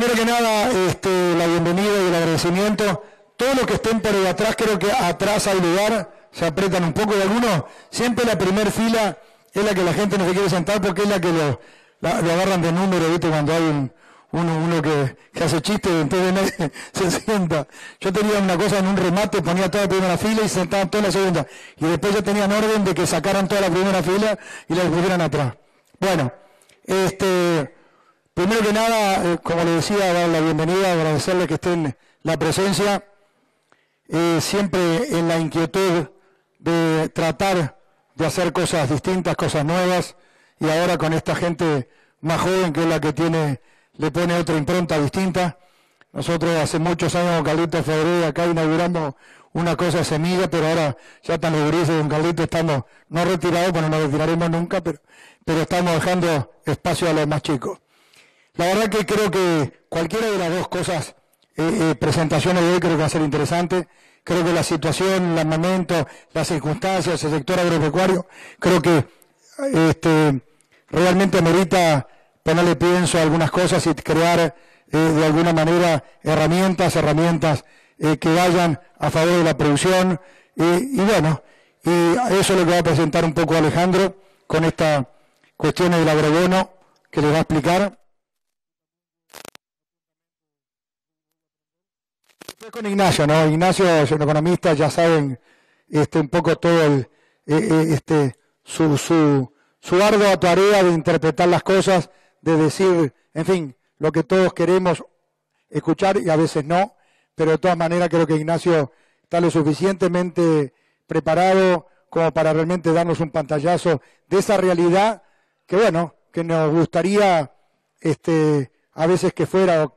primero que nada, la bienvenida y el agradecimiento. Todos los que estén por ahí atrás, creo que atrás hay lugar, se apretan un poco, y algunos, siempre la primera fila es la que la gente no se quiere sentar porque es la que lo agarran de número, ¿viste? Cuando hay uno que hace chistes, entonces nadie se sienta. Yo tenía una cosa en un remate, ponía toda la primera fila y sentaban toda la segunda. Y después ya tenían orden de que sacaran toda la primera fila y la pusieran atrás. Bueno, primero que nada, como les decía, dar la bienvenida, agradecerles que estén la presencia, siempre en la inquietud de tratar de hacer cosas distintas, cosas nuevas, y ahora con esta gente más joven que es la que le pone otra impronta distinta. Nosotros hace muchos años con Carlitos Fedré acá inaugurando una cosa de semilla, pero ahora ya están los gurises con Carlitos, estamos no retirados, pues no nos retiraremos nunca, pero estamos dejando espacio a los más chicos. La verdad que creo que cualquiera de las dos cosas, presentaciones de hoy creo que va a ser interesante. Creo que la situación, el momento, las circunstancias, el sector agropecuario, creo que realmente amerita ponerle pienso a algunas cosas y crear de alguna manera herramientas que vayan a favor de la producción. Y bueno, y eso es lo que va a presentar un poco Alejandro con esta cuestión del agrobono que les va a explicar. Después con Ignacio, ¿no? Ignacio es un economista, ya saben un poco todo su ardua tarea de interpretar las cosas, de decir, en fin, lo que todos queremos escuchar y a veces no, pero de todas maneras creo que Ignacio está lo suficientemente preparado como para realmente darnos un pantallazo de esa realidad que, bueno, que nos gustaría a veces que fuera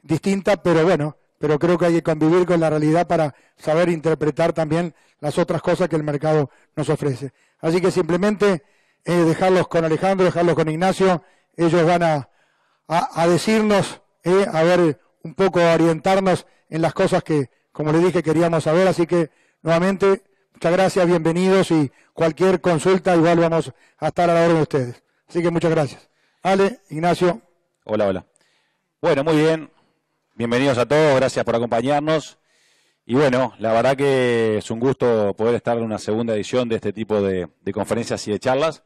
distinta, pero bueno, pero creo que hay que convivir con la realidad para saber interpretar también las otras cosas que el mercado nos ofrece. Así que simplemente dejarlos con Alejandro, dejarlos con Ignacio, ellos van a decirnos, a ver un poco, a orientarnos en las cosas que, como les dije, queríamos saber. Así que, nuevamente, muchas gracias, bienvenidos, y cualquier consulta igual vamos a estar a la orden de ustedes. Así que muchas gracias. Ale, Ignacio. Hola, hola. Bueno, muy bien. Bienvenidos a todos, gracias por acompañarnos. Y bueno, la verdad que es un gusto poder estar en una segunda edición de este tipo de conferencias y de charlas.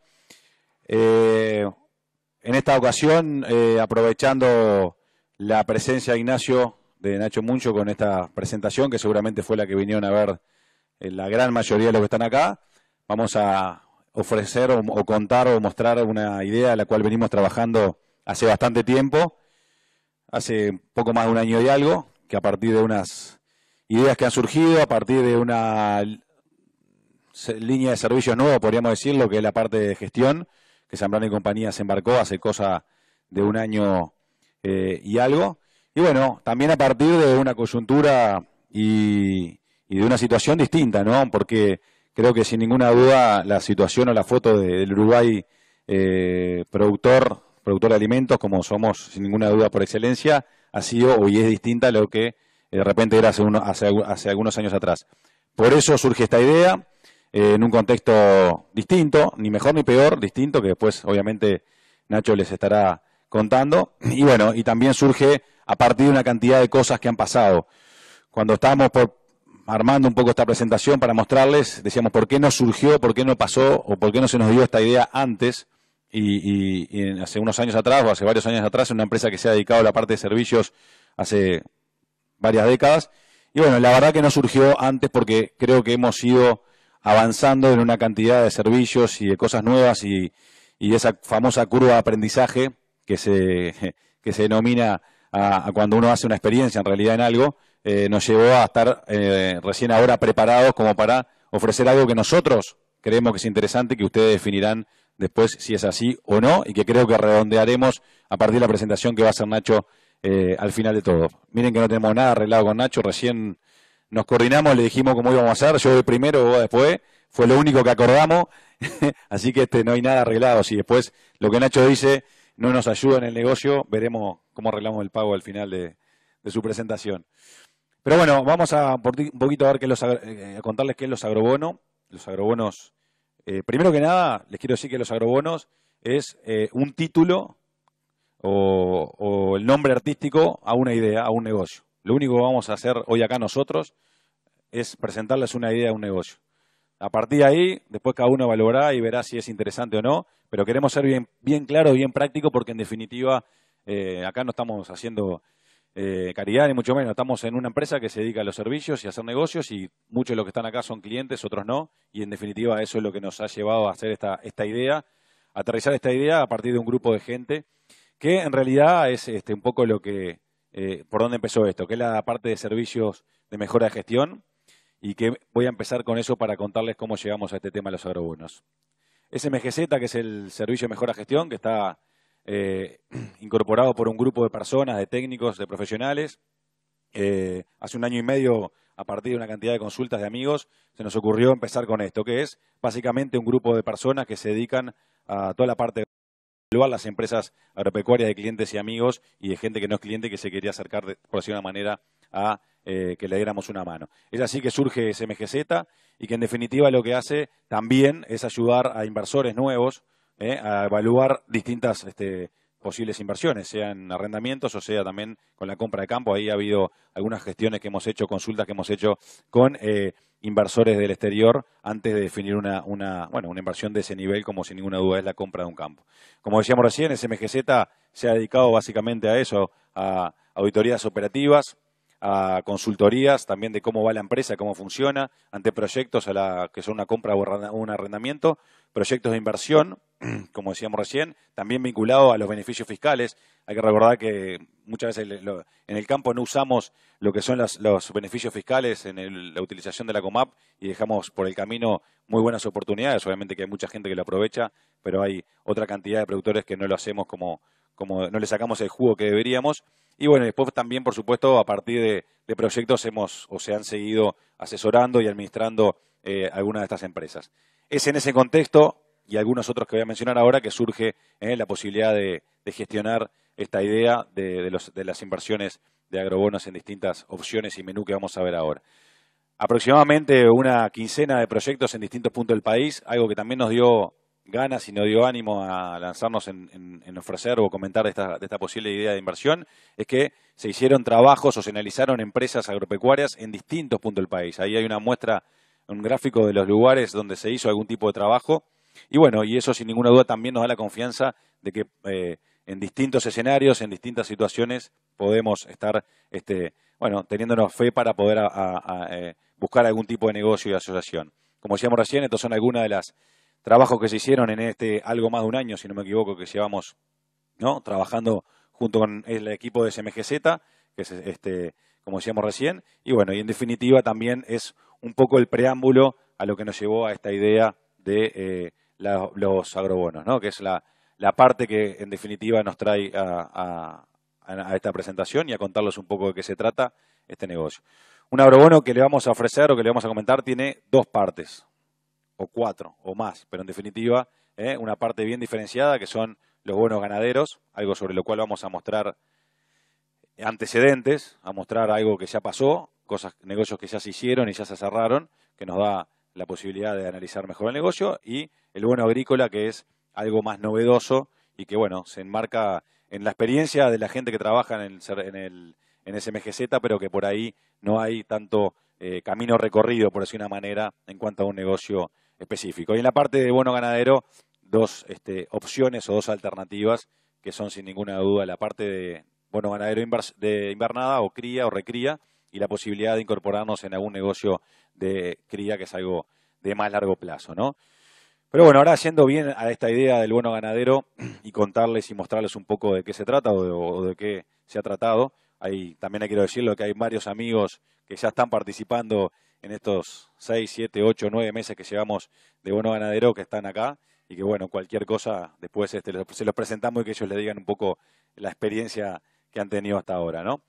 En esta ocasión, aprovechando la presencia de Ignacio, de Nacho Muncho, con esta presentación, que seguramente fue la que vinieron a ver la gran mayoría de los que están acá, vamos a ofrecer o contar o mostrar una idea de la cual venimos trabajando hace bastante tiempo, hace poco más de un año y algo, que a partir de unas ideas que han surgido, a partir de una línea de servicios nueva, podríamos decirlo, que es la parte de gestión, que Zambrano y compañía se embarcó hace cosa de un año y algo. Y bueno, también a partir de una coyuntura y de una situación distinta, ¿no? Porque creo que sin ninguna duda la situación o la foto del Uruguay productor de alimentos, como somos sin ninguna duda por excelencia, ha sido y es distinta a lo que de repente era hace algunos años atrás. Por eso surge esta idea, en un contexto distinto, ni mejor ni peor, distinto, que después obviamente Nacho les estará contando. Y bueno, y también surge a partir de una cantidad de cosas que han pasado. Cuando estábamos armando un poco esta presentación para mostrarles, decíamos por qué no surgió, por qué no pasó o por qué no se nos dio esta idea antes. Y hace unos años atrás, o hace varios años atrás, una empresa que se ha dedicado a la parte de servicios hace varias décadas. Y bueno, la verdad que no surgió antes porque creo que hemos ido avanzando en una cantidad de servicios y de cosas nuevas y esa famosa curva de aprendizaje que se denomina a cuando uno hace una experiencia en realidad en algo, nos llevó a estar recién ahora preparados como para ofrecer algo que nosotros creemos que es interesante y que ustedes definirán después si es así o no, y que creo que redondearemos a partir de la presentación que va a hacer Nacho al final de todo. Miren que no tenemos nada arreglado con Nacho, recién nos coordinamos, le dijimos cómo íbamos a hacer, yo voy primero, vos después, fue lo único que acordamos, así que no hay nada arreglado. Si después lo que Nacho dice no nos ayuda en el negocio, veremos cómo arreglamos el pago al final de su presentación. Pero bueno, vamos a un poquito a ver a contarles qué es los agrobonos. Los agrobonos, primero que nada, les quiero decir que los agrobonos es un título o el nombre artístico a una idea, a un negocio. Lo único que vamos a hacer hoy acá nosotros es presentarles una idea de un negocio. A partir de ahí, después cada uno evaluará y verá si es interesante o no, pero queremos ser bien claro, bien práctico, porque en definitiva acá no estamos haciendo caridad ni mucho menos, estamos en una empresa que se dedica a los servicios y a hacer negocios, y muchos de los que están acá son clientes, otros no, y en definitiva eso es lo que nos ha llevado a hacer esta idea, aterrizar esta idea a partir de un grupo de gente que en realidad es un poco lo que por dónde empezó esto, que es la parte de servicios de mejora de gestión, y que voy a empezar con eso para contarles cómo llegamos a este tema de los agrobonos. SMGZ, que es el Servicio de Mejora Gestión, que está incorporado por un grupo de personas, de técnicos, de profesionales. Hace 1 año y medio, a partir de una cantidad de consultas de amigos, se nos ocurrió empezar con esto, que es básicamente un grupo de personas que se dedican a toda la parte de evaluar las empresas agropecuarias de clientes y amigos y de gente que no es cliente, que se quería acercar, por decir una manera, a que le diéramos una mano. Es así que surge SMGZ, y que en definitiva lo que hace también es ayudar a inversores nuevos a evaluar distintas posibles inversiones, sean arrendamientos o sea también con la compra de campo. Ahí ha habido algunas gestiones que hemos hecho, consultas que hemos hecho con inversores del exterior antes de definir una inversión de ese nivel, como sin ninguna duda es la compra de un campo. Como decíamos recién, SMGZ se ha dedicado básicamente a eso, a auditorías operativas, a consultorías también de cómo va la empresa, cómo funciona, ante proyectos que son una compra o un arrendamiento, proyectos de inversión, como decíamos recién, también vinculado a los beneficios fiscales. Hay que recordar que muchas veces en el campo no usamos lo que son los beneficios fiscales en la utilización de la COMAP, y dejamos por el camino muy buenas oportunidades. Obviamente que hay mucha gente que lo aprovecha, pero hay otra cantidad de productores que no lo hacemos como no le sacamos el jugo que deberíamos. Y bueno, después también, por supuesto, a partir de proyectos se han seguido asesorando y administrando algunas de estas empresas. Es en ese contexto, y algunos otros que voy a mencionar ahora, que surge la posibilidad de gestionar esta idea de las inversiones de agrobonos en distintas opciones y menú que vamos a ver ahora. Aproximadamente una quincena de proyectos en distintos puntos del país, algo que también nos dio ganas y nos dio ánimo a lanzarnos en ofrecer o comentar de esta posible idea de inversión, es que se hicieron trabajos o se analizaron empresas agropecuarias en distintos puntos del país. Ahí hay una muestra, un gráfico de los lugares donde se hizo algún tipo de trabajo, y bueno, y eso sin ninguna duda también nos da la confianza de que en distintos escenarios, en distintas situaciones, podemos estar teniéndonos fe para poder buscar algún tipo de negocio y asociación. Como decíamos recién, estos son algunas de las trabajos que se hicieron en algo más de 1 año, si no me equivoco, que llevamos trabajando junto con el equipo de SMGZ, que es como decíamos recién, y bueno, y en definitiva también es un poco el preámbulo a lo que nos llevó a esta idea de los agrobonos, ¿no? Que es la parte que en definitiva nos trae a esta presentación y a contarles un poco de qué se trata este negocio. Un agrobono que le vamos a ofrecer o que le vamos a comentar tiene 2 partes, o 4 o más, pero en definitiva una parte bien diferenciada, que son los bonos ganaderos, algo sobre lo cual vamos a mostrar antecedentes, a mostrar algo que ya pasó, negocios que ya se hicieron y ya se cerraron, que nos da la posibilidad de analizar mejor el negocio, y el bono agrícola, que es algo más novedoso y que bueno, se enmarca en la experiencia de la gente que trabaja en SMGZ, pero que por ahí no hay tanto camino recorrido, por decir una manera, en cuanto a un negocio específico. Y en la parte de bono ganadero, 2 opciones o 2 alternativas, que son sin ninguna duda la parte de bono ganadero de invernada o cría o recría, y la posibilidad de incorporarnos en algún negocio de cría, que es algo de más largo plazo, ¿no? Pero bueno, ahora yendo bien a esta idea del bono ganadero y contarles y mostrarles un poco de qué se trata o de qué se ha tratado. También quiero decirlo que hay varios amigos que ya están participando en estos 6, 7, 8, 9 meses que llevamos de bono ganadero, que están acá, y que bueno, cualquier cosa después se los presentamos y que ellos le digan un poco la experiencia que han tenido hasta ahora, ¿no?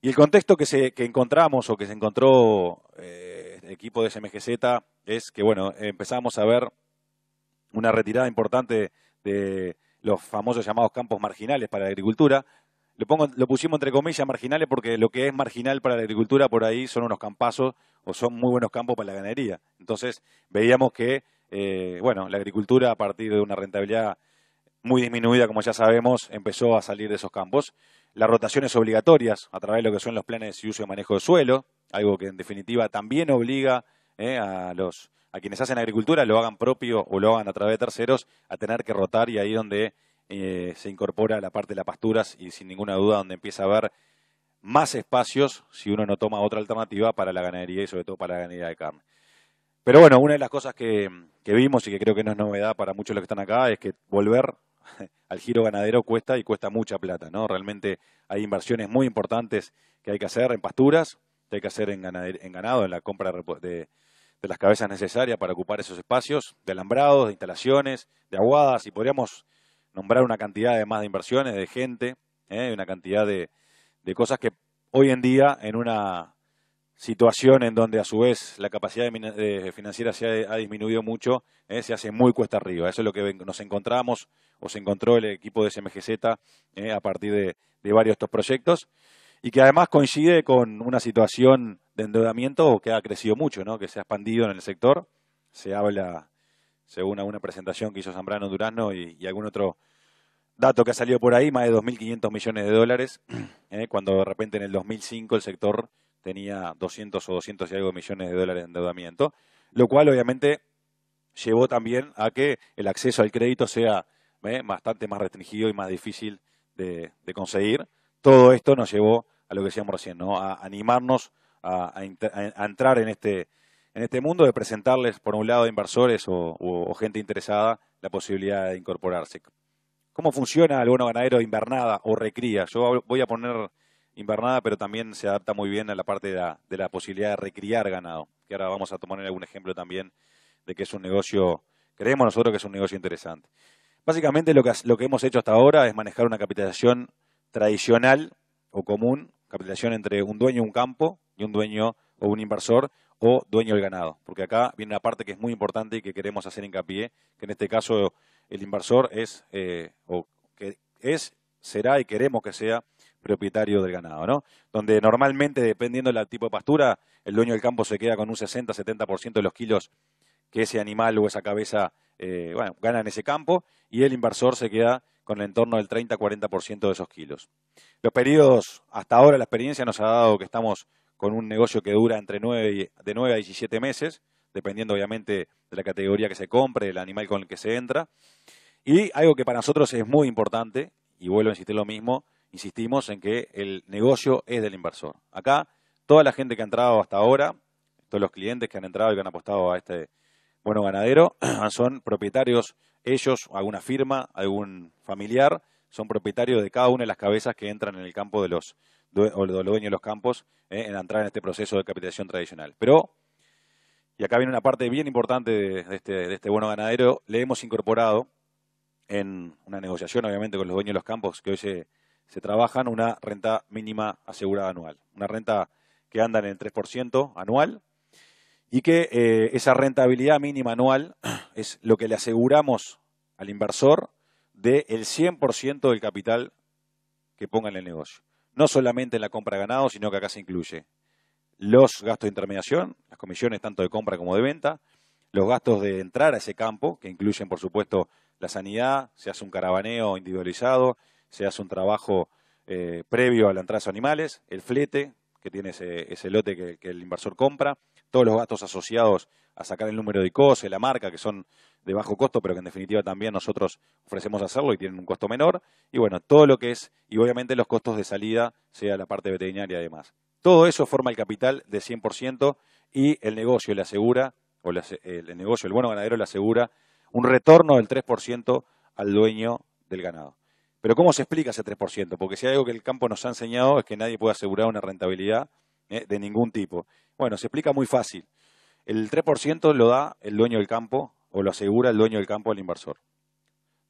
Y el contexto que encontramos o que se encontró el equipo de SMGZ es que bueno, empezamos a ver una retirada importante de los famosos llamados campos marginales para la agricultura. Lo pusimos entre comillas marginales porque lo que es marginal para la agricultura por ahí son unos campazos o son muy buenos campos para la ganadería. Entonces veíamos que la agricultura, a partir de una rentabilidad muy disminuida, como ya sabemos, empezó a salir de esos campos. Las rotaciones obligatorias a través de lo que son los planes de uso y manejo de suelo, algo que en definitiva también obliga a quienes hacen agricultura, lo hagan propio o lo hagan a través de terceros, a tener que rotar, y ahí donde se incorpora la parte de las pasturas y sin ninguna duda donde empieza a haber más espacios si uno no toma otra alternativa para la ganadería y sobre todo para la ganadería de carne. Pero bueno, una de las cosas que vimos y que creo que no es novedad para muchos de los que están acá es que volver al giro ganadero cuesta y cuesta mucha plata, ¿no? Realmente hay inversiones muy importantes que hay que hacer en pasturas, que hay que hacer en ganado, en la compra de las cabezas necesarias para ocupar esos espacios, de alambrados, de instalaciones, de aguadas, y podríamos nombrar una cantidad de más de inversiones, de gente, una cantidad de cosas que hoy en día, en una situación en donde a su vez la capacidad financiera se ha disminuido mucho, se hace muy cuesta arriba. Eso es lo que nos encontramos o se encontró el equipo de SMGZ a partir de varios de estos proyectos, y que además coincide con una situación de endeudamiento que ha crecido mucho, ¿no? Que se ha expandido en el sector. Se habla, según una presentación que hizo Zambrano Durazno y algún otro dato que ha salido por ahí, más de 2.500 millones de dólares, cuando de repente en el 2005 el sector tenía 200 o 200 y algo millones de dólares de endeudamiento, lo cual obviamente llevó también a que el acceso al crédito sea bastante más restringido y más difícil de conseguir. Todo esto nos llevó a lo que decíamos recién, ¿no? A animarnos a entrar en este mundo, de presentarles, por un lado, a inversores o gente interesada la posibilidad de incorporarse. ¿Cómo funciona el bono ganadero de invernada o recría? Yo voy a poner invernada, pero también se adapta muy bien a la parte de la posibilidad de recriar ganado, que ahora vamos a tomar algún ejemplo también de que es un negocio, creemos nosotros que es un negocio interesante. Básicamente lo que hemos hecho hasta ahora es manejar una capitalización tradicional o común, capitalización entre un dueño de un campo y un dueño o un inversor o dueño del ganado, porque acá viene una parte que es muy importante y que queremos hacer hincapié, que en este caso el inversor será y queremos que sea propietario del ganado, ¿no? Donde normalmente, dependiendo del tipo de pastura, el dueño del campo se queda con un 60-70% de los kilos que ese animal o esa cabeza gana en ese campo, y el inversor se queda con el entorno del 30-40% de esos kilos. Los periodos, hasta ahora la experiencia nos ha dado que estamos con un negocio que dura de 9 a 17 meses, dependiendo obviamente de la categoría que se compre, del animal con el que se entra. Y algo que para nosotros es muy importante, y vuelvo a insistir lo mismo, insistimos en que el negocio es del inversor. Acá, toda la gente que ha entrado hasta ahora, todos los clientes que han entrado y que han apostado a este bono ganadero, son propietarios, ellos, alguna firma, algún familiar, son propietarios de cada una de las cabezas que entran en el campo de los dueños de los campos, en entrar en este proceso de capitalización tradicional. Pero, y acá viene una parte bien importante de este bono ganadero, le hemos incorporado en una negociación, obviamente, con los dueños de los campos que hoy se trabajan, una renta mínima asegurada anual. Una renta que anda en el 3% anual, y que esa rentabilidad mínima anual es lo que le aseguramos al inversor del 100% del capital que ponga en el negocio. No solamente en la compra de ganado, sino que acá se incluye los gastos de intermediación, las comisiones tanto de compra como de venta, los gastos de entrar a ese campo, que incluyen, por supuesto, la sanidad, se hace un caravaneo individualizado, se hace un trabajo previo a la entrada de esos animales, el flete, que tiene ese lote que el inversor compra, todos los gastos asociados a sacar el número de ICOSE, la marca, que son de bajo costo, pero que en definitiva también nosotros ofrecemos hacerlo y tienen un costo menor, y bueno, todo lo que es, y obviamente los costos de salida, sea la parte veterinaria y demás. Todo eso forma el capital de 100%, y el negocio le asegura, el bono ganadero le asegura un retorno del 3% al dueño del ganado. Pero ¿cómo se explica ese 3%? Porque si hay algo que el campo nos ha enseñado es que nadie puede asegurar una rentabilidad de ningún tipo. Bueno, se explica muy fácil. El 3% lo da el dueño del campo, o lo asegura el dueño del campo al inversor.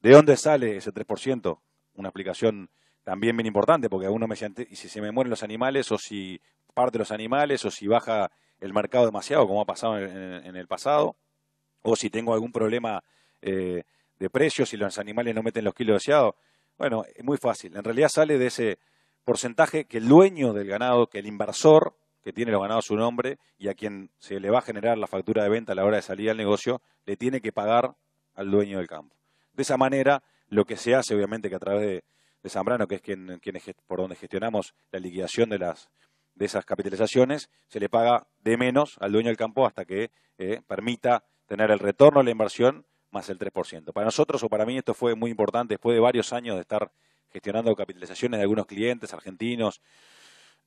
¿De dónde sale ese 3%? Una explicación también bien importante, porque alguno me decía, ¿y si se me mueren los animales, o si parte los animales, o si baja el mercado demasiado, como ha pasado en el pasado, o si tengo algún problema de precios y los animales no meten los kilos deseados? Bueno, es muy fácil. En realidad sale de ese porcentaje que el dueño del ganado, que el inversor que tiene los ganados a su nombre y a quien se le va a generar la factura de venta a la hora de salir al negocio, le tiene que pagar al dueño del campo. De esa manera lo que se hace, obviamente, que a través de Zambrano, que es por donde gestionamos la liquidación de esas capitalizaciones, se le paga de menos al dueño del campo hasta que permita tener el retorno de la inversión más el 3%. Para nosotros o para mí esto fue muy importante después de varios años de estar gestionando capitalizaciones de algunos clientes argentinos,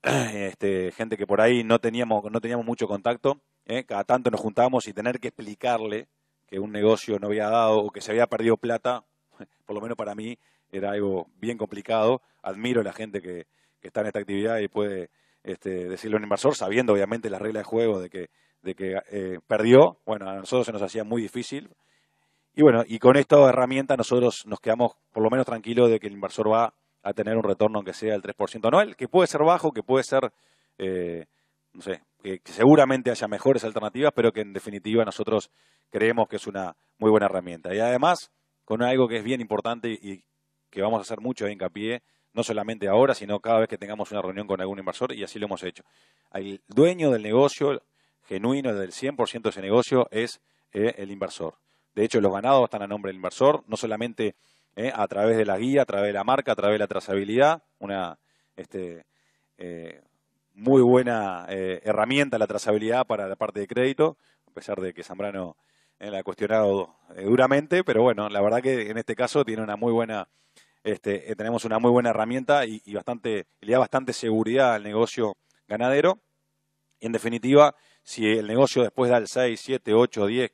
gente que por ahí no teníamos mucho contacto, cada tanto nos juntábamos y tener que explicarle que un negocio no había dado o que se había perdido plata, por lo menos para mí era algo bien complicado. Admiro a la gente que está en esta actividad y puede decirle a un inversor, sabiendo obviamente las reglas de juego de que perdió. Bueno, a nosotros se nos hacía muy difícil. Y bueno, y con esta herramienta nosotros nos quedamos por lo menos tranquilos de que el inversor va a tener un retorno aunque sea del 3% anual, que puede ser bajo, que puede ser, no sé, que seguramente haya mejores alternativas, pero que en definitiva nosotros creemos que es una muy buena herramienta. Y además, con algo que es bien importante y que vamos a hacer mucho hincapié, no solamente ahora, sino cada vez que tengamos una reunión con algún inversor, y así lo hemos hecho. El dueño del negocio, genuino del 100% de ese negocio, es el inversor. De hecho, los ganados están a nombre del inversor, no solamente a través de la guía, a través de la marca, a través de la trazabilidad, una muy buena herramienta la trazabilidad para la parte de crédito, a pesar de que Zambrano la ha cuestionado duramente, pero bueno, la verdad que en este caso tiene una muy buena, tenemos una muy buena herramienta y le da bastante seguridad al negocio ganadero. Y en definitiva, si el negocio después da el 6, 7, 8, 10,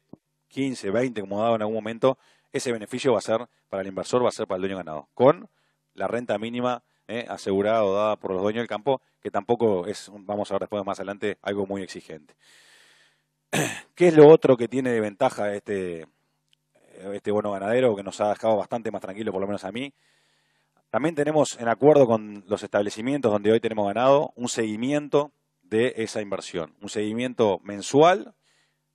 15, 20, como ha dado en algún momento, ese beneficio va a ser para el inversor, va a ser para el dueño ganado, con la renta mínima asegurada o dada por los dueños del campo, que tampoco es, vamos a ver después más adelante, algo muy exigente. ¿Qué es lo otro que tiene de ventaja este bono ganadero, que nos ha dejado bastante más tranquilo, por lo menos a mí? También tenemos, en acuerdo con los establecimientos donde hoy tenemos ganado, un seguimiento de esa inversión, un seguimiento mensual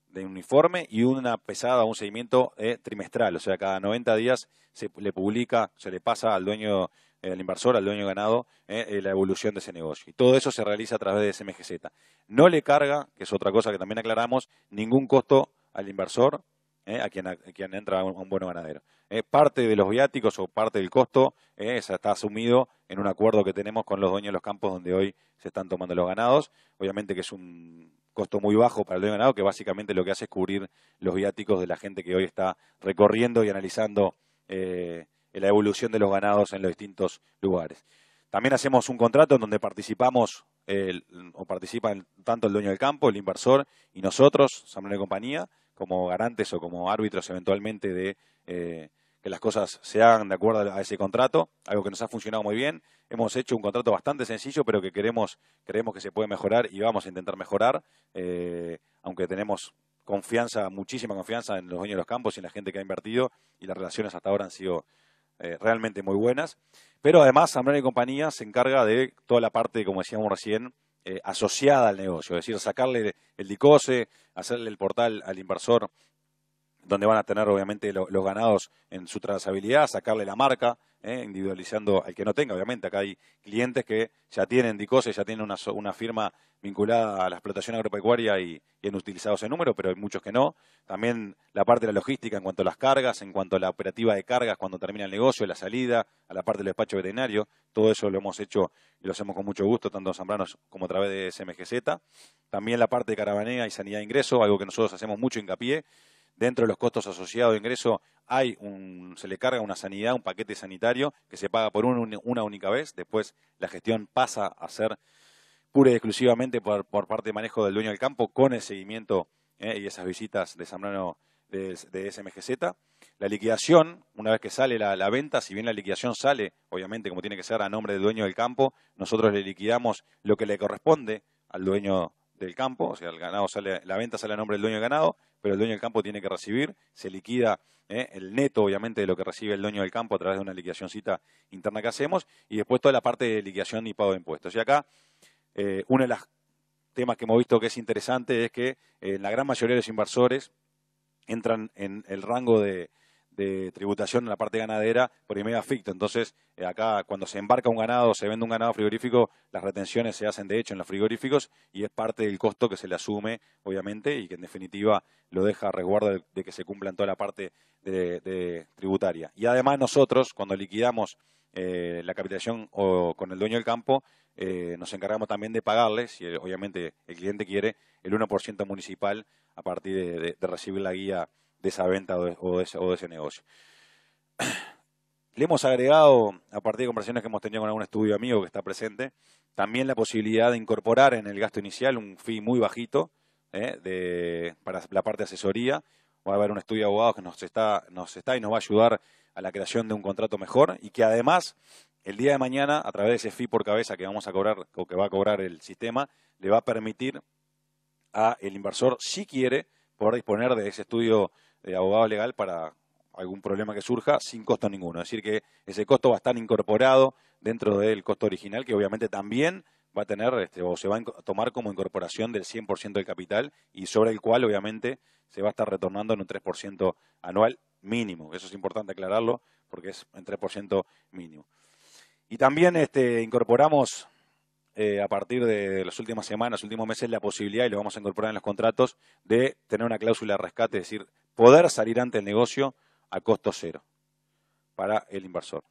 de uniforme y una pesada, un seguimiento trimestral, o sea, cada 90 días se le pasa al dueño, al inversor, al dueño ganado, la evolución de ese negocio. Y todo eso se realiza a través de SMGZ. No le carga, que es otra cosa que también aclaramos, ningún costo al inversor, a quien entra a un bono ganadero. Parte de los viáticos o parte del costo está asumido en un acuerdo que tenemos con los dueños de los campos donde hoy se están tomando los ganados. Obviamente que es un costo muy bajo para el dueño ganado, que básicamente lo que hace es cubrir los viáticos de la gente que hoy está recorriendo y analizando la evolución de los ganados en los distintos lugares. También hacemos un contrato en donde participan tanto el dueño del campo, el inversor y nosotros, Zambrano y compañía, como garantes o como árbitros eventualmente de que las cosas se hagan de acuerdo a ese contrato, algo que nos ha funcionado muy bien. Hemos hecho un contrato bastante sencillo, pero que creemos que se puede mejorar y vamos a intentar mejorar, aunque tenemos muchísima confianza en los dueños de los campos y en la gente que ha invertido, y las relaciones hasta ahora han sido realmente muy buenas. Pero además, Zambrano y compañía se encarga de toda la parte, como decíamos recién, asociada al negocio, es decir, sacarle el DICOSE, hacerle el portal al inversor, donde van a tener obviamente los ganados en su trazabilidad, sacarle la marca, individualizando al que no tenga. Obviamente acá hay clientes que ya tienen DICOSE, ya tienen una firma vinculada a la explotación agropecuaria y han utilizado ese número, pero hay muchos que no. También la parte de la logística en cuanto a las cargas, en cuanto a la operativa de cargas cuando termina el negocio, la salida, a la parte del despacho veterinario, todo eso lo hemos hecho y lo hacemos con mucho gusto, tanto en Zambrano como a través de SMGZ. También la parte de caravanea y sanidad de ingreso, algo que nosotros hacemos mucho hincapié. Dentro de los costos asociados de ingreso se le carga una sanidad, un paquete sanitario que se paga por una única vez. Después la gestión pasa a ser pura y exclusivamente por parte de manejo del dueño del campo, con el seguimiento y esas visitas de Zambrano de SMGZ. La liquidación, una vez que sale la venta, si bien la liquidación sale, obviamente, como tiene que ser a nombre del dueño del campo, nosotros le liquidamos lo que le corresponde al dueño del campo, o sea, la venta sale a nombre del dueño del ganado, pero el dueño del campo tiene que recibir, se liquida el neto, obviamente, de lo que recibe el dueño del campo a través de una liquidacióncita interna que hacemos, y después toda la parte de liquidación y pago de impuestos. Y acá, uno de los temas que hemos visto que es interesante es que la gran mayoría de los inversores entran en el rango de de tributación en la parte ganadera por IMEA ficto. Entonces, acá cuando se embarca un ganado, se vende un ganado frigorífico, las retenciones se hacen de hecho en los frigoríficos y es parte del costo que se le asume, obviamente, y que en definitiva lo deja a resguardo de que se cumpla en toda la parte de tributaria. Y además nosotros, cuando liquidamos la capitalización o con el dueño del campo, nos encargamos también de pagarle, si obviamente el cliente quiere, el 1% municipal a partir de recibir la guía de esa venta o de ese negocio. Le hemos agregado, a partir de conversaciones que hemos tenido con algún estudio amigo que está presente, también la posibilidad de incorporar en el gasto inicial un fee muy bajito para la parte de asesoría. Va a haber un estudio de abogados que nos está y nos va a ayudar a la creación de un contrato mejor y que además el día de mañana, a través de ese fee por cabeza que vamos a cobrar o que va a cobrar el sistema, le va a permitir a el inversor, si quiere, poder disponer de ese estudio de abogado legal para algún problema que surja sin costo ninguno. Es decir, que ese costo va a estar incorporado dentro del costo original, que obviamente también va a tener o se va a tomar como incorporación del 100% del capital y sobre el cual obviamente se va a estar retornando en un 3% anual mínimo. Eso es importante aclararlo porque es en 3% mínimo. Y también incorporamos a partir de las últimas semanas, últimos meses, la posibilidad, y lo vamos a incorporar en los contratos, de tener una cláusula de rescate, es decir, poder salir ante el negocio a costo cero para el inversor.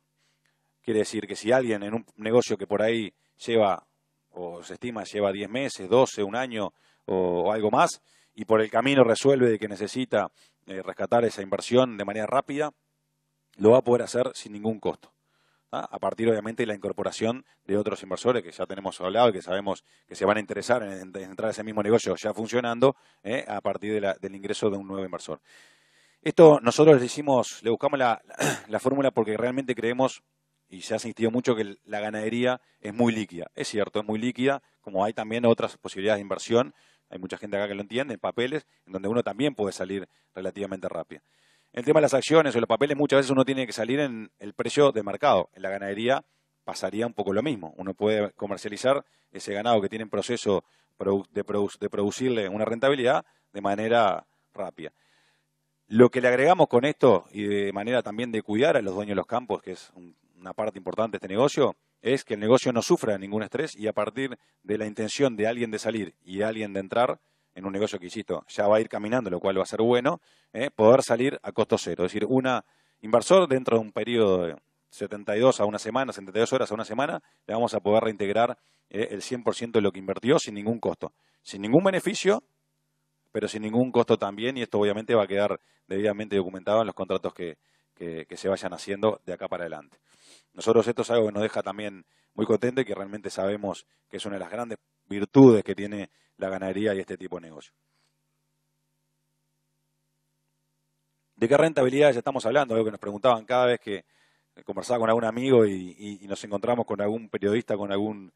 Quiere decir que si alguien en un negocio que por ahí lleva, o se estima lleva 10 meses, 12, un año o algo más, y por el camino resuelve de que necesita rescatar esa inversión de manera rápida, lo va a poder hacer sin ningún costo. A partir, obviamente, de la incorporación de otros inversores que ya tenemos hablado y que sabemos que se van a interesar en entrar a ese mismo negocio ya funcionando a partir del ingreso de un nuevo inversor. Esto nosotros le buscamos la fórmula porque realmente creemos, y se ha insistido mucho, que la ganadería es muy líquida. Es cierto, es muy líquida, como hay también otras posibilidades de inversión. Hay mucha gente acá que lo entiende, en papeles, en donde uno también puede salir relativamente rápido. El tema de las acciones o los papeles, muchas veces uno tiene que salir en el precio de mercado. En la ganadería pasaría un poco lo mismo. Uno puede comercializar ese ganado que tiene en proceso de producirle una rentabilidad de manera rápida. Lo que le agregamos con esto, y de manera también de cuidar a los dueños de los campos, que es una parte importante de este negocio, es que el negocio no sufra ningún estrés y a partir de la intención de alguien de salir y alguien de entrar, en un negocio que, insisto, ya va a ir caminando, lo cual va a ser bueno, poder salir a costo cero. Es decir, un inversor dentro de un periodo de 72 a una semana, 72 horas a una semana, le vamos a poder reintegrar el 100% de lo que invirtió sin ningún costo, sin ningún beneficio, pero sin ningún costo también, y esto obviamente va a quedar debidamente documentado en los contratos que se vayan haciendo de acá para adelante. Nosotros esto es algo que nos deja también muy contento y que realmente sabemos que es una de las grandes virtudes que tiene la ganadería y este tipo de negocio. ¿De qué rentabilidad ya estamos hablando? Algo que nos preguntaban cada vez que conversaba con algún amigo y nos encontramos con algún periodista, con algún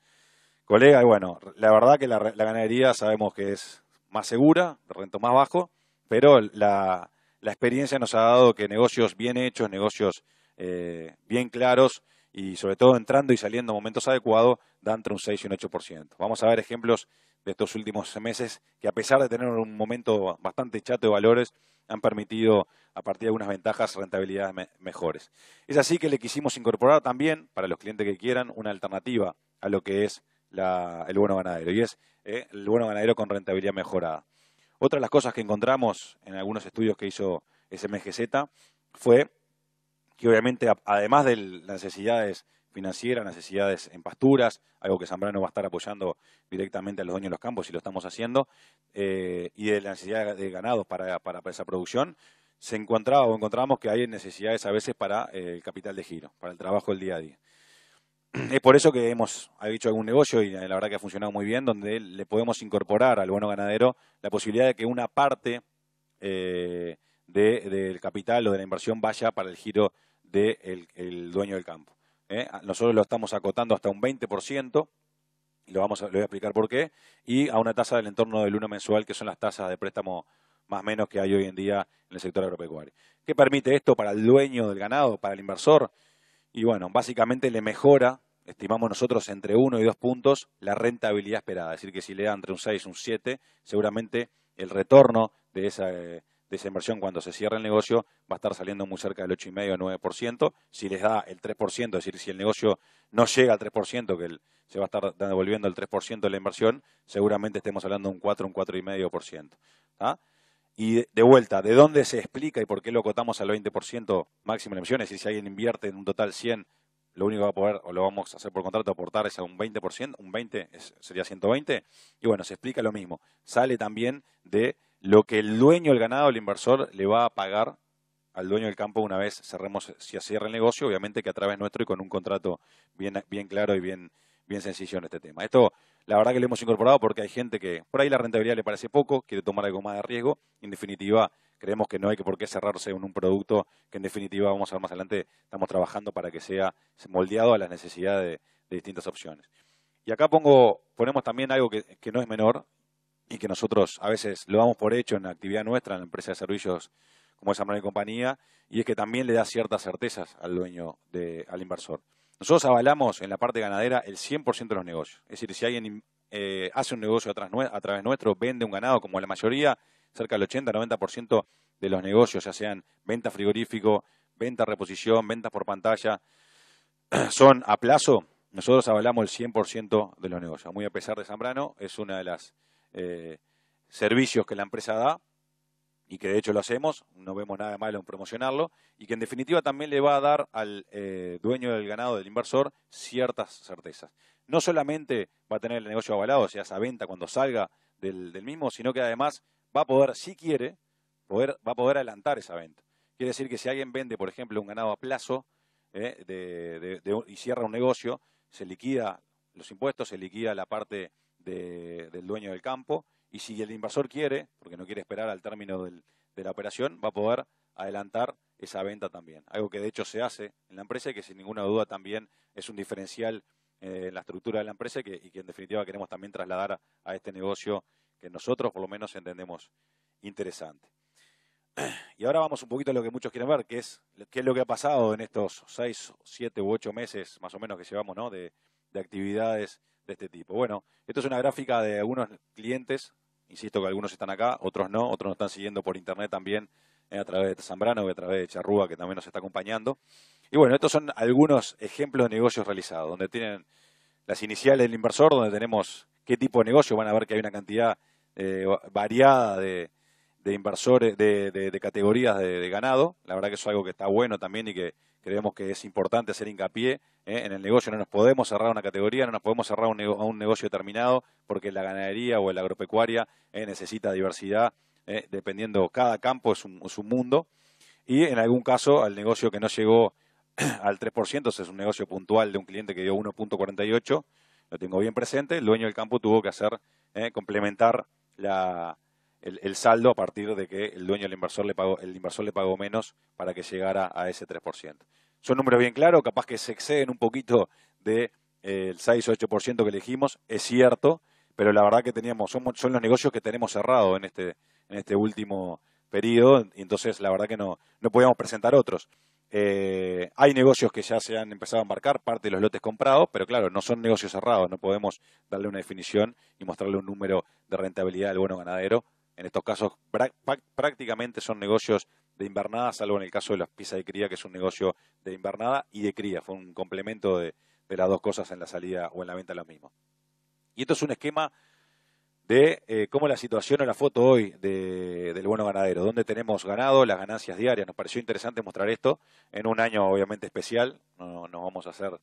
colega. Y bueno, la verdad que la ganadería sabemos que es más segura, de rento más bajo, pero la experiencia nos ha dado que negocios bien hechos, negocios bien claros y sobre todo entrando y saliendo en momentos adecuados, dan entre un 6 y un 8%. Vamos a ver ejemplos de estos últimos meses que a pesar de tener un momento bastante chato de valores, han permitido a partir de algunas ventajas rentabilidades mejores. Es así que le quisimos incorporar también, para los clientes que quieran, una alternativa a lo que es el bono ganadero, y es el bono ganadero con rentabilidad mejorada. Otra de las cosas que encontramos en algunos estudios que hizo SMGZ fue que obviamente además de las necesidades financieras, necesidades en pasturas, algo que Zambrano va a estar apoyando directamente a los dueños de los campos y lo estamos haciendo, y de la necesidad de ganados para esa producción, encontramos que hay necesidades a veces para el capital de giro, para el trabajo del día a día. Es por eso que hemos hecho algún negocio, y la verdad que ha funcionado muy bien, donde le podemos incorporar al bono ganadero la posibilidad de que una parte del capital o de la inversión vaya para el giro del dueño del campo. Nosotros lo estamos acotando hasta un 20%, y le voy a explicar por qué, y a una tasa del entorno del 1 mensual, que son las tasas de préstamo más o menos que hay hoy en día en el sector agropecuario. ¿Qué permite esto para el dueño del ganado, para el inversor? Y bueno, básicamente le mejora, estimamos nosotros, entre 1 y 2 puntos la rentabilidad esperada. Es decir, que si le da entre un 6 y un 7, seguramente el retorno de de esa inversión cuando se cierre el negocio va a estar saliendo muy cerca del 8,5 o 9%. Si les da el 3%, es decir, si el negocio no llega al 3%, que se va a estar devolviendo el 3% de la inversión, seguramente estemos hablando de un 4, un 4,5%. ¿Ah? Y de vuelta, ¿de dónde se explica y por qué lo acotamos al 20% máximo de la inversión? Es decir, si alguien invierte en un total 100, lo único que va a poder, o lo vamos a hacer por contrato, aportar es a un 20%, un 20 sería 120, y bueno, se explica lo mismo. Sale también de lo que el dueño del ganado, el inversor, le va a pagar al dueño del campo una vez cerremos, si cierra el negocio, obviamente que a través nuestro y con un contrato bien claro y bien sencillo en este tema. Esto, la verdad que lo hemos incorporado porque hay gente que por ahí la rentabilidad le parece poco, quiere tomar algo más de riesgo, y en definitiva creemos que no hay por qué cerrarse en un producto que en definitiva, vamos a ver más adelante, estamos trabajando para que sea moldeado a las necesidades de distintas opciones. Y acá ponemos también algo que no es menor y que nosotros a veces lo damos por hecho en la actividad nuestra, en la empresa de servicios como es Zambrano y Compañía, y es que también le da ciertas certezas al dueño, al inversor. Nosotros avalamos en la parte ganadera el 100% de los negocios. Es decir, si alguien hace un negocio a través nuestro, vende un ganado, como la mayoría, cerca del 80-90% de los negocios, ya sean venta frigorífico, venta reposición, venta por pantalla, son a plazo, nosotros avalamos el 100% de los negocios. Muy a pesar de Zambrano, es una de las servicios que la empresa da, y que de hecho lo hacemos, no vemos nada malo en promocionarlo, y que en definitiva también le va a dar al dueño del ganado, del inversor, ciertas certezas. No solamente va a tener el negocio avalado, o sea, esa venta cuando salga del mismo, sino que además va a poder, si quiere, va a poder adelantar esa venta. Quiere decir que si alguien vende, por ejemplo, un ganado a plazo y cierra un negocio, se liquida los impuestos, se liquida la parte del dueño del campo, y si el inversor quiere, porque no quiere esperar al término de la operación, va a poder adelantar esa venta también. Algo que de hecho se hace en la empresa y que sin ninguna duda también es un diferencial en la estructura de la empresa y que en definitiva queremos también trasladar a este negocio que nosotros por lo menos entendemos interesante. Y ahora vamos un poquito a lo que muchos quieren ver, que es qué es lo que ha pasado en estos 6, 7 u 8 meses más o menos que llevamos, ¿no?, de actividades de este tipo. Bueno, esto es una gráfica de algunos clientes, insisto que algunos están acá, otros no, otros nos están siguiendo por internet también, a través de Zambrano y a través de Charrúa, que también nos está acompañando. Y bueno, estos son algunos ejemplos de negocios realizados, donde tienen las iniciales del inversor, donde tenemos qué tipo de negocio, van a ver que hay una cantidad variada de inversores, de categorías de ganado. La verdad que eso es algo que está bueno también y que creemos que es importante hacer hincapié en el negocio. No nos podemos cerrar una categoría, no nos podemos cerrar a un negocio determinado, porque la ganadería o la agropecuaria necesita diversidad, dependiendo, cada campo es un mundo, y en algún caso al negocio que no llegó al 3%, ese es un negocio puntual de un cliente que dio 1,48, lo tengo bien presente, el dueño del campo tuvo que hacer, complementar el saldo a partir de que el dueño del inversor el inversor le pagó menos para que llegara a ese 3%. Son números bien claros, capaz que se exceden un poquito del 6 o 8% que elegimos, es cierto, pero la verdad que son los negocios que tenemos cerrados en este último periodo, y entonces la verdad que no podíamos presentar otros. Hay negocios que ya se han empezado a embarcar, parte de los lotes comprados, pero claro, no son negocios cerrados, no podemos darle una definición y mostrarle un número de rentabilidad del bono ganadero. En estos casos prácticamente son negocios de invernada, salvo en el caso de las piezas de cría, que es un negocio de invernada y de cría. Fue un complemento de las dos cosas en la salida o en la venta de lo mismo. Y esto es un esquema de cómo la situación o la foto hoy del bono ganadero, donde tenemos ganado, las ganancias diarias. Nos pareció interesante mostrar esto en un año obviamente especial, no vamos a hacer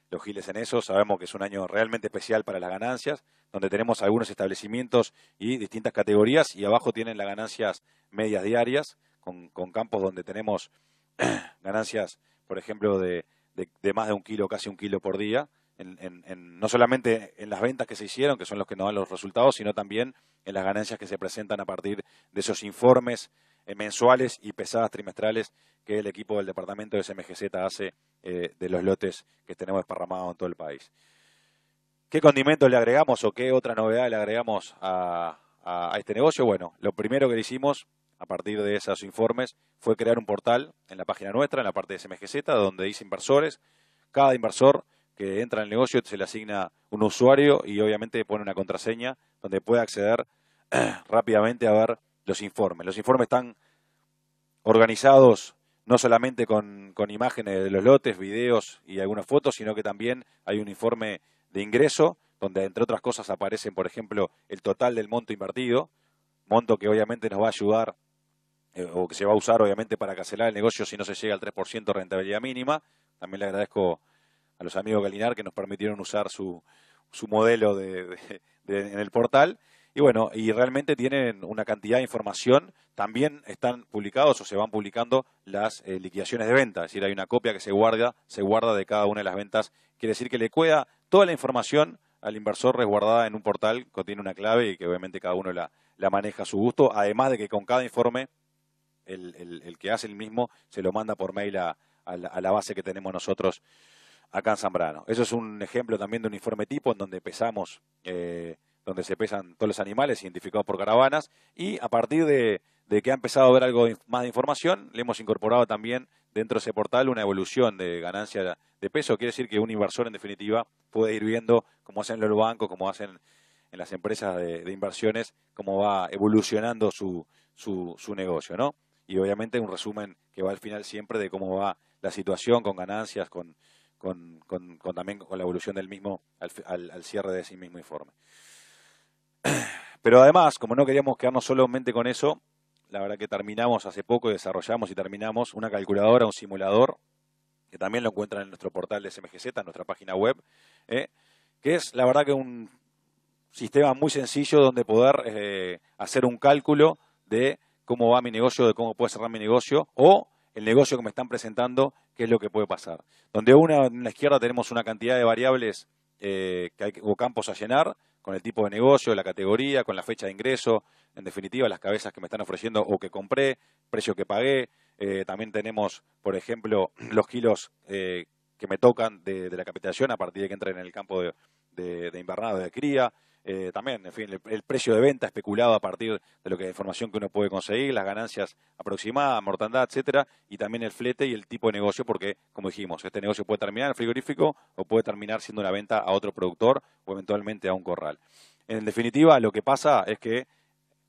los giles en eso, sabemos que es un año realmente especial para las ganancias, donde tenemos algunos establecimientos y distintas categorías, y abajo tienen las ganancias medias diarias, con campos donde tenemos ganancias, por ejemplo, de más de 1 kilo, casi 1 kilo por día, no solamente en las ventas que se hicieron, que son los que nos dan los resultados, sino también en las ganancias que se presentan a partir de esos informes mensuales y pesadas trimestrales que el equipo del departamento de SMGZ hace de los lotes que tenemos desparramados en todo el país. ¿Qué condimentos le agregamos o qué otra novedad le agregamos a este negocio? Bueno, lo primero que hicimos a partir de esos informes fue crear un portal en la página nuestra, en la parte de SMGZ, donde dice inversores. Cada inversor que entra en el negocio se le asigna un usuario y obviamente pone una contraseña donde puede acceder rápidamente a ver los informes. Los informes están organizados no solamente con imágenes de los lotes, videos y algunas fotos, sino que también hay un informe de ingreso, donde entre otras cosas aparecen, por ejemplo, el total del monto invertido, monto que obviamente nos va a ayudar o que se va a usar obviamente para cancelar el negocio si no se llega al 3% de rentabilidad mínima. También le agradezco a los amigos de Galinar que nos permitieron usar su modelo en el portal. Y bueno, y realmente tienen una cantidad de información. También están publicados o se van publicando las liquidaciones de venta. Es decir, hay una copia que se guarda de cada una de las ventas. Quiere decir que le queda toda la información al inversor resguardada en un portal que tiene una clave y que obviamente cada uno la maneja a su gusto. Además de que con cada informe, el que hace el mismo se lo manda por mail a la base que tenemos nosotros acá en Zambrano. Eso es un ejemplo también de un informe tipo en donde pesamos, donde se pesan todos los animales identificados por caravanas, y a partir de que ha empezado a haber algo más de información, le hemos incorporado también dentro de ese portal una evolución de ganancia de peso. Quiere decir que un inversor en definitiva puede ir viendo, como hacen los bancos, como hacen en las empresas de inversiones, cómo va evolucionando su negocio, ¿no? Y obviamente un resumen que va al final siempre de cómo va la situación con ganancias, también con la evolución del mismo al cierre de ese mismo informe. Pero además, como no queríamos quedarnos solamente con eso, la verdad que terminamos hace poco, desarrollamos y terminamos una calculadora, un simulador, que también lo encuentran en nuestro portal de SMGZ, en nuestra página web, que es la verdad que un sistema muy sencillo donde poder hacer un cálculo de cómo va mi negocio, de cómo puede cerrar mi negocio, o el negocio que me están presentando, qué es lo que puede pasar. Donde en la izquierda tenemos una cantidad de variables o campos a llenar, con el tipo de negocio, la categoría, con la fecha de ingreso, en definitiva las cabezas que me están ofreciendo o que compré, precio que pagué. También tenemos, por ejemplo, los kilos que me tocan de la capitalización a partir de que entren en el campo de invernado, de cría. También, en fin, el precio de venta especulado a partir de lo que la información que uno puede conseguir, las ganancias aproximadas, mortandad, etcétera, y también el flete y el tipo de negocio, porque, como dijimos, este negocio puede terminar en el frigorífico o puede terminar siendo una venta a otro productor o eventualmente a un corral. En definitiva, lo que pasa es que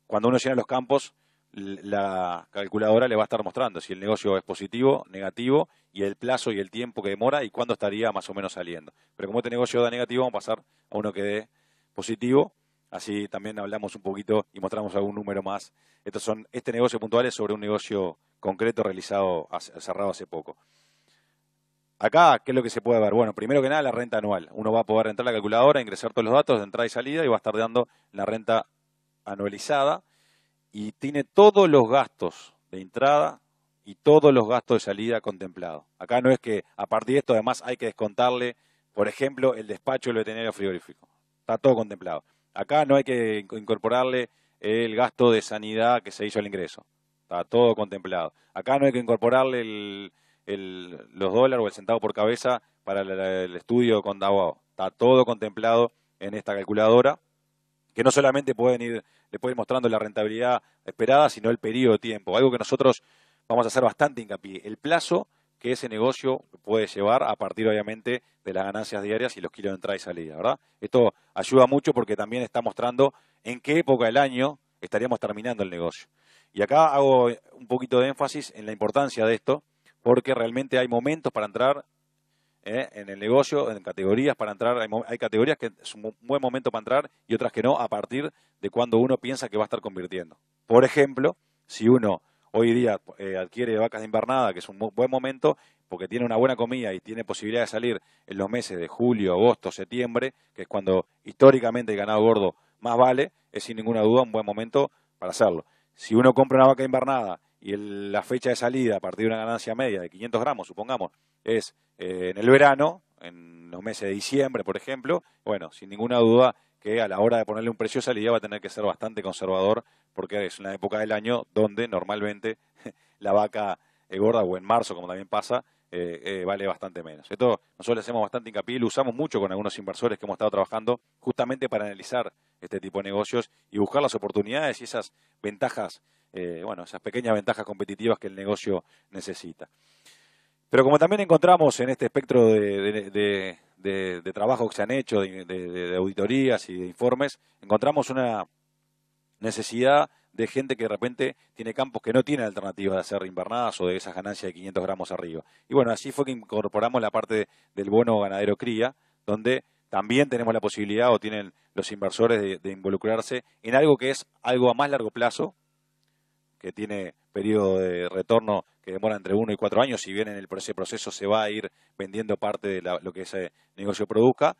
cuando uno llena los campos, la calculadora le va a estar mostrando si el negocio es positivo, negativo, y el plazo y el tiempo que demora y cuándo estaría más o menos saliendo. Pero como este negocio da negativo, vamos a pasar a uno que dé positivo, así también hablamos un poquito y mostramos algún número más. Este negocio puntual es sobre un negocio concreto cerrado hace poco. Acá, ¿qué es lo que se puede ver? Bueno, primero que nada, la renta anual. Uno va a poder entrar a la calculadora, ingresar todos los datos de entrada y salida y va a estar dando la renta anualizada y tiene todos los gastos de entrada y todos los gastos de salida contemplados. Acá no es que a partir de esto además hay que descontarle, por ejemplo, el despacho del veterinario frigorífico. Está todo contemplado. Acá no hay que incorporarle el gasto de sanidad que se hizo al ingreso. Está todo contemplado. Acá no hay que incorporarle los dólares o el centavo por cabeza para el estudio con Davao. Está todo contemplado en esta calculadora, que no solamente le pueden ir mostrando la rentabilidad esperada, sino el periodo de tiempo. Algo que nosotros vamos a hacer bastante hincapié. El plazo que ese negocio puede llevar a partir, obviamente, de las ganancias diarias y los kilos de entrada y salida, ¿verdad? Esto ayuda mucho porque también está mostrando en qué época del año estaríamos terminando el negocio. Y acá hago un poquito de énfasis en la importancia de esto, porque realmente hay momentos para entrar en el negocio, en categorías para entrar. Hay categorías que es un buen momento para entrar y otras que no, a partir de cuando uno piensa que va a estar convirtiendo. Por ejemplo, si uno hoy día adquiere vacas de invernada, que es un buen momento, porque tiene una buena comida y tiene posibilidad de salir en los meses de julio, agosto, septiembre, que es cuando históricamente el ganado gordo más vale, es sin ninguna duda un buen momento para hacerlo. Si uno compra una vaca invernada y la fecha de salida a partir de una ganancia media de 500 gramos, supongamos, es en el verano, en los meses de diciembre, por ejemplo, bueno, sin ninguna duda que a la hora de ponerle un precio de salida va a tener que ser bastante conservador, porque es una época del año donde normalmente la vaca gorda, o en marzo, como también pasa, vale bastante menos. Esto nosotros le hacemos bastante hincapié y lo usamos mucho con algunos inversores que hemos estado trabajando justamente para analizar este tipo de negocios y buscar las oportunidades y esas ventajas, esas pequeñas ventajas competitivas que el negocio necesita. Pero como también encontramos en este espectro de trabajos que se han hecho, de auditorías y de informes, encontramos una necesidad de gente que de repente tiene campos que no tienen alternativa de hacer invernadas o de esas ganancias de 500 gramos arriba. Y bueno, así fue que incorporamos la parte del bono ganadero cría, donde también tenemos la posibilidad o tienen los inversores de involucrarse en algo que es algo a más largo plazo, que tiene periodo de retorno que demora entre 1 y 4 años, si bien en ese proceso se va a ir vendiendo parte de lo que ese negocio produzca,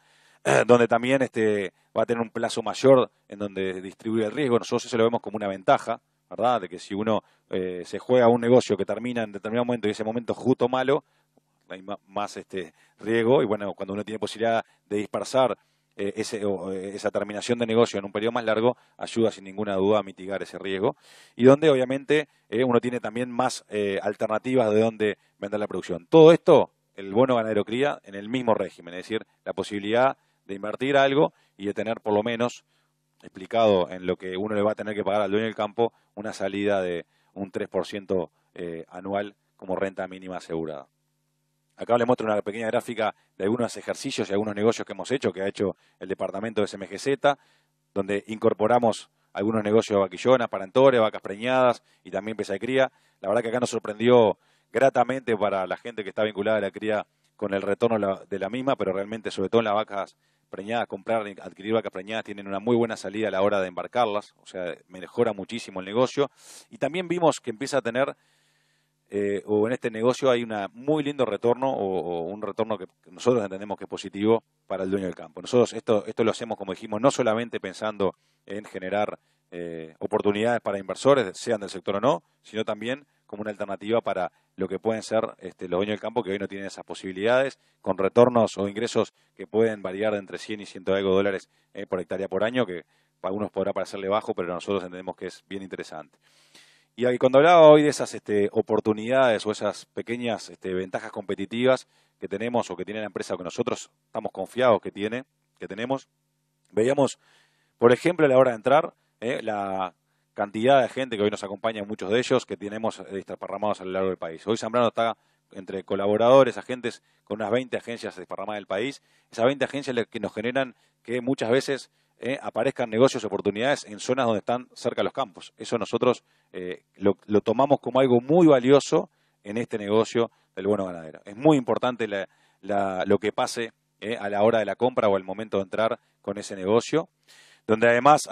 donde también va a tener un plazo mayor en donde distribuye el riesgo. Nosotros eso lo vemos como una ventaja, ¿verdad? De que si uno se juega un negocio que termina en determinado momento y ese momento es justo malo, hay más riesgo, y bueno, cuando uno tiene posibilidad de dispersar esa terminación de negocio en un periodo más largo, ayuda sin ninguna duda a mitigar ese riesgo, y donde obviamente uno tiene también más alternativas de dónde vender la producción. Todo esto, el bono ganadero cría, en el mismo régimen, es decir, la posibilidad de invertir algo y de tener por lo menos, explicado en lo que uno le va a tener que pagar al dueño del campo, una salida de un 3% anual como renta mínima asegurada. Acá les muestro una pequeña gráfica de algunos ejercicios y algunos negocios que hemos hecho, que ha hecho el departamento de SMGZ, donde incorporamos algunos negocios de vaquillonas, parantores, vacas preñadas y también pesa de cría. La verdad que acá nos sorprendió gratamente para la gente que está vinculada a la cría con el retorno de la misma, pero realmente, sobre todo en las vacas preñadas, adquirir vacas preñadas tienen una muy buena salida a la hora de embarcarlas, o sea, mejora muchísimo el negocio. Y también vimos que empieza a tener o en este negocio hay un muy lindo retorno o un retorno que nosotros entendemos que es positivo para el dueño del campo. Nosotros esto lo hacemos, como dijimos, no solamente pensando en generar oportunidades para inversores, sean del sector o no, sino también como una alternativa para lo que pueden ser los dueños del campo que hoy no tienen esas posibilidades, con retornos o ingresos que pueden variar de entre 100 y 100 y algo dólares por hectárea por año, que para algunos podrá parecerle bajo, pero nosotros entendemos que es bien interesante. Y cuando hablaba hoy de esas oportunidades o esas pequeñas ventajas competitivas que tenemos o que tiene la empresa o que nosotros estamos confiados que tenemos, veíamos, por ejemplo, a la hora de entrar, la cantidad de gente que hoy nos acompaña, muchos de ellos, que tenemos desparramados a lo largo del país. Hoy Zambrano está entre colaboradores, agentes, con unas 20 agencias desparramadas del país. Esas 20 agencias que nos generan que muchas veces aparezcan negocios, oportunidades en zonas donde están cerca de los campos. Eso nosotros lo tomamos como algo muy valioso en este negocio del bono ganadero. Es muy importante lo que pase a la hora de la compra o al momento de entrar con ese negocio, donde además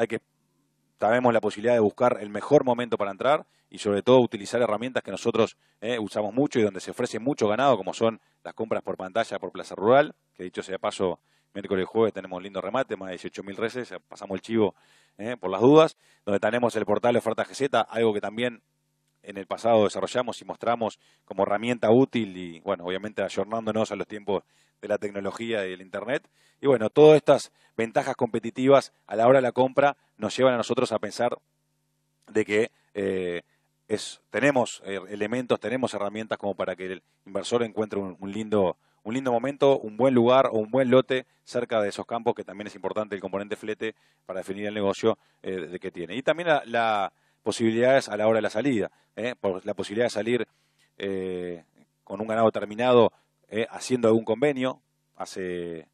sabemos la posibilidad de buscar el mejor momento para entrar y sobre todo utilizar herramientas que nosotros usamos mucho y donde se ofrece mucho ganado, como son las compras por pantalla por Plaza Rural, que dicho sea de paso, miércoles y jueves tenemos un lindo remate, más de 18.000 reses, pasamos el chivo por las dudas, donde tenemos el portal de oferta GZ, algo que también en el pasado desarrollamos y mostramos como herramienta útil y, bueno, obviamente ayornándonos a los tiempos de la tecnología y del Internet. Y bueno, todas estas ventajas competitivas a la hora de la compra nos llevan a nosotros a pensar de que tenemos elementos, tenemos herramientas como para que el inversor encuentre un lindo momento, un buen lugar o un buen lote cerca de esos campos, que también es importante el componente flete para definir el negocio de que tiene. Y también la posibilidades a la hora de la salida, por la posibilidad de salir con un ganado terminado haciendo algún convenio. Hace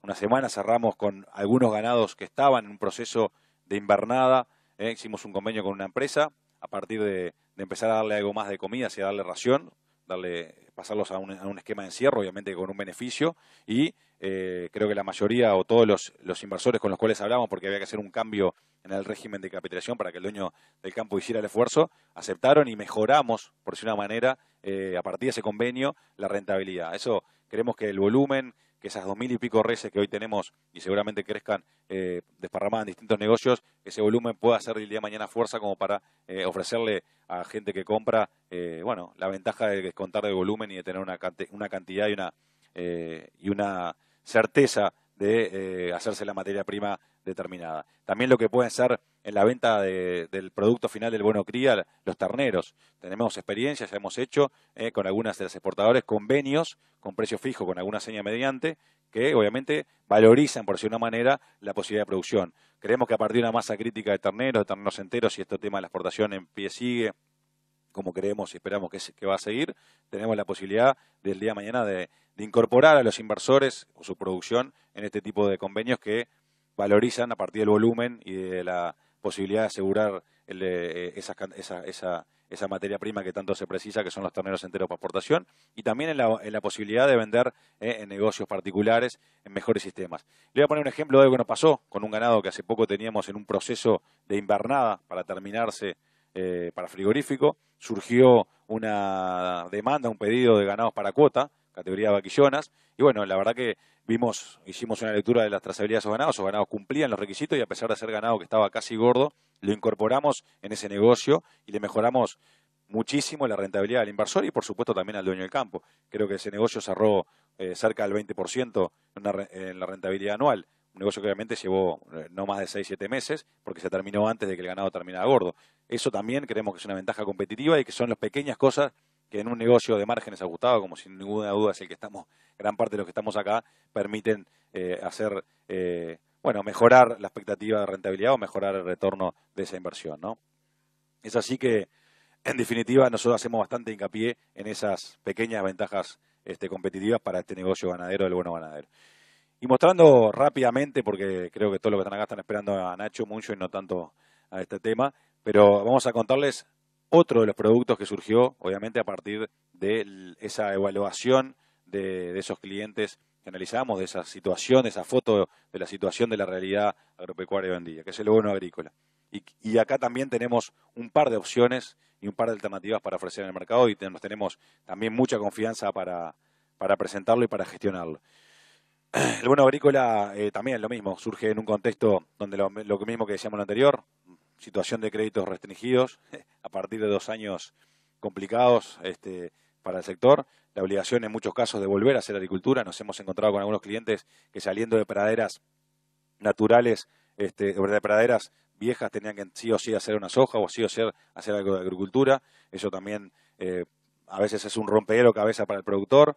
una semana cerramos con algunos ganados que estaban en un proceso de invernada, hicimos un convenio con una empresa a partir de empezar a darle algo más de comida, y a darle ración, pasarlos a un esquema de encierro, obviamente con un beneficio, y creo que la mayoría o todos los inversores con los cuales hablamos, porque había que hacer un cambio en el régimen de capitalización para que el dueño del campo hiciera el esfuerzo, aceptaron y mejoramos, por decir una manera, a partir de ese convenio, la rentabilidad. Eso creemos que el volumen, que esas 2.000 y pico reses que hoy tenemos y seguramente crezcan desparramadas en distintos negocios, ese volumen pueda hacer del día de mañana fuerza como para ofrecerle a gente que compra, la ventaja de descontar de volumen y de tener una cantidad y una certeza de hacerse la materia prima determinada. También lo que pueden ser en la venta del producto final del bono cría, los terneros. Tenemos experiencias, ya hemos hecho con algunas de las exportadores convenios con precio fijo, con alguna seña mediante, que obviamente valorizan, por decir una manera, la posibilidad de producción. Creemos que a partir de una masa crítica de terneros enteros, y este tema de la exportación en pie sigue, como creemos y esperamos que va a seguir, tenemos la posibilidad del día de mañana de incorporar a los inversores o su producción en este tipo de convenios que valorizan a partir del volumen y de la posibilidad de asegurar esa materia prima que tanto se precisa, que son los terneros enteros para exportación, y también en la posibilidad de vender en negocios particulares, en mejores sistemas. Le voy a poner un ejemplo de algo que nos pasó con un ganado que hace poco teníamos en un proceso de invernada para terminarse para frigorífico. Surgió una demanda, un pedido de ganados para cuota, categoría vaquillonas, y bueno, la verdad que hicimos una lectura de la trazabilidad de esos ganados cumplían los requisitos y a pesar de ser ganado que estaba casi gordo, lo incorporamos en ese negocio y le mejoramos muchísimo la rentabilidad al inversor y por supuesto también al dueño del campo. Creo que ese negocio cerró cerca del 20% en la rentabilidad anual. Un negocio que obviamente llevó no más de 6-7 meses porque se terminó antes de que el ganado terminara gordo. Eso también creemos que es una ventaja competitiva y que son las pequeñas cosas que en un negocio de márgenes ajustados, como sin ninguna duda es el que estamos, gran parte de los que estamos acá, permiten mejorar la expectativa de rentabilidad o mejorar el retorno de esa inversión, ¿no? Es así que, en definitiva, nosotros hacemos bastante hincapié en esas pequeñas ventajas competitivas para este negocio ganadero del bueno ganadero. Y mostrando rápidamente, porque creo que todos los que están acá están esperando a Nacho mucho y no tanto a este tema, pero vamos a contarles otro de los productos que surgió, obviamente, a partir de esa evaluación de esos clientes que analizamos, de esa situación, de esa foto de la situación de la realidad agropecuaria hoy en día, que es el bono agrícola. Y acá también tenemos un par de opciones y un par de alternativas para ofrecer en el mercado y tenemos también mucha confianza para presentarlo y para gestionarlo. El bono agrícola también lo mismo, surge en un contexto donde lo mismo que decíamos en lo anterior, situación de créditos restringidos a partir de 2 años complicados para el sector, la obligación en muchos casos de volver a hacer agricultura. Nos hemos encontrado con algunos clientes que saliendo de praderas naturales, de praderas viejas, tenían que sí o sí hacer una soja o sí o sí hacer algo de agricultura. Eso también a veces es un rompedero cabeza para el productor.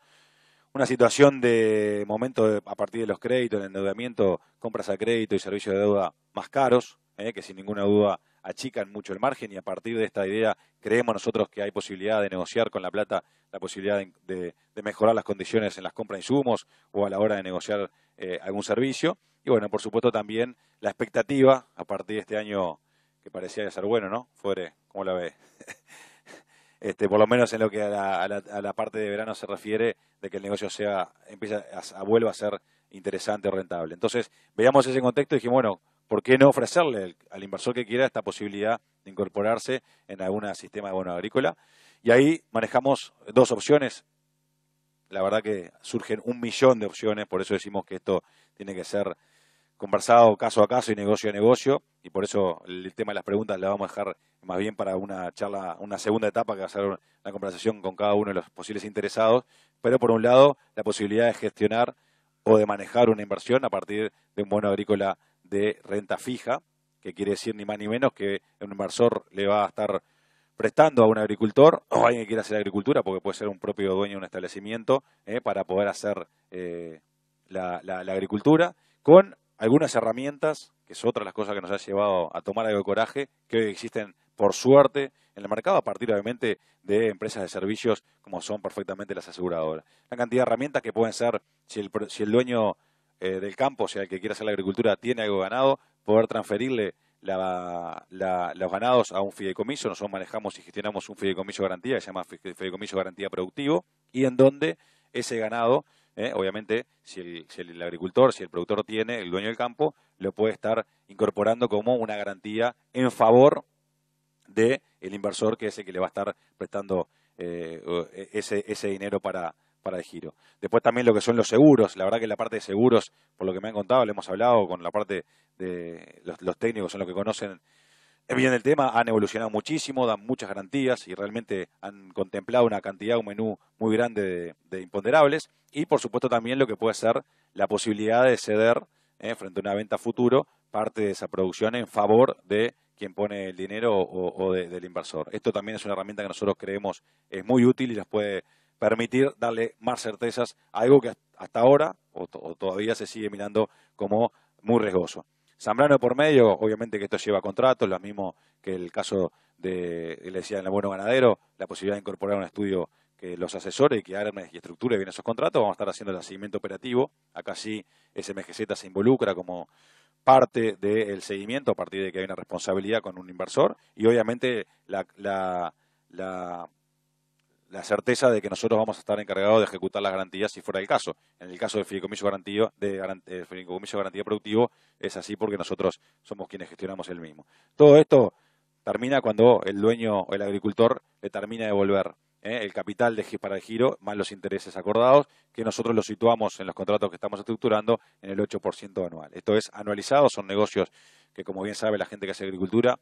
Una situación de momento a partir de los créditos, el endeudamiento, compras a crédito y servicios de deuda más caros, que sin ninguna duda achican mucho el margen y a partir de esta idea creemos nosotros que hay posibilidad de negociar con la plata, la posibilidad de mejorar las condiciones en las compras de insumos o a la hora de negociar algún servicio. Y bueno, por supuesto también la expectativa a partir de este año que parecía ser bueno, ¿no? Fuere, ¿cómo la ve? Por lo menos en lo que a la parte de verano se refiere, de que el negocio vuelva a ser interesante o rentable. Entonces, veamos ese contexto y dijimos, bueno, ¿por qué no ofrecerle al inversor que quiera esta posibilidad de incorporarse en algún sistema de bono agrícola? Y ahí manejamos 2 opciones. La verdad que surgen 1.000.000 de opciones, por eso decimos que esto tiene que ser conversado caso a caso y negocio a negocio, y por eso el tema de las preguntas la vamos a dejar más bien para una charla, una segunda etapa que va a ser una conversación con cada uno de los posibles interesados, pero por un lado la posibilidad de gestionar o de manejar una inversión a partir de un bono agrícola de renta fija, que quiere decir ni más ni menos que un inversor le va a estar prestando a un agricultor o a alguien que quiera hacer agricultura, porque puede ser un propio dueño de un establecimiento, para poder hacer la agricultura, con algunas herramientas, que es otra de las cosas que nos ha llevado a tomar algo de coraje, que hoy existen por suerte en el mercado, a partir obviamente de empresas de servicios como son perfectamente las aseguradoras. Una cantidad de herramientas que pueden ser, si el dueño del campo, o sea, el que quiera hacer la agricultura, tiene algo ganado, poder transferirle los ganados a un fideicomiso. Nosotros manejamos y gestionamos un fideicomiso garantía, que se llama fideicomiso garantía productivo, y en donde ese ganado, obviamente, si el agricultor, si el productor tiene, el dueño del campo, lo puede estar incorporando como una garantía en favor del inversor, que es el que le va a estar prestando ese dinero para el giro. Después también lo que son los seguros. La verdad que la parte de seguros, por lo que me han contado, le hemos hablado con la parte de los técnicos, son los que conocen bien el tema, han evolucionado muchísimo, dan muchas garantías y realmente han contemplado una cantidad, un menú muy grande de imponderables. Y por supuesto también lo que puede ser la posibilidad de ceder frente a una venta futuro parte de esa producción en favor de quien pone el dinero o del inversor. Esto también es una herramienta que nosotros creemos es muy útil y nos puede permitir darle más certezas a algo que hasta ahora o todavía se sigue mirando como muy riesgoso. Zambrano por medio, obviamente que esto lleva contratos, lo mismo que el caso le decía en el bono ganadero, la posibilidad de incorporar un estudio que los asesore y que arme y estructure bien esos contratos. Vamos a estar haciendo el seguimiento operativo. Acá sí SMGZ se involucra como parte del seguimiento a partir de que hay una responsabilidad con un inversor y obviamente la certeza de que nosotros vamos a estar encargados de ejecutar las garantías si fuera el caso. En el caso del fideicomiso fideicomiso de garantía productivo es así porque nosotros somos quienes gestionamos el mismo. Todo esto termina cuando el dueño o el agricultor le termina de devolver el capital para el giro más los intereses acordados, que nosotros los situamos en los contratos que estamos estructurando en el 8% anual. Esto es anualizado, son negocios que, como bien sabe la gente que hace agricultura,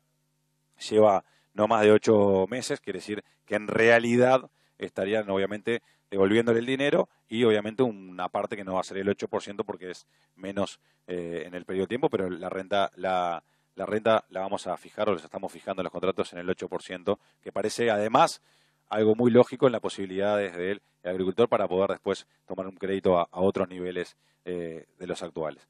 lleva no más de 8 meses, quiere decir que en realidad estarían obviamente devolviéndole el dinero y obviamente una parte que no va a ser el 8% porque es menos en el periodo de tiempo, pero la renta la vamos a fijar o les estamos fijando en los contratos en el 8%, que parece además algo muy lógico en las posibilidades del agricultor para poder después tomar un crédito a otros niveles de los actuales.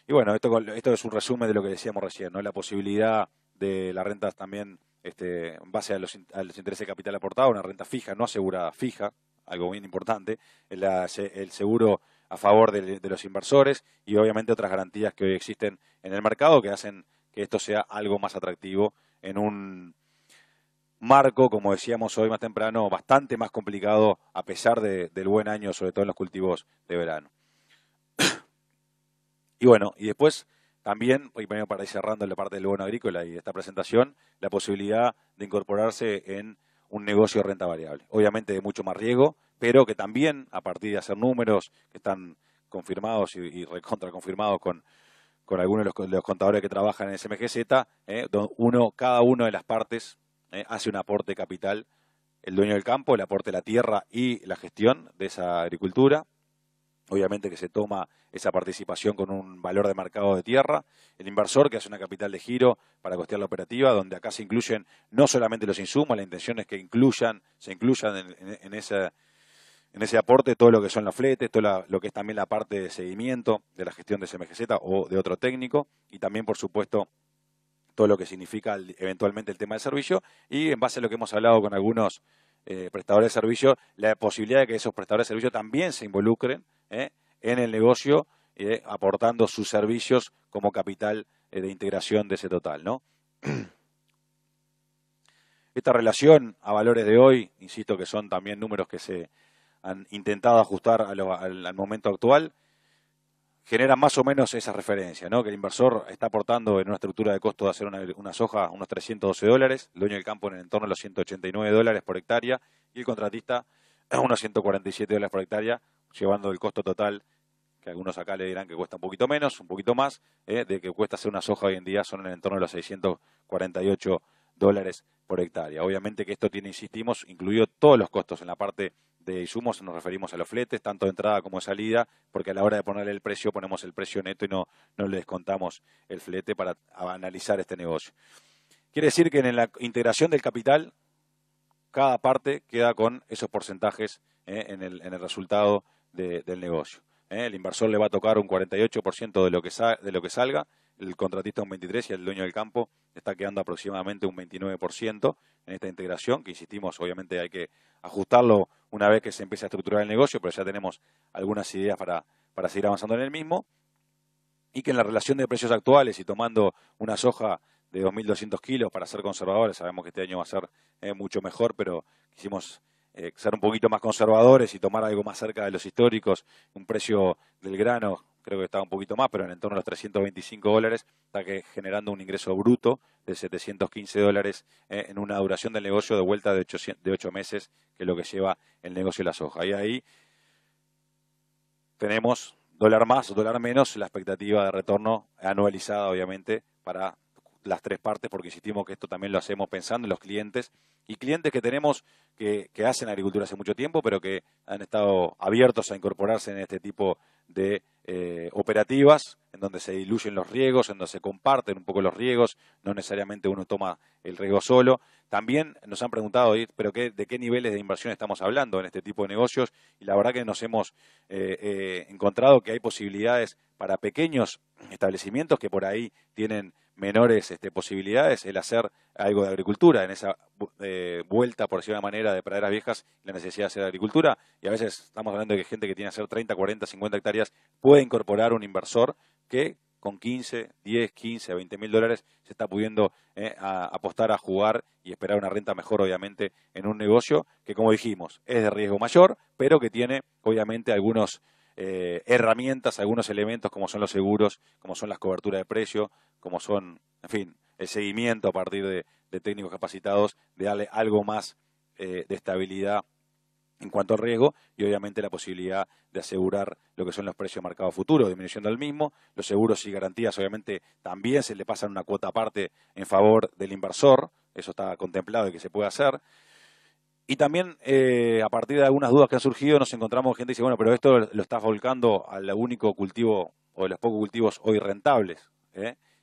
Y bueno, esto es un resumen de lo que decíamos recién, ¿no? La posibilidad de las rentas también en base a los intereses de capital aportado, una renta fija, no asegurada, fija, algo bien importante, el seguro a favor de los inversores y obviamente otras garantías que hoy existen en el mercado que hacen que esto sea algo más atractivo en un marco, como decíamos hoy más temprano, bastante más complicado a pesar del buen año, sobre todo en los cultivos de verano. Y bueno, y después también, hoy para ir cerrando la parte del bono agrícola y esta presentación, la posibilidad de incorporarse en un negocio de renta variable. Obviamente de mucho más riesgo, pero que también, a partir de hacer números que están confirmados y recontra confirmados con algunos de los contadores que trabajan en SMGZ, cada una de las partes hace un aporte de capital, el dueño del campo, el aporte de la tierra y la gestión de esa agricultura. Obviamente que se toma esa participación con un valor de mercado de tierra, el inversor que hace una capital de giro para costear la operativa, donde acá se incluyen no solamente los insumos, la intención es que se incluyan en ese aporte todo lo que son los fletes, todo lo que es también la parte de seguimiento de la gestión de SMGZ o de otro técnico, y también, por supuesto, todo lo que significa eventualmente el tema del servicio, y en base a lo que hemos hablado con algunos prestadores de servicio, la posibilidad de que esos prestadores de servicio también se involucren en el negocio, aportando sus servicios como capital de integración de ese total, ¿no? Esta relación a valores de hoy, insisto que son también números que se han intentado ajustar al momento actual, genera más o menos esa referencia, ¿no? Que el inversor está aportando en una estructura de costo de hacer una soja unos $312, el dueño del campo en el entorno de los $189 por hectárea y el contratista unos $147 por hectárea, llevando el costo total, que algunos acá le dirán que cuesta un poquito menos, un poquito más, de que cuesta hacer una soja hoy en día son en el entorno de los $648 por hectárea. Obviamente que esto tiene, insistimos, incluido todos los costos en la parte de insumos, nos referimos a los fletes, tanto de entrada como de salida, porque a la hora de ponerle el precio, ponemos el precio neto y no le descontamos el flete para analizar este negocio. Quiere decir que en la integración del capital, cada parte queda con esos porcentajes en el resultado del negocio. El inversor le va a tocar un 48% de lo que salga, el contratista un 23% y el dueño del campo está quedando aproximadamente un 29% en esta integración, que insistimos, obviamente hay que ajustarlo una vez que se empiece a estructurar el negocio, pero ya tenemos algunas ideas para seguir avanzando en el mismo, y que en la relación de precios actuales y tomando una soja de 2.200 kilos para ser conservadores, sabemos que este año va a ser mucho mejor, pero quisimos ser un poquito más conservadores y tomar algo más cerca de los históricos, un precio del grano, creo que estaba un poquito más, pero en el entorno de los $325, está generando un ingreso bruto de $715 en una duración del negocio de vuelta de 8 meses, que es lo que lleva el negocio de la soja. Y ahí tenemos dólar más o dólar menos, la expectativa de retorno anualizada, obviamente, para las tres partes, porque insistimos que esto también lo hacemos pensando en los clientes, y clientes que tenemos que hacen agricultura hace mucho tiempo, pero que han estado abiertos a incorporarse en este tipo de operativas, en donde se diluyen los riesgos, en donde se comparten un poco los riesgos, no necesariamente uno toma el riesgo solo. También nos han preguntado, pero ¿de qué niveles de inversión estamos hablando en este tipo de negocios? Y la verdad que nos hemos encontrado que hay posibilidades para pequeños establecimientos que por ahí tienen menores posibilidades, el hacer algo de agricultura, en esa vuelta, por decirlo de una manera, de praderas viejas, la necesidad de hacer agricultura, y a veces estamos hablando de que gente que tiene que hacer 30, 40, 50 hectáreas puede incorporar un inversor que con 10, 15, 20 mil dólares se está pudiendo apostar a jugar y esperar una renta mejor, obviamente, en un negocio que, como dijimos, es de riesgo mayor, pero que tiene, obviamente, algunos herramientas, algunos elementos como son los seguros, como son las coberturas de precio, como son, en fin, el seguimiento a partir de técnicos capacitados, de darle algo más de estabilidad en cuanto al riesgo y obviamente la posibilidad de asegurar lo que son los precios marcados futuros, disminución del mismo. Los seguros y garantías obviamente también se le pasan una cuota aparte en favor del inversor, eso está contemplado y que se puede hacer. Y también a partir de algunas dudas que han surgido nos encontramos gente que dice, bueno, pero esto lo estás volcando al único cultivo o de los pocos cultivos hoy rentables,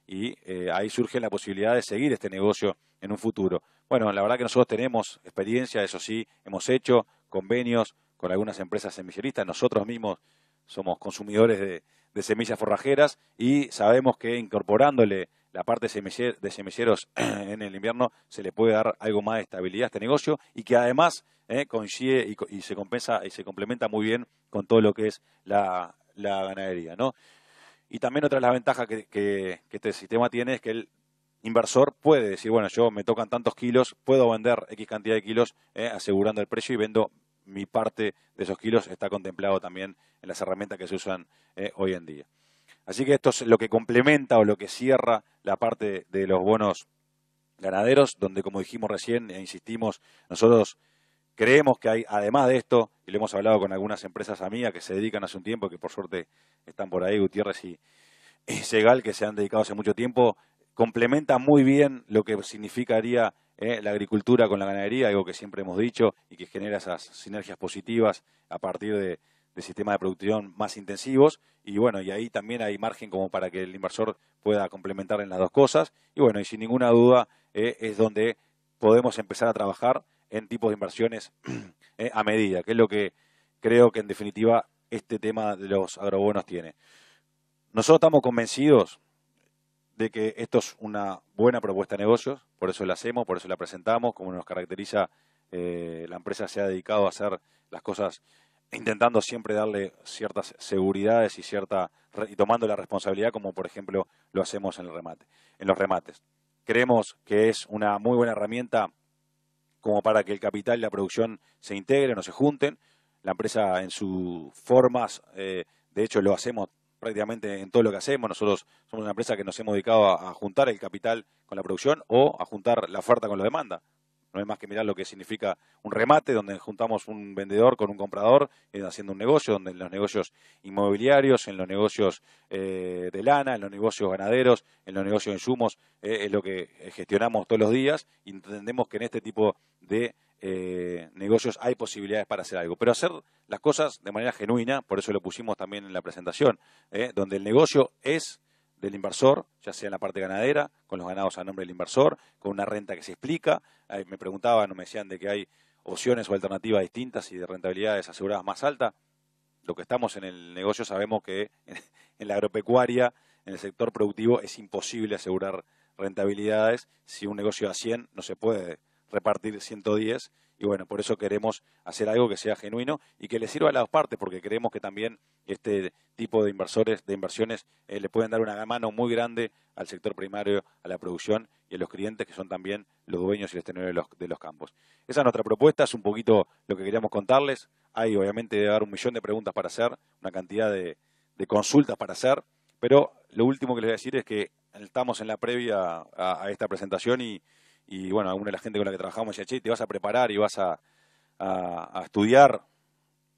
y ahí surge la posibilidad de seguir este negocio en un futuro. Bueno, la verdad que nosotros tenemos experiencia, eso sí, hemos hecho convenios con algunas empresas semilleristas, nosotros mismos somos consumidores de semillas forrajeras y sabemos que incorporándole la parte de semilleros en el invierno se le puede dar algo más de estabilidad a este negocio y que además coincide y se compensa y se complementa muy bien con todo lo que es la ganadería, ¿no? Y también otra de las ventajas que este sistema tiene es que el inversor puede decir, bueno, yo me tocan tantos kilos, puedo vender X cantidad de kilos asegurando el precio y vendo mi parte de esos kilos, está contemplado también en las herramientas que se usan hoy en día. Así que esto es lo que complementa o lo que cierra la parte de los bonos ganaderos, donde como dijimos recién e insistimos, nosotros creemos que hay, además de esto, y lo hemos hablado con algunas empresas amigas que se dedican hace un tiempo, que por suerte están por ahí, Gutiérrez y Segal, que se han dedicado hace mucho tiempo, complementa muy bien lo que significaría la agricultura con la ganadería, algo que siempre hemos dicho y que genera esas sinergias positivas a partir de sistemas de producción más intensivos. Y bueno, y ahí también hay margen como para que el inversor pueda complementar en las dos cosas. Y bueno, y sin ninguna duda es donde podemos empezar a trabajar en tipos de inversiones a medida, que es lo que creo que en definitiva este tema de los agrobonos tiene. Nosotros estamos convencidos de que esto es una buena propuesta de negocios, por eso la hacemos, por eso la presentamos, como nos caracteriza, la empresa se ha dedicado a hacer las cosas intentando siempre darle ciertas seguridades y tomando la responsabilidad, como por ejemplo lo hacemos en los remates. Creemos que es una muy buena herramienta como para que el capital y la producción se integren o se junten. La empresa en sus formas, de hecho lo hacemos prácticamente en todo lo que hacemos. Nosotros somos una empresa que nos hemos dedicado a juntar el capital con la producción o a juntar la oferta con la demanda. No hay más que mirar lo que significa un remate, donde juntamos un vendedor con un comprador haciendo un negocio, donde en los negocios inmobiliarios, en los negocios de lana, en los negocios ganaderos, en los negocios de insumos, es lo que gestionamos todos los días y entendemos que en este tipo de negocios hay posibilidades para hacer algo. Pero hacer las cosas de manera genuina, por eso lo pusimos también en la presentación, donde el negocio es del inversor, ya sea en la parte ganadera, con los ganados a nombre del inversor, con una renta que se explica. Me preguntaban o me decían de que hay opciones o alternativas distintas y de rentabilidades aseguradas más altas. Lo que estamos en el negocio sabemos que en la agropecuaria, en el sector productivo, es imposible asegurar rentabilidades. Si un negocio da 100, no se puede repartir 110. Y bueno, por eso queremos hacer algo que sea genuino y que le sirva a las dos partes, porque creemos que también este tipo de inversiones le pueden dar una mano muy grande al sector primario, a la producción y a los clientes que son también los dueños y los tenedores de los campos. Esa es nuestra propuesta, es un poquito lo que queríamos contarles. Hay obviamente debe haber 1 millón de preguntas para hacer, una cantidad de consultas para hacer, pero lo último que les voy a decir es que estamos en la previa a esta presentación y bueno, alguna de la gente con la que trabajamos decía, che, te vas a preparar y vas a estudiar.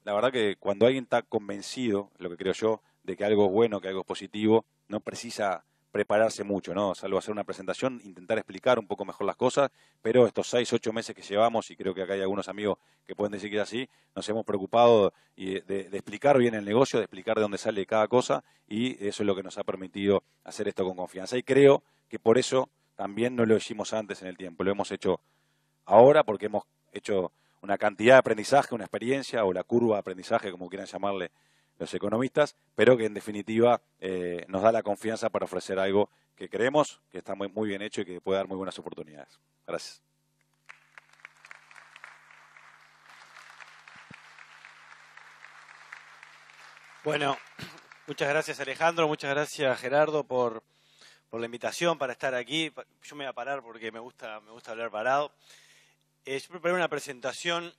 La verdad que cuando alguien está convencido, lo que creo yo, de que algo es bueno, que algo es positivo, no precisa prepararse mucho, ¿no? Salvo hacer una presentación, intentar explicar un poco mejor las cosas, pero estos 6, 8 meses que llevamos, y creo que acá hay algunos amigos que pueden decir que es así, nos hemos preocupado de explicar bien el negocio, de explicar de dónde sale cada cosa, y eso es lo que nos ha permitido hacer esto con confianza. Y creo que por eso también no lo hicimos antes en el tiempo, lo hemos hecho ahora porque hemos hecho una cantidad de aprendizaje, una experiencia o la curva de aprendizaje, como quieran llamarle los economistas, pero que en definitiva nos da la confianza para ofrecer algo que creemos que está muy, muy bien hecho y que puede dar muy buenas oportunidades. Gracias. Bueno, Muchas gracias, Alejandro. Muchas gracias, Gerardo, por la invitación para estar aquí. Yo me voy a parar porque me gusta hablar parado. Yo preparé una presentación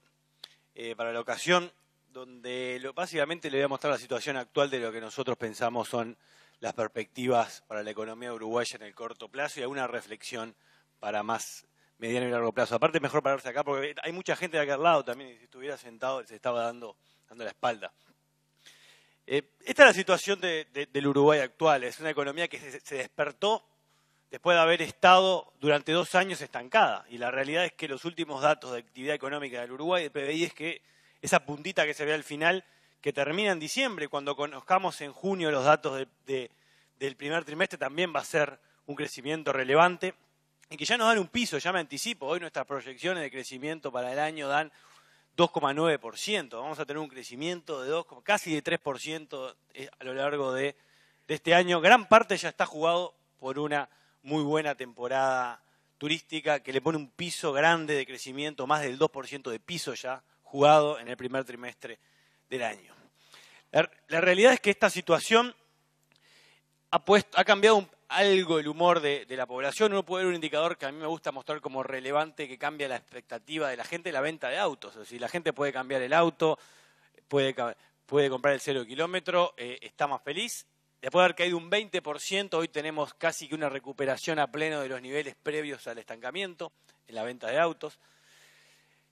para la ocasión donde básicamente le voy a mostrar la situación actual de lo que nosotros pensamos son las perspectivas para la economía uruguaya en el corto plazo y alguna reflexión para más mediano y largo plazo. Aparte, mejor pararse acá porque hay mucha gente de acá al lado también, y si estuviera sentado se estaba dando la espalda. Esta es la situación del Uruguay actual. Es una economía que se despertó después de haber estado durante 2 años estancada. Y la realidad es que los últimos datos de actividad económica del Uruguay, del PBI, es que esa puntita que se ve al final, que termina en diciembre, cuando conozcamos en junio los datos del primer trimestre, también va a ser un crecimiento relevante. Y que ya nos dan un piso, ya me anticipo. Hoy nuestras proyecciones de crecimiento para el año dan 2,9%. Vamos a tener un crecimiento de casi de 3% a lo largo de este año. Gran parte ya está jugado por una muy buena temporada turística que le pone un piso grande de crecimiento, más del 2% de piso ya jugado en el primer trimestre del año. La realidad es que esta situación ha cambiado algo el humor de la población. Uno puede ver un indicador que a mí me gusta mostrar como relevante, que cambia la expectativa de la gente, la venta de autos. Es decir, la gente puede cambiar el auto, puede comprar el 0 kilómetro, está más feliz. Después de haber caído un 20%, hoy tenemos casi que una recuperación a pleno de los niveles previos al estancamiento en la venta de autos.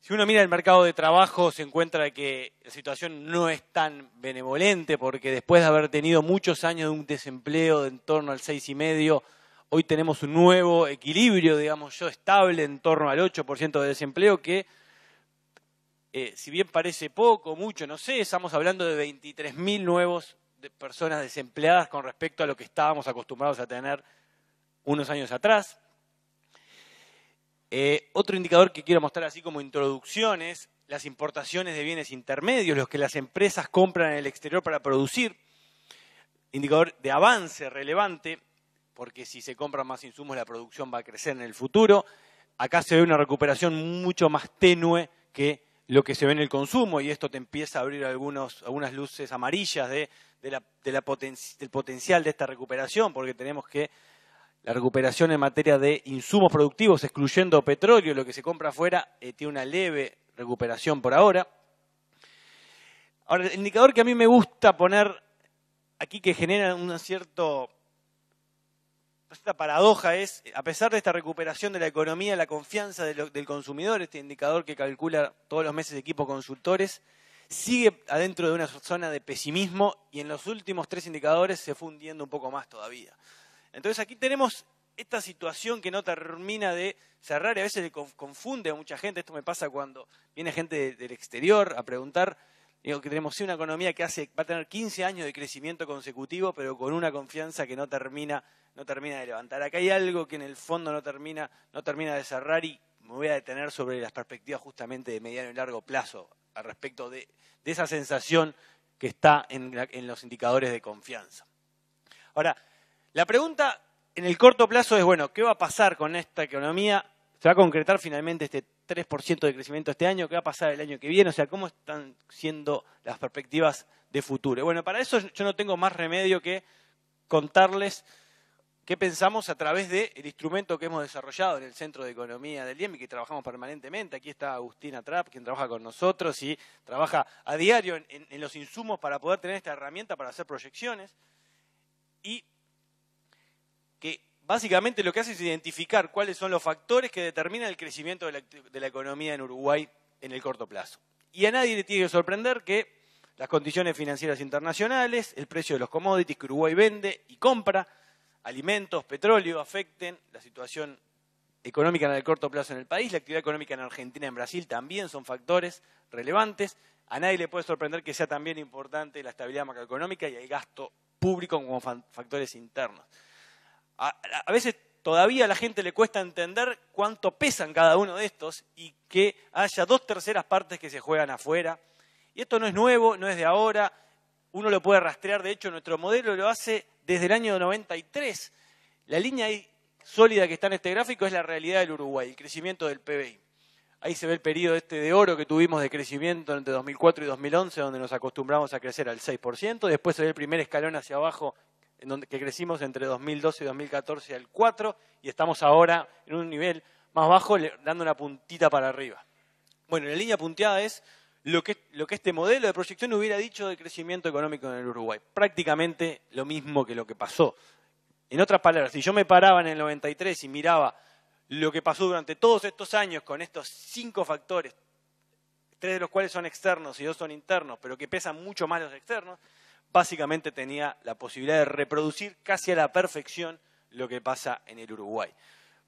Si uno mira el mercado de trabajo, se encuentra que la situación no es tan benevolente, porque después de haber tenido muchos años de un desempleo de en torno al 6,5%, hoy tenemos un nuevo equilibrio, digamos yo, estable en torno al 8% de desempleo, que si bien parece poco, mucho, no sé, estamos hablando de 23.000 nuevos personas desempleadas con respecto a lo que estábamos acostumbrados a tener unos años atrás. Otro indicador que quiero mostrar así como introducción es las importaciones de bienes intermedios, los que las empresas compran en el exterior para producir. Indicador de avance relevante, porque si se compran más insumos la producción va a crecer en el futuro. Acá se ve una recuperación mucho más tenue que lo que se ve en el consumo, y esto te empieza a abrir algunas luces amarillas del potencial de esta recuperación, porque tenemos que la recuperación en materia de insumos productivos, excluyendo petróleo, lo que se compra afuera, tiene una leve recuperación por ahora. Ahora, el indicador que a mí me gusta poner aquí, que genera una cierta paradoja, es, a pesar de esta recuperación de la economía, la confianza del consumidor, este indicador que calcula todos los meses Equipo Consultores, sigue adentro de una zona de pesimismo, y en los últimos 3 indicadores se fue hundiendo un poco más todavía. Entonces aquí tenemos esta situación que no termina de cerrar y a veces le confunde a mucha gente. Esto me pasa cuando viene gente del exterior a preguntar. Digo que tenemos una economía que va a tener 15 años de crecimiento consecutivo, pero con una confianza que no termina de levantar. Acá hay algo que en el fondo no termina de cerrar, y me voy a detener sobre las perspectivas justamente de mediano y largo plazo al respecto de esa sensación que está en los indicadores de confianza. Ahora, la pregunta en el corto plazo es, bueno, ¿qué va a pasar con esta economía? ¿Se va a concretar finalmente este 3% de crecimiento este año? ¿Qué va a pasar el año que viene? O sea, ¿cómo están siendo las perspectivas de futuro? Bueno, para eso yo no tengo más remedio que contarles qué pensamos a través del instrumento que hemos desarrollado en el Centro de Economía del IEM y que trabajamos permanentemente. Aquí está Agustina Trapp, quien trabaja con nosotros y trabaja a diario en los insumos para poder tener esta herramienta para hacer proyecciones, y que básicamente lo que hace es identificar cuáles son los factores que determinan el crecimiento de la economía en Uruguay en el corto plazo. Y a nadie le tiene que sorprender que las condiciones financieras internacionales, el precio de los commodities que Uruguay vende y compra, alimentos, petróleo, afecten la situación económica en el corto plazo en el país. La actividad económica en Argentina y en Brasil también son factores relevantes. A nadie le puede sorprender que sea también importante la estabilidad macroeconómica y el gasto público como factores internos. A veces todavía a la gente le cuesta entender cuánto pesan cada uno de estos y que haya 2/3 partes que se juegan afuera. Y esto no es nuevo, no es de ahora, uno lo puede rastrear, de hecho nuestro modelo lo hace desde el año 93. La línea sólida que está en este gráfico es la realidad del Uruguay, el crecimiento del PBI. Ahí se ve el periodo de oro que tuvimos de crecimiento entre 2004 y 2011, donde nos acostumbramos a crecer al 6%. Después se ve el primer escalón hacia abajo, que crecimos entre 2012 y 2014 al 4%, y estamos ahora en un nivel más bajo, dando una puntita para arriba. Bueno, la línea punteada es lo que este modelo de proyección hubiera dicho de crecimiento económico en el Uruguay. Prácticamente lo mismo que lo que pasó. En otras palabras, si yo me paraba en el 93 y miraba lo que pasó durante todos estos años con estos 5 factores, 3 de los cuales son externos y 2 son internos, pero que pesan mucho más los externos, básicamente tenía la posibilidad de reproducir casi a la perfección lo que pasa en el Uruguay.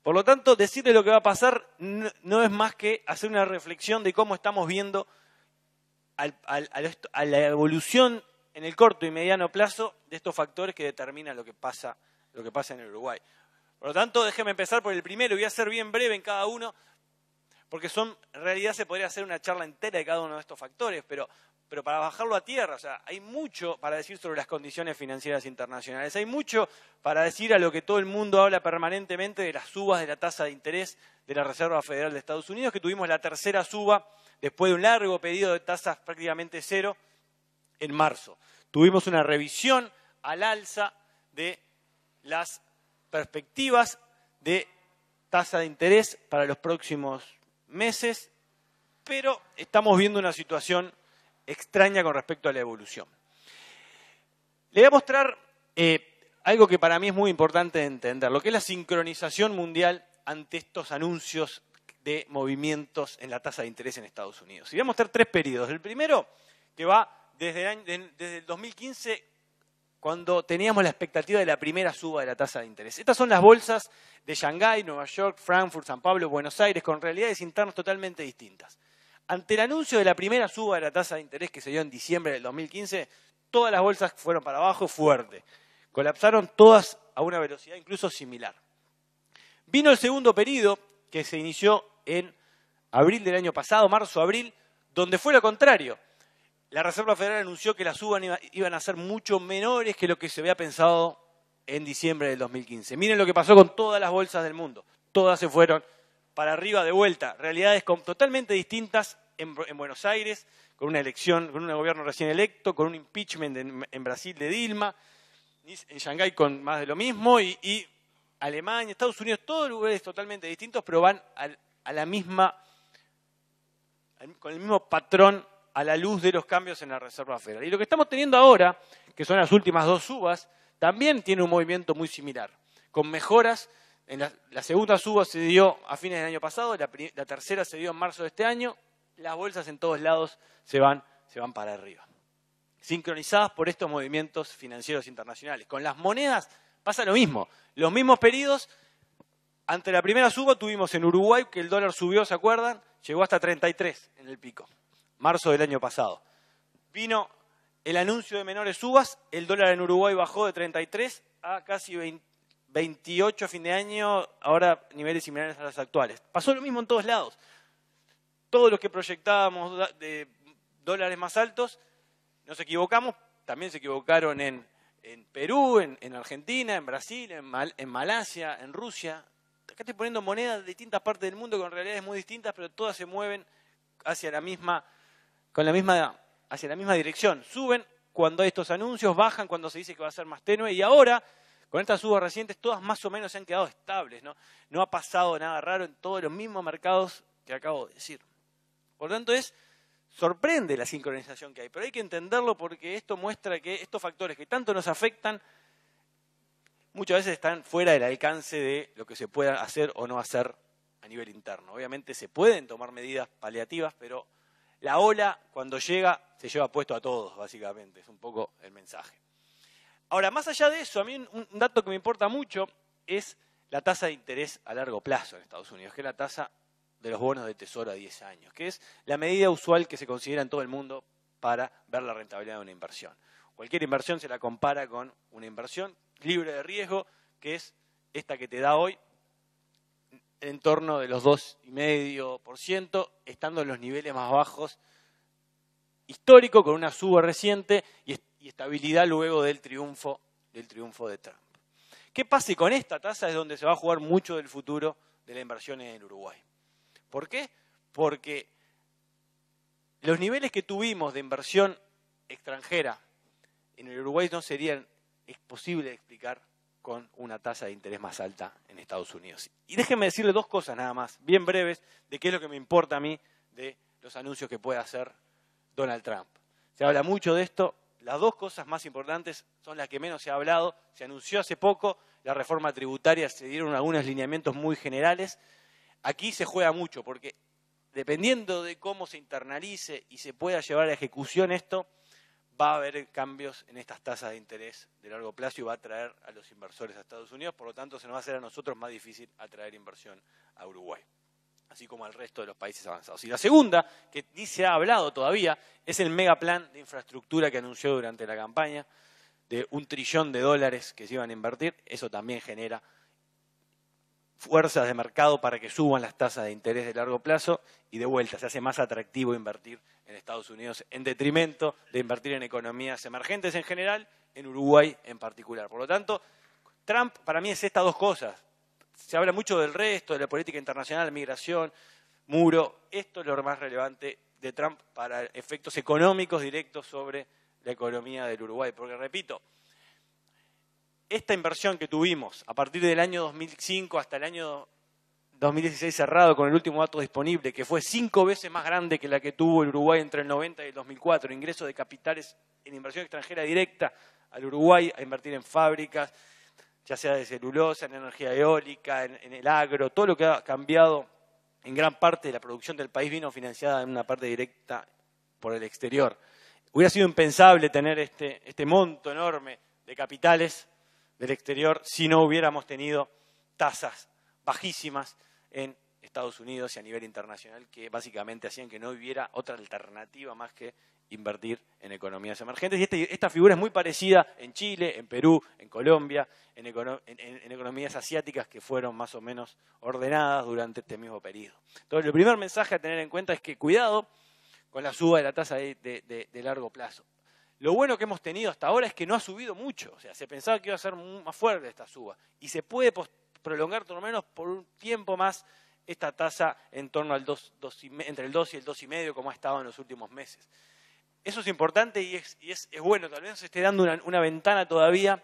Por lo tanto, decirle lo que va a pasar no es más que hacer una reflexión de cómo estamos viendo a la evolución en el corto y mediano plazo de estos factores que determinan lo que pasa en el Uruguay. Por lo tanto, déjeme empezar por el primero, voy a ser bien breve en cada uno, porque en realidad se podría hacer una charla entera de cada uno de estos factores, pero para bajarlo a tierra, o sea, hay mucho para decir sobre las condiciones financieras internacionales, hay mucho para decir a lo que todo el mundo habla permanentemente de las subas de la tasa de interés de la Reserva Federal de Estados Unidos, que tuvimos la tercera suba después de un largo periodo de tasas prácticamente cero en marzo. Tuvimos una revisión al alza de las perspectivas de tasa de interés para los próximos meses, pero estamos viendo una situación extraña con respecto a la evolución. Le voy a mostrar algo que para mí es muy importante de entender, lo que es la sincronización mundial ante estos anuncios de movimientos en la tasa de interés en Estados Unidos. Y voy a mostrar 3 periodos. El primero, que va desde el 2015, cuando teníamos la expectativa de la primera suba de la tasa de interés. Estas son las bolsas de Shanghái, Nueva York, Frankfurt, San Pablo, Buenos Aires, con realidades internas totalmente distintas. Ante el anuncio de la primera suba de la tasa de interés que se dio en diciembre del 2015, todas las bolsas fueron para abajo fuerte. Colapsaron todas a una velocidad incluso similar. Vino el segundo periodo, que se inició en abril del año pasado, marzo-abril, donde fue lo contrario. La Reserva Federal anunció que las subas iban a ser mucho menores que lo que se había pensado en diciembre del 2015. Miren lo que pasó con todas las bolsas del mundo. Todas se fueron para arriba de vuelta. Realidades totalmente distintas en Buenos Aires, con una elección, con un gobierno recién electo, con un impeachment en Brasil de Dilma, en Shanghái con más de lo mismo, y Alemania, Estados Unidos, todos lugares totalmente distintos, pero van con el mismo patrón a la luz de los cambios en la Reserva Federal. Y lo que estamos teniendo ahora, que son las últimas 2 subas, también tiene un movimiento muy similar, con mejoras. La segunda suba se dio a fines del año pasado, la tercera se dio en marzo de este año. Las bolsas en todos lados se van para arriba, sincronizadas por estos movimientos financieros internacionales. Con las monedas pasa lo mismo, los mismos periodos. Ante la primera suba tuvimos en Uruguay que el dólar subió, ¿se acuerdan? Llegó hasta 33 en el pico, marzo del año pasado. Vino el anuncio de menores subas, el dólar en Uruguay bajó de 33 a casi 28 a fin de año, ahora niveles similares a los actuales. Pasó lo mismo en todos lados. Todos los que proyectábamos de dólares más altos, nos equivocamos, también se equivocaron en Perú, en Argentina, en Brasil, en Malasia, en Rusia. Acá estoy poniendo monedas de distintas partes del mundo con realidades muy distintas, pero todas se mueven hacia la misma dirección. Suben cuando hay estos anuncios, bajan cuando se dice que va a ser más tenue, y ahora, con estas subas recientes, todas más o menos se han quedado estables, ¿no? No ha pasado nada raro en todos los mismos mercados que acabo de decir. Por lo tanto, sorprende la sincronización que hay, pero hay que entenderlo porque esto muestra que estos factores que tanto nos afectan muchas veces están fuera del alcance de lo que se pueda hacer o no hacer a nivel interno. Obviamente se pueden tomar medidas paliativas, pero la ola, cuando llega, se lleva puesto a todos, básicamente. Es un poco el mensaje. Ahora, más allá de eso, a mí un dato que me importa mucho es la tasa de interés a largo plazo en Estados Unidos, que es la tasa de los bonos de tesoro a 10 años, que es la medida usual que se considera en todo el mundo para ver la rentabilidad de una inversión. Cualquier inversión se la compara con una inversión libre de riesgo, que es esta que te da hoy, en torno de los 2,5%, estando en los niveles más bajos histórico, con una suba reciente y estabilidad luego del triunfo de Trump. ¿Qué pasa? Y con esta tasa es donde se va a jugar mucho del futuro de la inversión en Uruguay. ¿Por qué? porque los niveles que tuvimos de inversión extranjera en el Uruguay no serían posible de explicar con una tasa de interés más alta en Estados Unidos. Y déjenme decirle dos cosas nada más, bien breves, de qué es lo que me importa a mí de los anuncios que puede hacer Donald Trump. Se habla mucho de esto. Las dos cosas más importantes son las que menos se ha hablado. Se anunció hace poco la reforma tributaria, se dieron algunos lineamientos muy generales. Aquí se juega mucho porque dependiendo de cómo se internalice y se pueda llevar a ejecución esto, va a haber cambios en estas tasas de interés de largo plazo y va a atraer a los inversores a Estados Unidos. Por lo tanto, se nos va a hacer a nosotros más difícil atraer inversión a Uruguay, así como al resto de los países avanzados. Y la segunda, que ni se ha hablado todavía, es el megaplan de infraestructura que anunció durante la campaña, de $1 trillón que se iban a invertir. Eso también genera fuerzas de mercado para que suban las tasas de interés de largo plazo y de vuelta se hace más atractivo invertir en Estados Unidos en detrimento de invertir en economías emergentes en general, en Uruguay en particular. Por lo tanto, Trump para mí es estas dos cosas. Se habla mucho del resto, de la política internacional, migración, muro. Esto es lo más relevante de Trump para efectos económicos directos sobre la economía del Uruguay. Porque, repito, esta inversión que tuvimos a partir del año 2005 hasta el año 2016 cerrado con el último dato disponible, que fue 5 veces más grande que la que tuvo el Uruguay entre el 90 y el 2004, ingreso de capitales en inversión extranjera directa al Uruguay a invertir en fábricas, ya sea de celulosa, en energía eólica, en el agro, todo lo que ha cambiado en gran parte de la producción del país vino financiada en una parte directa por el exterior. Hubiera sido impensable tener este monto enorme de capitales del exterior si no hubiéramos tenido tasas bajísimas en Estados Unidos y a nivel internacional que básicamente hacían que no hubiera otra alternativa más que invertir en economías emergentes. Y esta figura es muy parecida en Chile, en Perú, en Colombia, en economías asiáticas que fueron más o menos ordenadas durante este mismo periodo. Entonces, el primer mensaje a tener en cuenta es que cuidado con la suba de la tasa de largo plazo. Lo bueno que hemos tenido hasta ahora es que no ha subido mucho. O sea, se pensaba que iba a ser más fuerte esta suba. Y se puede prolongar por lo menos por un tiempo más esta tasa en torno al entre el 2 y el 2,5, como ha estado en los últimos meses. Eso es importante y es bueno. Tal vez se esté dando una ventana todavía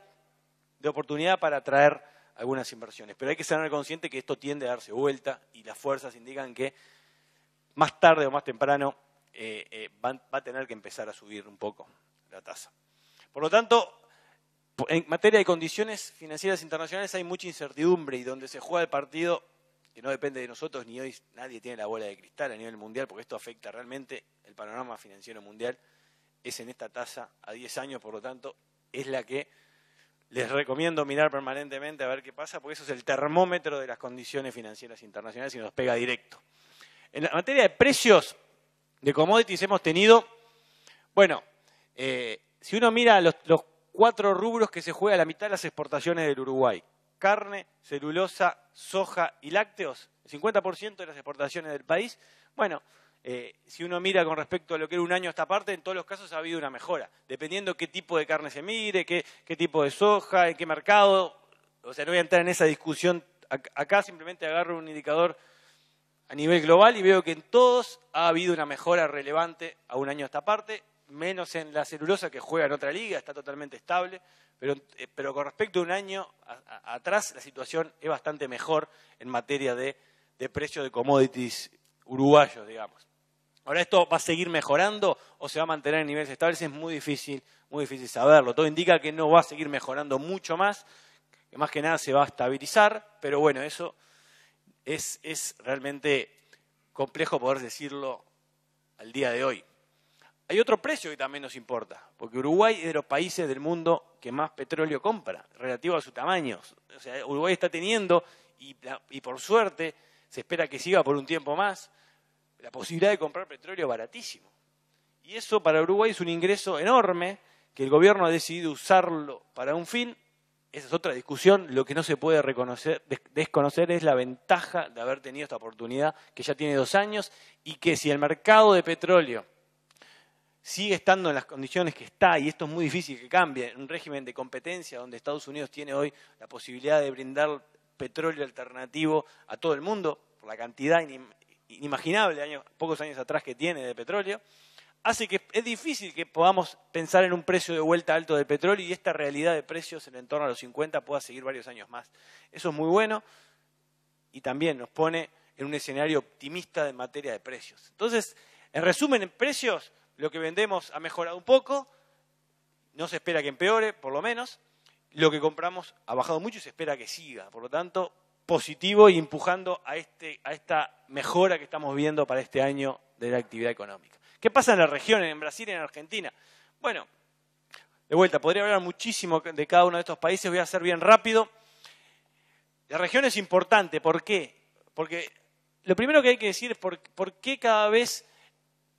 de oportunidad para atraer algunas inversiones. Pero hay que ser consciente que esto tiende a darse vuelta y las fuerzas indican que más tarde o más temprano va a tener que empezar a subir un poco la tasa. Por lo tanto, en materia de condiciones financieras internacionales hay mucha incertidumbre y donde se juega el partido, que no depende de nosotros, ni hoy nadie tiene la bola de cristal a nivel mundial, porque esto afecta realmente el panorama financiero mundial, es en esta tasa a 10 años, por lo tanto, es la que les recomiendo mirar permanentemente a ver qué pasa, porque eso es el termómetro de las condiciones financieras internacionales y nos pega directo. En la materia de precios de commodities hemos tenido, bueno, si uno mira los 4 rubros que se juega la mitad de las exportaciones del Uruguay, carne, celulosa, soja y lácteos, el 50% de las exportaciones del país, bueno, si uno mira con respecto a lo que era un año a esta parte, en todos los casos ha habido una mejora, dependiendo qué tipo de carne se mire, qué tipo de soja, en qué mercado. O sea, no voy a entrar en esa discusión. Acá simplemente agarro un indicador a nivel global y veo que en todos ha habido una mejora relevante a un año a esta parte, menos en la celulosa que juega en otra liga, está totalmente estable, pero con respecto a un año atrás la situación es bastante mejor en materia de precio de commodities uruguayos, digamos. Ahora, ¿esto va a seguir mejorando o se va a mantener en niveles estables? Es muy difícil saberlo. Todo indica que no va a seguir mejorando mucho más, que más que nada se va a estabilizar, pero bueno, eso es realmente complejo poder decirlo al día de hoy. Hay otro precio que también nos importa, porque Uruguay es de los países del mundo que más petróleo compra, relativo a su tamaño. O sea, Uruguay está teniendo, y por suerte, se espera que siga por un tiempo más, la posibilidad de comprar petróleo baratísimo. Y eso para Uruguay es un ingreso enorme, que el gobierno ha decidido usarlo para un fin. Esa es otra discusión. Lo que no se puede desconocer es la ventaja de haber tenido esta oportunidad, que ya tiene 2 años, y que si el mercado de petróleo sigue estando en las condiciones que está, y esto es muy difícil que cambie, en un régimen de competencia donde Estados Unidos tiene hoy la posibilidad de brindar petróleo alternativo a todo el mundo, por la cantidad inimaginable pocos años atrás que tiene de petróleo, hace que es difícil que podamos pensar en un precio de vuelta alto del petróleo y esta realidad de precios en torno a los 50 pueda seguir varios años más. Eso es muy bueno y también nos pone en un escenario optimista en materia de precios. Entonces, en resumen, en precios, lo que vendemos ha mejorado un poco, no se espera que empeore, por lo menos. Lo que compramos ha bajado mucho y se espera que siga. Por lo tanto, positivo y empujando a esta mejora que estamos viendo para este año de la actividad económica. ¿Qué pasa en la región, en Brasil y en Argentina? Bueno, de vuelta, podría hablar muchísimo de cada uno de estos países, voy a ser bien rápido. La región es importante, ¿por qué? Porque lo primero que hay que decir es por qué cada vez,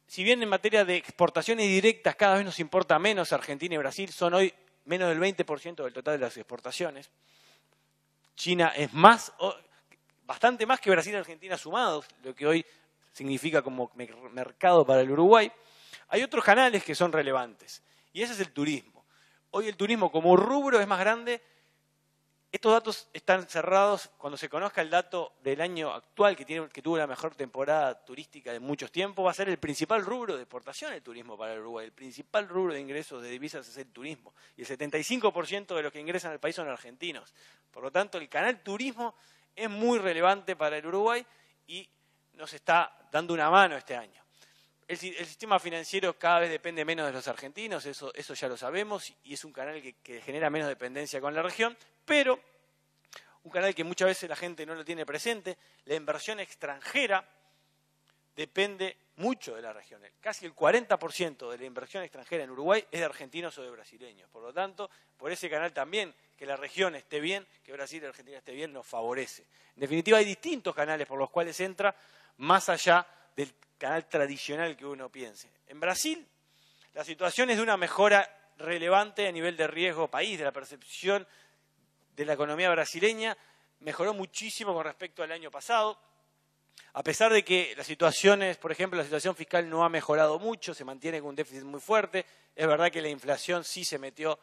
si bien en materia de exportaciones directas cada vez nos importa menos Argentina y Brasil, son hoy menos del 20% del total de las exportaciones. China es bastante más que Brasil y Argentina sumados, lo que hoy significa como mercado para el Uruguay. Hay otros canales que son relevantes, y ese es el turismo. Hoy el turismo como rubro es más grande. Estos datos están cerrados cuando se conozca el dato del año actual, que tuvo la mejor temporada turística de muchos tiempos. Va a ser el principal rubro de exportación el turismo para el Uruguay. El principal rubro de ingresos de divisas es el turismo. Y el 75% de los que ingresan al país son argentinos. Por lo tanto, el canal turismo es muy relevante para el Uruguay y nos está dando una mano este año. El sistema financiero cada vez depende menos de los argentinos, eso ya lo sabemos, y es un canal que genera menos dependencia con la región, pero un canal que muchas veces la gente no lo tiene presente, la inversión extranjera depende mucho de la región. Casi el 40% de la inversión extranjera en Uruguay es de argentinos o de brasileños. Por lo tanto, por ese canal también, que la región esté bien, que Brasil y Argentina esté bien, nos favorece. En definitiva, hay distintos canales por los cuales entra, más allá del canal tradicional que uno piense. En Brasil, la situación es de una mejora relevante a nivel de riesgo país, de la percepción de la economía brasileña, mejoró muchísimo con respecto al año pasado, a pesar de que las situaciones, por ejemplo, la situación fiscal no ha mejorado mucho, se mantiene con un déficit muy fuerte, es verdad que la inflación sí se metió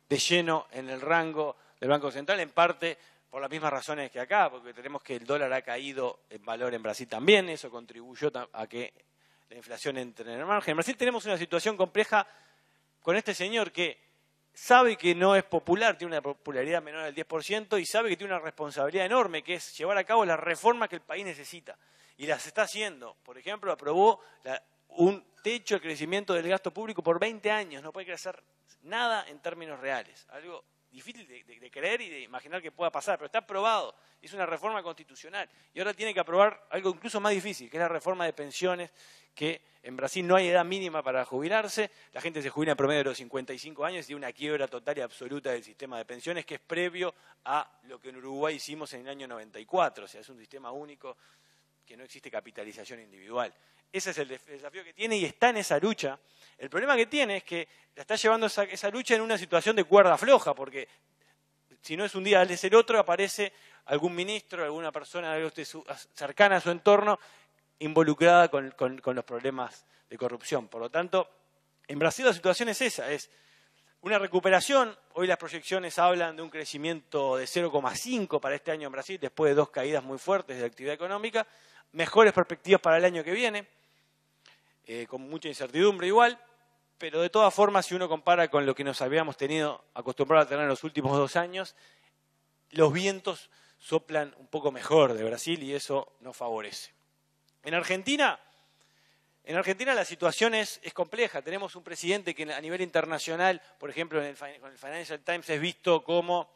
de lleno en el rango del Banco Central, en parte por las mismas razones que acá, porque tenemos que el dólar ha caído en valor en Brasil también, eso contribuyó a que la inflación entre en el margen. En Brasil tenemos una situación compleja con este señor que sabe que no es popular, tiene una popularidad menor al 10% y sabe que tiene una responsabilidad enorme, que es llevar a cabo las reformas que el país necesita. Y las está haciendo. Por ejemplo, aprobó un techo de crecimiento del gasto público por 20 años. No puede crecer nada en términos reales. Algo difícil de creer y de imaginar que pueda pasar, pero está aprobado. Es una reforma constitucional. Y ahora tiene que aprobar algo incluso más difícil, que es la reforma de pensiones, que en Brasil no hay edad mínima para jubilarse. La gente se jubila en promedio de los 55 años y tiene una quiebra total y absoluta del sistema de pensiones, que es previo a lo que en Uruguay hicimos en el año 94. O sea, es un sistema único que no existe capitalización individual. Ese es el desafío que tiene y está en esa lucha. El problema que tiene es que la está llevando esa lucha en una situación de cuerda floja, porque si no es un día es el otro, aparece algún ministro, alguna persona cercana a su entorno involucrada con los problemas de corrupción. Por lo tanto, en Brasil la situación es esa, es una recuperación. Hoy las proyecciones hablan de un crecimiento de 0,5 para este año en Brasil, después de 2 caídas muy fuertes de la actividad económica, mejores perspectivas para el año que viene, con mucha incertidumbre igual, pero de todas formas, si uno compara con lo que nos habíamos acostumbrado a tener en los últimos 2 años, los vientos soplan un poco mejor de Brasil y eso nos favorece. En Argentina la situación es compleja. Tenemos un presidente que a nivel internacional, por ejemplo, con el Financial Times, es visto como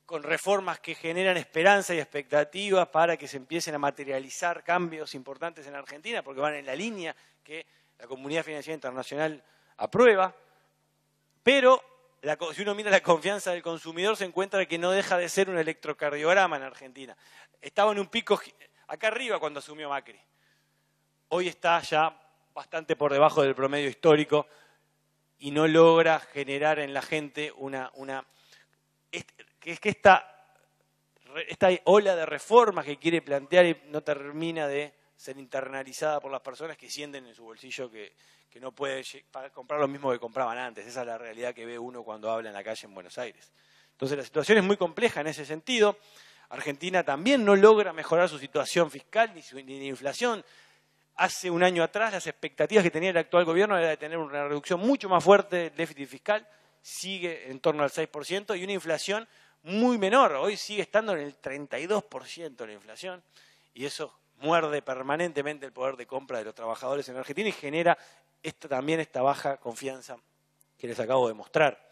con reformas que generan esperanza y expectativas para que se empiecen a materializar cambios importantes en Argentina, porque van en la línea que la comunidad financiera internacional aprueba, pero si uno mira la confianza del consumidor se encuentra que no deja de ser un electrocardiograma en Argentina. Estaba en un pico acá arriba cuando asumió Macri. Hoy está ya bastante por debajo del promedio histórico y no logra generar en la gente esta ola de reformas que quiere plantear y no termina de ser internalizada por las personas que sienten en su bolsillo que no puede comprar lo mismo que compraban antes. Esa es la realidad que ve uno cuando habla en la calle en Buenos Aires. Entonces la situación es muy compleja en ese sentido. Argentina también no logra mejorar su situación fiscal ni de inflación. Hace un año atrás las expectativas que tenía el actual gobierno era de tener una reducción mucho más fuerte del déficit fiscal, sigue en torno al 6%, y una inflación muy menor. Hoy sigue estando en el 32% la inflación, y eso muerde permanentemente el poder de compra de los trabajadores en Argentina y genera también esta baja confianza que les acabo de mostrar.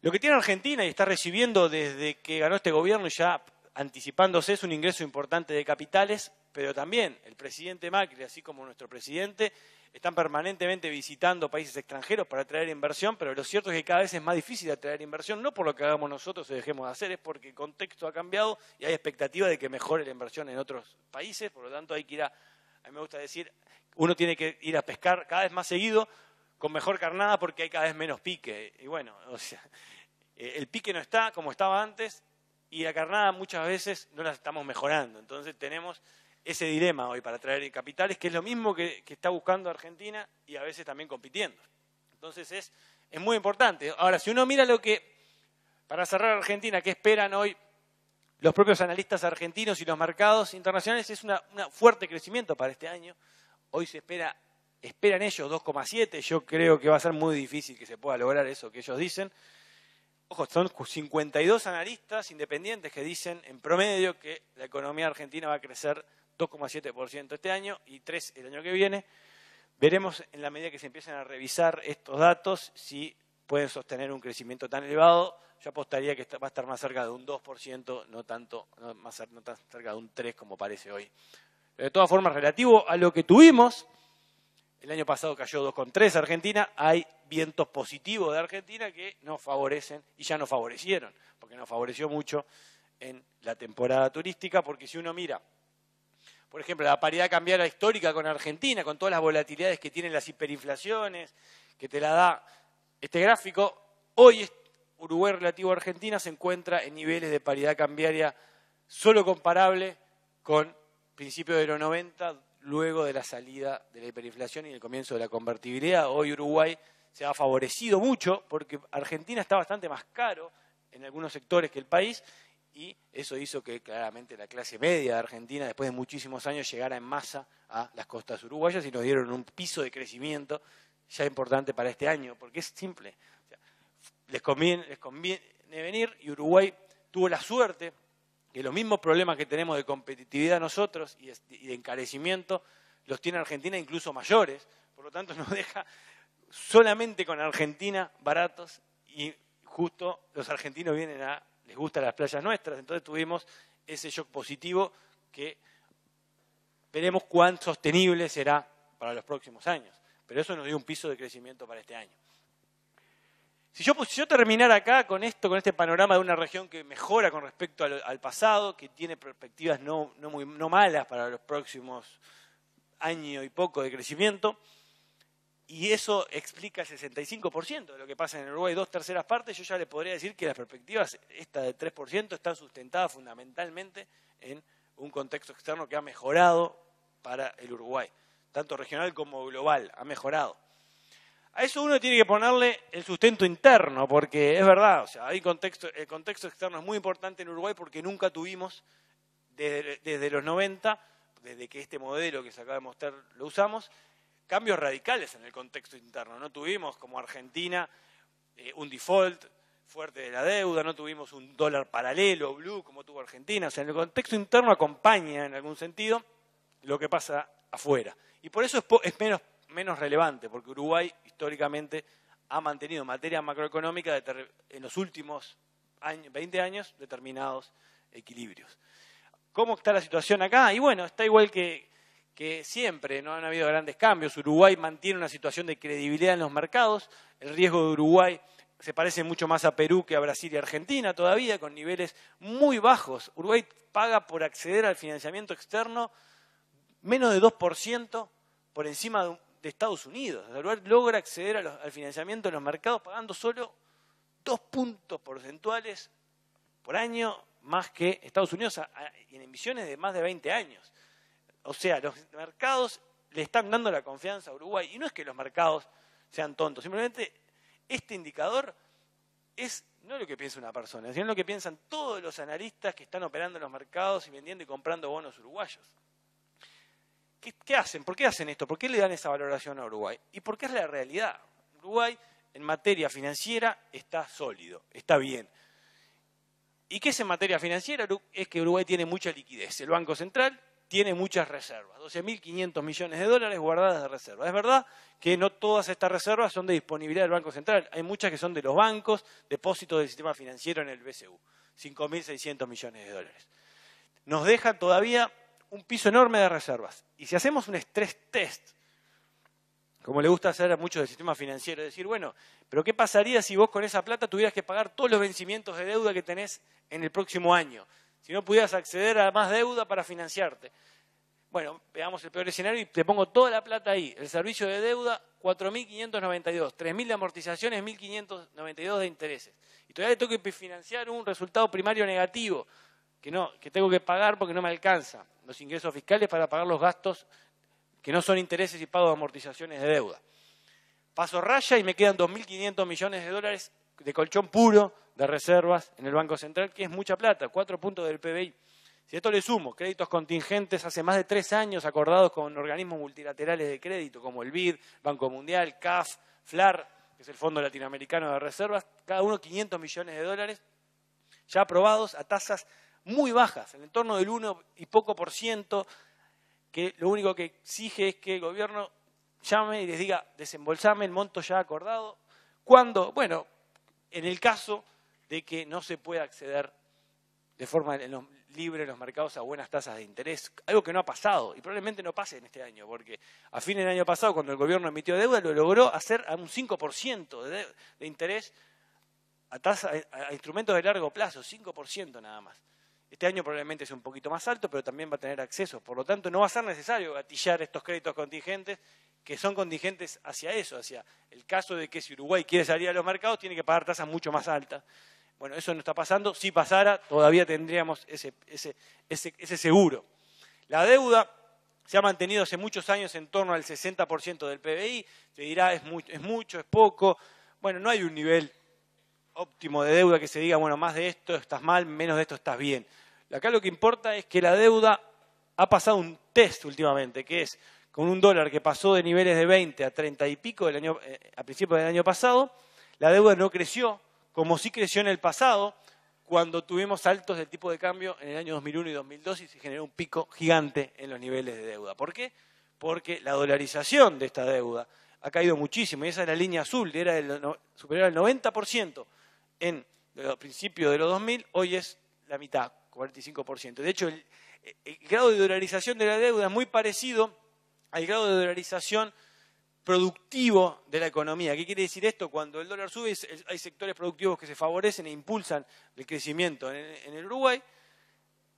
Lo que tiene Argentina y está recibiendo desde que ganó este gobierno, ya anticipándose, es un ingreso importante de capitales, pero también el presidente Macri, así como nuestro presidente, están permanentemente visitando países extranjeros para atraer inversión, pero lo cierto es que cada vez es más difícil atraer inversión, no por lo que hagamos nosotros o dejemos de hacer, es porque el contexto ha cambiado y hay expectativa de que mejore la inversión en otros países, por lo tanto hay que ir a mí me gusta decir, uno tiene que ir a pescar cada vez más seguido, con mejor carnada porque hay cada vez menos pique. Y bueno, o sea, el pique no está como estaba antes y la carnada muchas veces no la estamos mejorando. Entonces tenemos ese dilema hoy para traer capitales, que es lo mismo que está buscando Argentina y a veces también compitiendo. Entonces es muy importante. Ahora, si uno mira para cerrar Argentina, ¿qué esperan hoy los propios analistas argentinos y los mercados internacionales? Es un fuerte crecimiento para este año. Hoy esperan ellos 2,7, yo creo que va a ser muy difícil que se pueda lograr eso que ellos dicen. Ojo, son 52 analistas independientes que dicen en promedio que la economía argentina va a crecer 2,7% este año y 3% el año que viene. Veremos en la medida que se empiecen a revisar estos datos si pueden sostener un crecimiento tan elevado. Yo apostaría que va a estar más cerca de un 2%, no tan cerca de un 3% como parece hoy. De todas formas, relativo a lo que tuvimos, el año pasado cayó 2,3% Argentina, hay vientos positivos de Argentina que nos favorecen y ya nos favorecieron, porque nos favoreció mucho en la temporada turística, porque si uno mira, por ejemplo, la paridad cambiaria histórica con Argentina, con todas las volatilidades que tienen las hiperinflaciones, que te la da este gráfico, hoy Uruguay relativo a Argentina se encuentra en niveles de paridad cambiaria solo comparable con principios de los 90, luego de la salida de la hiperinflación y el comienzo de la convertibilidad. Hoy Uruguay se ha favorecido mucho porque Argentina está bastante más caro en algunos sectores que el país y eso hizo que claramente la clase media de Argentina, después de muchísimos años, llegara en masa a las costas uruguayas y nos dieron un piso de crecimiento ya importante para este año, porque es simple. O sea, les conviene venir y Uruguay tuvo la suerte que los mismos problemas que tenemos de competitividad nosotros y de encarecimiento los tiene Argentina incluso mayores, por lo tanto nos deja solamente con Argentina baratos y justo los argentinos les gustan las playas nuestras, entonces tuvimos ese shock positivo que veremos cuán sostenible será para los próximos años, pero eso nos dio un piso de crecimiento para este año. Si yo terminara acá con este panorama de una región que mejora con respecto al pasado, que tiene perspectivas no malas para los próximos año y poco de crecimiento, y eso explica el 65% de lo que pasa en Uruguay, 2/3 partes, yo ya le podría decir que las perspectivas, esta de 3%, están sustentadas fundamentalmente en un contexto externo que ha mejorado para el Uruguay, tanto regional como global, ha mejorado. A eso uno tiene que ponerle el sustento interno, porque es verdad, o sea, el contexto externo es muy importante en Uruguay porque nunca tuvimos, desde los 90, desde que este modelo que se acaba de mostrar lo usamos, cambios radicales en el contexto interno. No tuvimos, como Argentina, un default fuerte de la deuda, no tuvimos un dólar paralelo, blue, como tuvo Argentina. O sea, en el contexto interno acompaña, en algún sentido, lo que pasa afuera. Y por eso es menos relevante, porque Uruguay históricamente ha mantenido en materia macroeconómica en los últimos 20 años determinados equilibrios. ¿Cómo está la situación acá? Y bueno, está igual que siempre, no han habido grandes cambios. Uruguay mantiene una situación de credibilidad en los mercados. El riesgo de Uruguay se parece mucho más a Perú que a Brasil y Argentina todavía, con niveles muy bajos. Uruguay paga por acceder al financiamiento externo menos de 2% por encima de Estados Unidos. Uruguay logra acceder al financiamiento en los mercados pagando solo 2 puntos porcentuales por año más que Estados Unidos en emisiones de más de 20 años. O sea, los mercados le están dando la confianza a Uruguay. Y no es que los mercados sean tontos, simplemente este indicador es no lo que piensa una persona, sino lo que piensan todos los analistas que están operando en los mercados y vendiendo y comprando bonos uruguayos. ¿Qué hacen? ¿Por qué hacen esto? ¿Por qué le dan esa valoración a Uruguay? Y porque es la realidad. Uruguay, en materia financiera, está sólido, está bien. ¿Y qué es en materia financiera? Es que Uruguay tiene mucha liquidez. El Banco Central tiene muchas reservas, 12.500 millones de dólares guardadas de reserva. Es verdad que no todas estas reservas son de disponibilidad del Banco Central. Hay muchas que son de los bancos, depósitos del sistema financiero en el BCU. 5.600 millones de dólares. Nos deja todavía un piso enorme de reservas. Y si hacemos un stress test, como le gusta hacer a muchos del sistema financiero, decir, bueno, pero ¿qué pasaría si vos con esa plata tuvieras que pagar todos los vencimientos de deuda que tenés en el próximo año? Si no pudieras acceder a más deuda para financiarte. Bueno, veamos el peor escenario y te pongo toda la plata ahí. El servicio de deuda, 4.592. 3.000 de amortizaciones, 1.592 de intereses. Y todavía le tengo que financiar un resultado primario negativo que tengo que pagar porque no me alcanza los ingresos fiscales para pagar los gastos que no son intereses y pago de amortizaciones de deuda. Paso raya y me quedan 2.500 millones de dólares de colchón puro de reservas en el Banco Central, que es mucha plata, 4 puntos del PBI. Si a esto le sumo créditos contingentes hace más de 3 años acordados con organismos multilaterales de crédito como el BID, Banco Mundial, CAF, FLAR, que es el Fondo Latinoamericano de Reservas, cada uno 500 millones de dólares, ya aprobados a tasas muy bajas, en el entorno del 1 y poco por ciento, que lo único que exige es que el gobierno llame y les diga, desembolsame el monto ya acordado. ¿Cuándo? Bueno, en el caso de que no se pueda acceder de forma libre en los mercados a buenas tasas de interés, algo que no ha pasado y probablemente no pase en este año, porque a fin del año pasado, cuando el gobierno emitió deuda, lo logró hacer a un 5% de interés a instrumentos de largo plazo, 5% nada más. Este año probablemente es un poquito más alto, pero también va a tener acceso. Por lo tanto, no va a ser necesario gatillar estos créditos contingentes, que son contingentes hacia eso, hacia el caso de que si Uruguay quiere salir a los mercados, tiene que pagar tasas mucho más altas. Bueno, eso no está pasando. Si pasara, todavía tendríamos ese seguro. La deuda se ha mantenido hace muchos años en torno al 60% del PBI. Se dirá, es mucho, es poco. Bueno, no hay un nivel óptimo de deuda que se diga, bueno, más de esto estás mal, menos de esto estás bien. Acá lo que importa es que la deuda ha pasado un test últimamente, que es con un dólar que pasó de niveles de 20 a 30 y pico a principios del año pasado, la deuda no creció, como sí creció en el pasado, cuando tuvimos saltos del tipo de cambio en el año 2001 y 2002 y se generó un pico gigante en los niveles de deuda. ¿Por qué? Porque la dolarización de esta deuda ha caído muchísimo, y esa es la línea azul, era superior al 90% en los principios de los 2000, hoy es la mitad, 45%. De hecho, el grado de dolarización de la deuda es muy parecido al grado de dolarización productivo de la economía. ¿Qué quiere decir esto? Cuando el dólar sube, hay sectores productivos que se favorecen e impulsan el crecimiento en el Uruguay.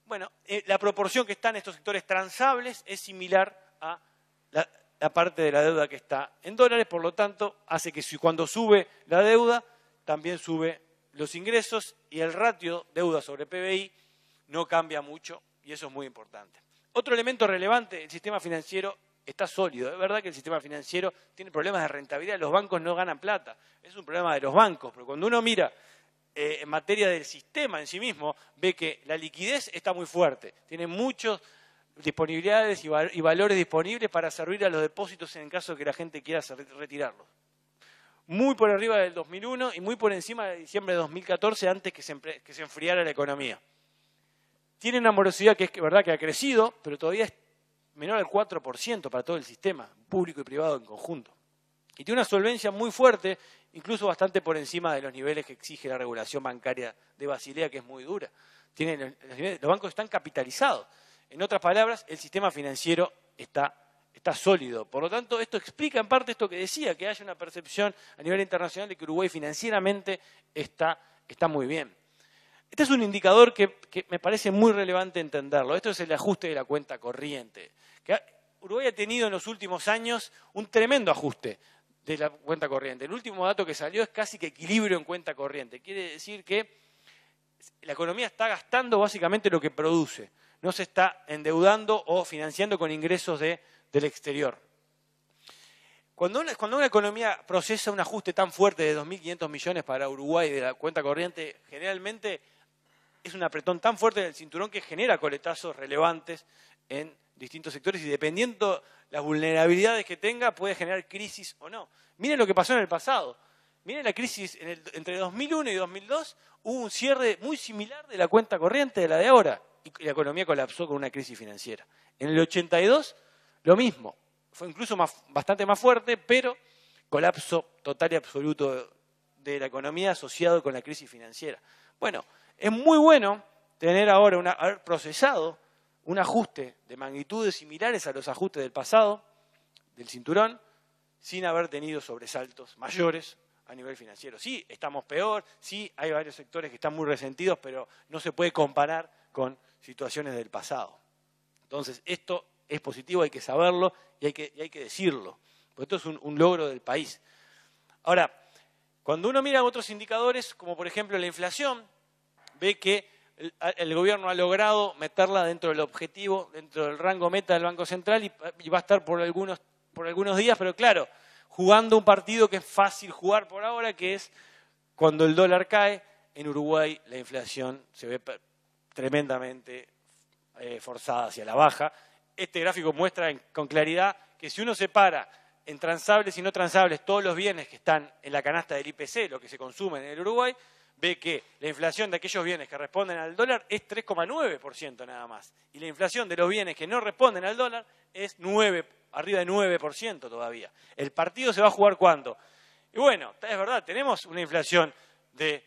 Bueno, la proporción que está en estos sectores transables es similar a la parte de la deuda que está en dólares, por lo tanto, hace que cuando sube la deuda, también sube los ingresos y el ratio deuda sobre PBI no cambia mucho y eso es muy importante. Otro elemento relevante, el sistema financiero está sólido. Es verdad que el sistema financiero tiene problemas de rentabilidad, los bancos no ganan plata, es un problema de los bancos, pero cuando uno mira en materia del sistema en sí mismo, ve que la liquidez está muy fuerte, tiene muchas disponibilidades y valores disponibles para servir a los depósitos en caso de que la gente quiera retirarlos. Muy por arriba del 2001 y muy por encima de diciembre de 2014, antes que se enfriara la economía. Tiene una morosidad que es verdad que ha crecido, pero todavía es menor al 4% para todo el sistema, público y privado en conjunto. Y tiene una solvencia muy fuerte, incluso bastante por encima de los niveles que exige la regulación bancaria de Basilea, que es muy dura. Los bancos están capitalizados. En otras palabras, el sistema financiero está sólido. Por lo tanto, esto explica en parte esto que decía, que haya una percepción a nivel internacional de que Uruguay financieramente está muy bien. Este es un indicador que me parece muy relevante entenderlo. Esto es el ajuste de la cuenta corriente. Uruguay ha tenido en los últimos años un tremendo ajuste de la cuenta corriente. El último dato que salió es casi que equilibrio en cuenta corriente. Quiere decir que la economía está gastando básicamente lo que produce. No se está endeudando o financiando con ingresos del exterior. Cuando una economía procesa un ajuste tan fuerte de 2.500 millones para Uruguay de la cuenta corriente, generalmente es un apretón tan fuerte del cinturón que genera coletazos relevantes en distintos sectores y dependiendo las vulnerabilidades que tenga puede generar crisis o no. Miren lo que pasó en el pasado. Miren la crisis entre 2001 y 2002, hubo un cierre muy similar de la cuenta corriente de la de ahora y la economía colapsó con una crisis financiera. En el 82, lo mismo. Fue incluso bastante más fuerte, pero colapso total y absoluto de la economía asociado con la crisis financiera. Bueno, es muy bueno tener ahora haber procesado un ajuste de magnitudes similares a los ajustes del pasado, del cinturón, sin haber tenido sobresaltos mayores a nivel financiero. Sí, estamos peor, sí, hay varios sectores que están muy resentidos, pero no se puede comparar con situaciones del pasado. Entonces, esto es positivo, hay que saberlo y hay que decirlo, porque esto es un logro del país. Ahora, cuando uno mira otros indicadores, como por ejemplo la inflación, ve que el gobierno ha logrado meterla dentro del objetivo, dentro del rango meta del Banco Central y va a estar por algunos días, pero claro, jugando un partido que es fácil jugar por ahora, que es cuando el dólar cae, en Uruguay la inflación se ve tremendamente forzada hacia la baja. Este gráfico muestra con claridad que si uno separa en transables y no transables todos los bienes que están en la canasta del IPC, lo que se consume en el Uruguay, ve que la inflación de aquellos bienes que responden al dólar es 3,9% nada más. Y la inflación de los bienes que no responden al dólar es arriba de 9% todavía. ¿El partido se va a jugar cuándo? Y bueno, es verdad, tenemos una inflación de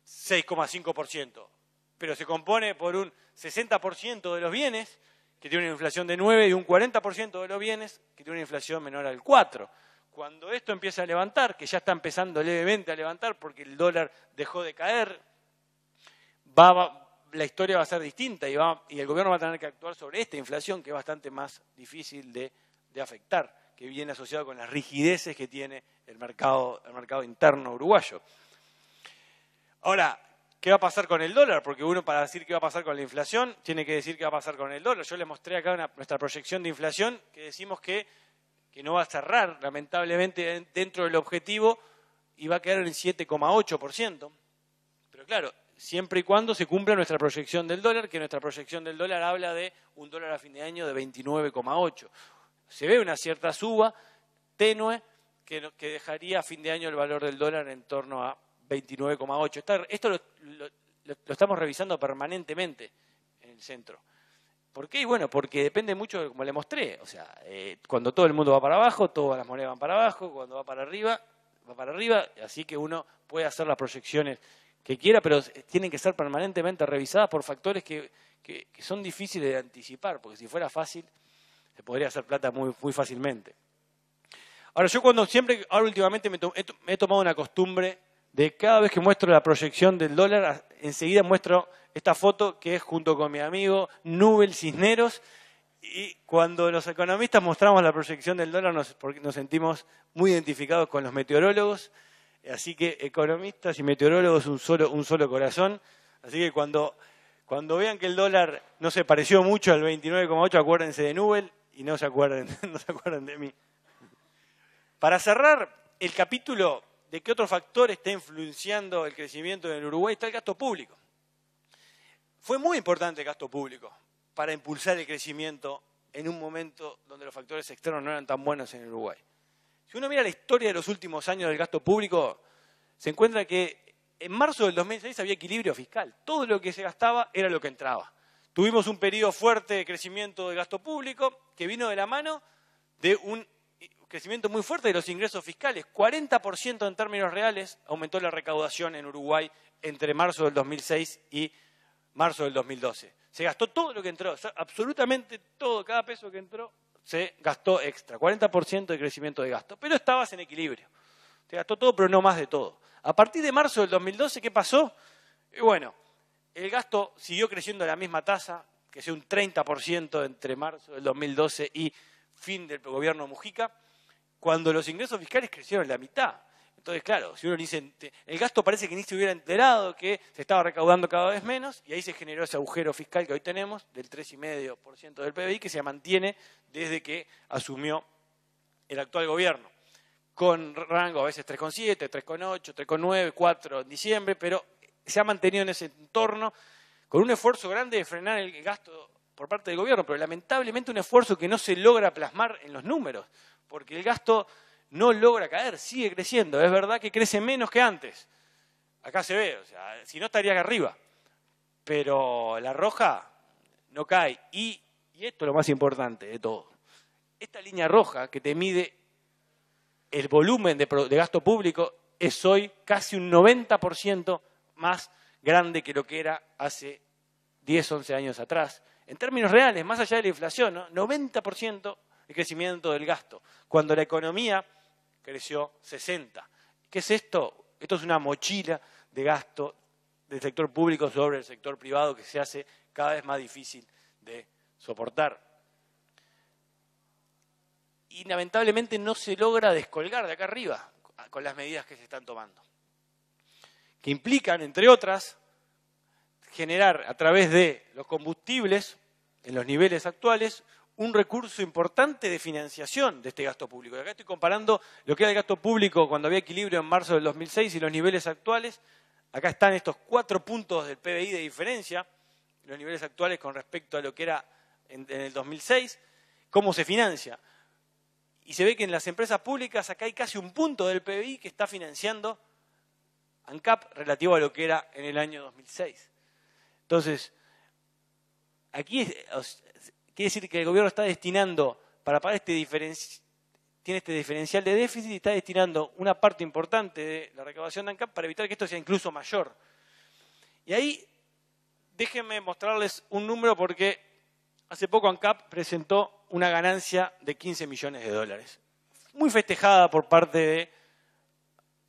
6,5%, pero se compone por un 60% de los bienes que tiene una inflación de 9 y un 40% de los bienes que tiene una inflación menor al 4%. Cuando esto empieza a levantar, que ya está empezando levemente a levantar porque el dólar dejó de caer, la historia va a ser distinta y el gobierno va a tener que actuar sobre esta inflación que es bastante más difícil de afectar, que viene asociado con las rigideces que tiene el mercado interno uruguayo. Ahora, ¿qué va a pasar con el dólar? Porque uno para decir qué va a pasar con la inflación tiene que decir qué va a pasar con el dólar. Yo les mostré acá nuestra proyección de inflación que decimos que no va a cerrar, lamentablemente, dentro del objetivo y va a quedar en 7,8%. Pero claro, siempre y cuando se cumpla nuestra proyección del dólar, que nuestra proyección del dólar habla de un dólar a fin de año de 29,8. Se ve una cierta suba tenue que dejaría a fin de año el valor del dólar en torno a 29,8. Esto lo estamos revisando permanentemente en el centro. ¿Por qué? Bueno, porque depende mucho, como le mostré. O sea, cuando todo el mundo va para abajo, todas las monedas van para abajo. Cuando va para arriba, Así que uno puede hacer las proyecciones que quiera, pero tienen que ser permanentemente revisadas por factores que son difíciles de anticipar. Porque si fuera fácil, se podría hacer plata muy, muy fácilmente. Ahora, yo ahora últimamente me he tomado una costumbre de cada vez que muestro la proyección del dólar, enseguida muestro esta foto que es junto con mi amigo Nubel Cisneros, y cuando los economistas mostramos la proyección del dólar nos sentimos muy identificados con los meteorólogos, así que economistas y meteorólogos un solo corazón, así que cuando vean que el dólar no se pareció mucho al 29,8, acuérdense de Nubel y no se acuerden de mí. Para cerrar el capítulo de qué otro factor está influenciando el crecimiento en Uruguay, está el gasto público. Fue muy importante el gasto público para impulsar el crecimiento en un momento donde los factores externos no eran tan buenos en Uruguay. Si uno mira la historia de los últimos años del gasto público, se encuentra que en marzo del 2006 había equilibrio fiscal. Todo lo que se gastaba era lo que entraba. Tuvimos un periodo fuerte de crecimiento del gasto público que vino de la mano de un crecimiento muy fuerte de los ingresos fiscales. 40% en términos reales aumentó la recaudación en Uruguay entre marzo del 2006 y marzo del 2012. Se gastó todo lo que entró, absolutamente todo, cada peso que entró se gastó extra. 40% de crecimiento de gasto, pero estabas en equilibrio. Se gastó todo, pero no más de todo. A partir de marzo del 2012, ¿qué pasó? Y bueno, el gasto siguió creciendo a la misma tasa, que es un 30% entre marzo del 2012 y fin del gobierno Mujica, cuando los ingresos fiscales crecieron la mitad. Entonces, claro, si uno dice, el gasto parece que ni se hubiera enterado que se estaba recaudando cada vez menos, y ahí se generó ese agujero fiscal que hoy tenemos, del 3,5% del PBI, que se mantiene desde que asumió el actual gobierno, con rango a veces 3,7, 3,8, 3,9, 4 en diciembre, pero se ha mantenido en ese entorno con un esfuerzo grande de frenar el gasto por parte del gobierno, pero lamentablemente un esfuerzo que no se logra plasmar en los números, porque el gasto no logra caer, sigue creciendo. Es verdad que crece menos que antes. Acá se ve, o sea, si no estaría acá arriba. Pero la roja no cae. Y esto es lo más importante de todo. Esta línea roja que te mide el volumen de gasto público es hoy casi un 90% más grande que lo que era hace 10, 11 años atrás. En términos reales, más allá de la inflación, ¿no? 90% de crecimiento del gasto, cuando la economía creció 60%. ¿Qué es esto? Esto es una mochila de gasto del sector público sobre el sector privado que se hace cada vez más difícil de soportar. Y lamentablemente no se logra descolgar de acá arriba con las medidas que se están tomando, que implican, entre otras, generar a través de los combustibles, en los niveles actuales, un recurso importante de financiación de este gasto público. Y acá estoy comparando lo que era el gasto público cuando había equilibrio en marzo del 2006 y los niveles actuales. Acá están estos 4 puntos del PBI de diferencia, los niveles actuales con respecto a lo que era en el 2006, cómo se financia. Y se ve que en las empresas públicas acá hay casi un punto del PBI que está financiando ANCAP relativo a lo que era en el año 2006. Entonces, aquí quiere decir que el gobierno está destinando, para pagar tiene este diferencial de déficit y está destinando una parte importante de la recaudación de ANCAP para evitar que esto sea incluso mayor. Y ahí, déjenme mostrarles un número porque hace poco ANCAP presentó una ganancia de 15 millones de dólares. Muy festejada por parte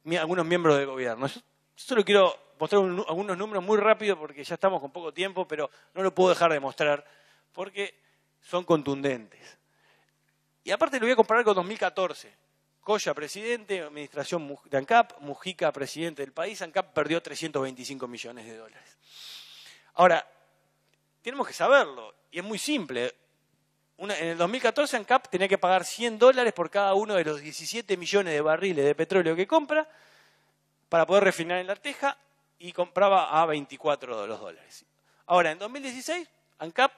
de algunos miembros del gobierno. Yo solo quiero mostrar algunos números muy rápido porque ya estamos con poco tiempo, pero no lo puedo dejar de mostrar porque son contundentes. Y aparte lo voy a comparar con 2014. Colla, presidente, administración de ANCAP, Mujica, presidente del país. ANCAP perdió 325 millones de dólares. Ahora, tenemos que saberlo, y es muy simple. En el 2014 ANCAP tenía que pagar $100 por cada uno de los 17 millones de barriles de petróleo que compra para poder refinar en La Teja y compraba a 24 los dólares. Ahora, en 2016, ANCAP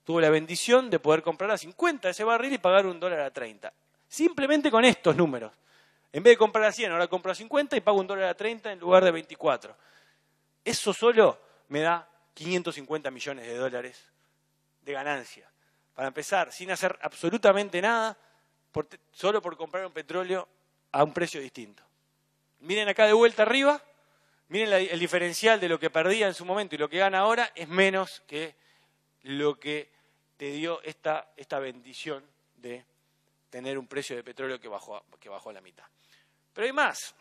tuvo la bendición de poder comprar a 50 ese barril y pagar $1.30. Simplemente con estos números. En vez de comprar a 100, ahora compro a 50 y pago $1.30 en lugar de 24. Eso solo me da 550 millones de dólares de ganancia. Para empezar, sin hacer absolutamente nada, solo por comprar un petróleo a un precio distinto. Miren acá de vuelta arriba, miren el diferencial de lo que perdía en su momento y lo que gana ahora es menos que lo que te dio esta bendición de tener un precio de petróleo que bajó a la mitad. Pero hay más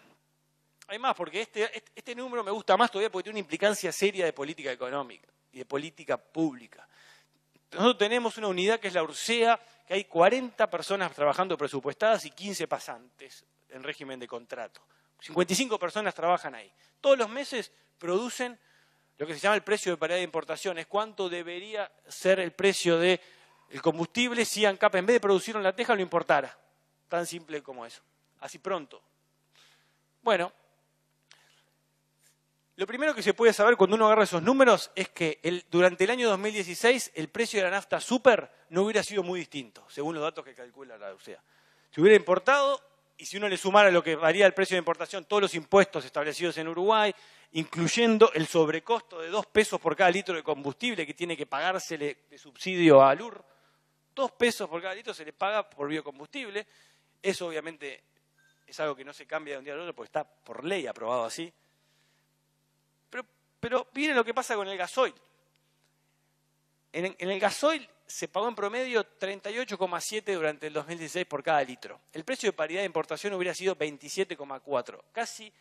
porque este número me gusta más todavía porque tiene una implicancia seria de política económica y de política pública. Nosotros tenemos una unidad que es la Ursea, que hay 40 personas trabajando presupuestadas y 15 pasantes en régimen de contrato. 55 personas trabajan ahí. Todos los meses producen lo que se llama el precio de paridad de importación. Es cuánto debería ser el precio del combustible si ANCAP en vez de producirlo en La Teja lo importara. Tan simple como eso. Así pronto. Bueno, lo primero que se puede saber cuando uno agarra esos números es que durante el año 2016 el precio de la nafta super no hubiera sido muy distinto, según los datos que calcula la URSEA. Se hubiera importado, y si uno le sumara lo que varía el precio de importación, todos los impuestos establecidos en Uruguay, incluyendo el sobrecosto de 2 pesos por cada litro de combustible que tiene que pagársele de subsidio a ALUR, 2 pesos por cada litro se le paga por biocombustible. Eso obviamente es algo que no se cambia de un día al otro porque está por ley aprobado así. Pero miren lo que pasa con el gasoil. En el gasoil se pagó en promedio 38,7 durante el 2016 por cada litro. El precio de paridad de importación hubiera sido 27,4. Casi,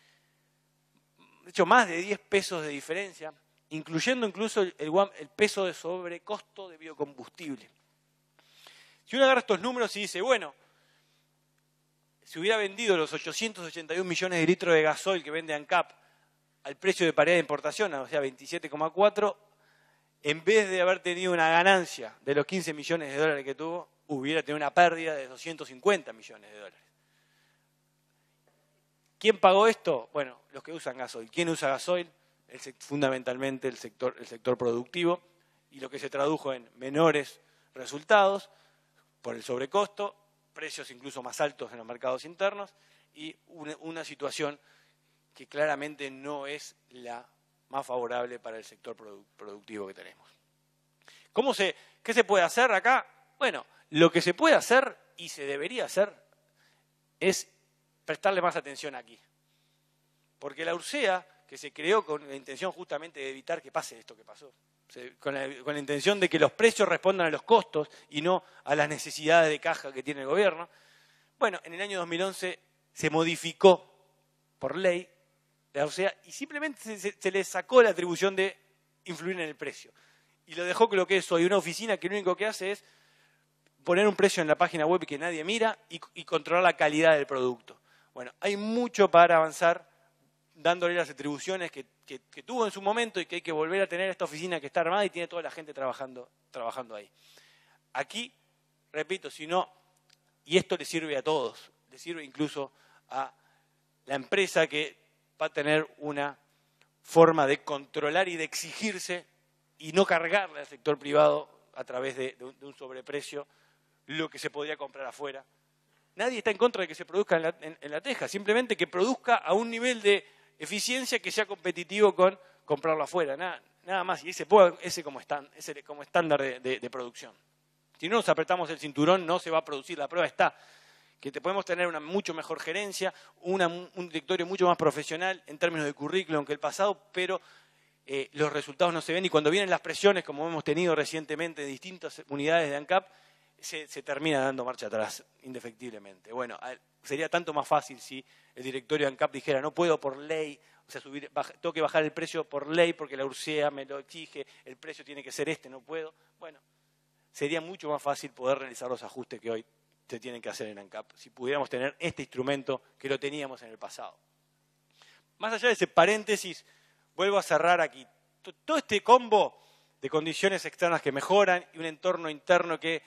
de hecho, más de 10 pesos de diferencia, incluyendo incluso el peso de sobrecosto de biocombustible. Si uno agarra estos números y dice, bueno, si hubiera vendido los 881 millones de litros de gasoil que vende ANCAP al precio de paridad de importación, o sea, 27,4, en vez de haber tenido una ganancia de los 15 millones de dólares que tuvo, hubiera tenido una pérdida de 250 millones de dólares. ¿Quién pagó esto? Bueno, los que usan gasoil. ¿Quién usa gasoil? Fundamentalmente el sector productivo, y lo que se tradujo en menores resultados por el sobrecosto, precios incluso más altos en los mercados internos y una situación que claramente no es la más favorable para el sector productivo que tenemos. ¿Qué se puede hacer acá? Bueno, lo que se puede hacer y se debería hacer es prestarle más atención aquí. Porque la URSEA, que se creó con la intención justamente de evitar que pase esto que pasó, con la intención de que los precios respondan a los costos y no a las necesidades de caja que tiene el gobierno, bueno, en el año 2011 se modificó por ley la URSEA y simplemente se le sacó la atribución de influir en el precio. Y lo dejó lo que es hoy una oficina que lo único que hace es poner un precio en la página web que nadie mira y controlar la calidad del producto. Bueno, hay mucho para avanzar dándole las atribuciones que tuvo en su momento y que hay que volver a tener esta oficina que está armada y tiene toda la gente trabajando ahí. Aquí, repito, si no, y esto le sirve a todos, le sirve incluso a la empresa que va a tener una forma de controlar y de exigirse y no cargarle al sector privado a través de un sobreprecio lo que se podría comprar afuera. Nadie está en contra de que se produzca en la teja, simplemente que produzca a un nivel de eficiencia que sea competitivo con comprarlo afuera, nada más. Y ese como estándar de producción. Si no nos apretamos el cinturón, no se va a producir. La prueba está que podemos tener una mucho mejor gerencia, un directorio mucho más profesional en términos de currículum que el pasado, pero los resultados no se ven y cuando vienen las presiones, como hemos tenido recientemente de distintas unidades de ANCAP, se termina dando marcha atrás, indefectiblemente. Bueno, sería tanto más fácil si el directorio de ANCAP dijera no puedo por ley, o sea, tengo que bajar el precio por ley porque la URSEA me lo exige, el precio tiene que ser no puedo. Bueno, sería mucho más fácil poder realizar los ajustes que hoy se tienen que hacer en ANCAP, si pudiéramos tener este instrumento que lo teníamos en el pasado. Más allá de ese paréntesis, vuelvo a cerrar aquí. Todo este combo de condiciones externas que mejoran y un entorno interno que,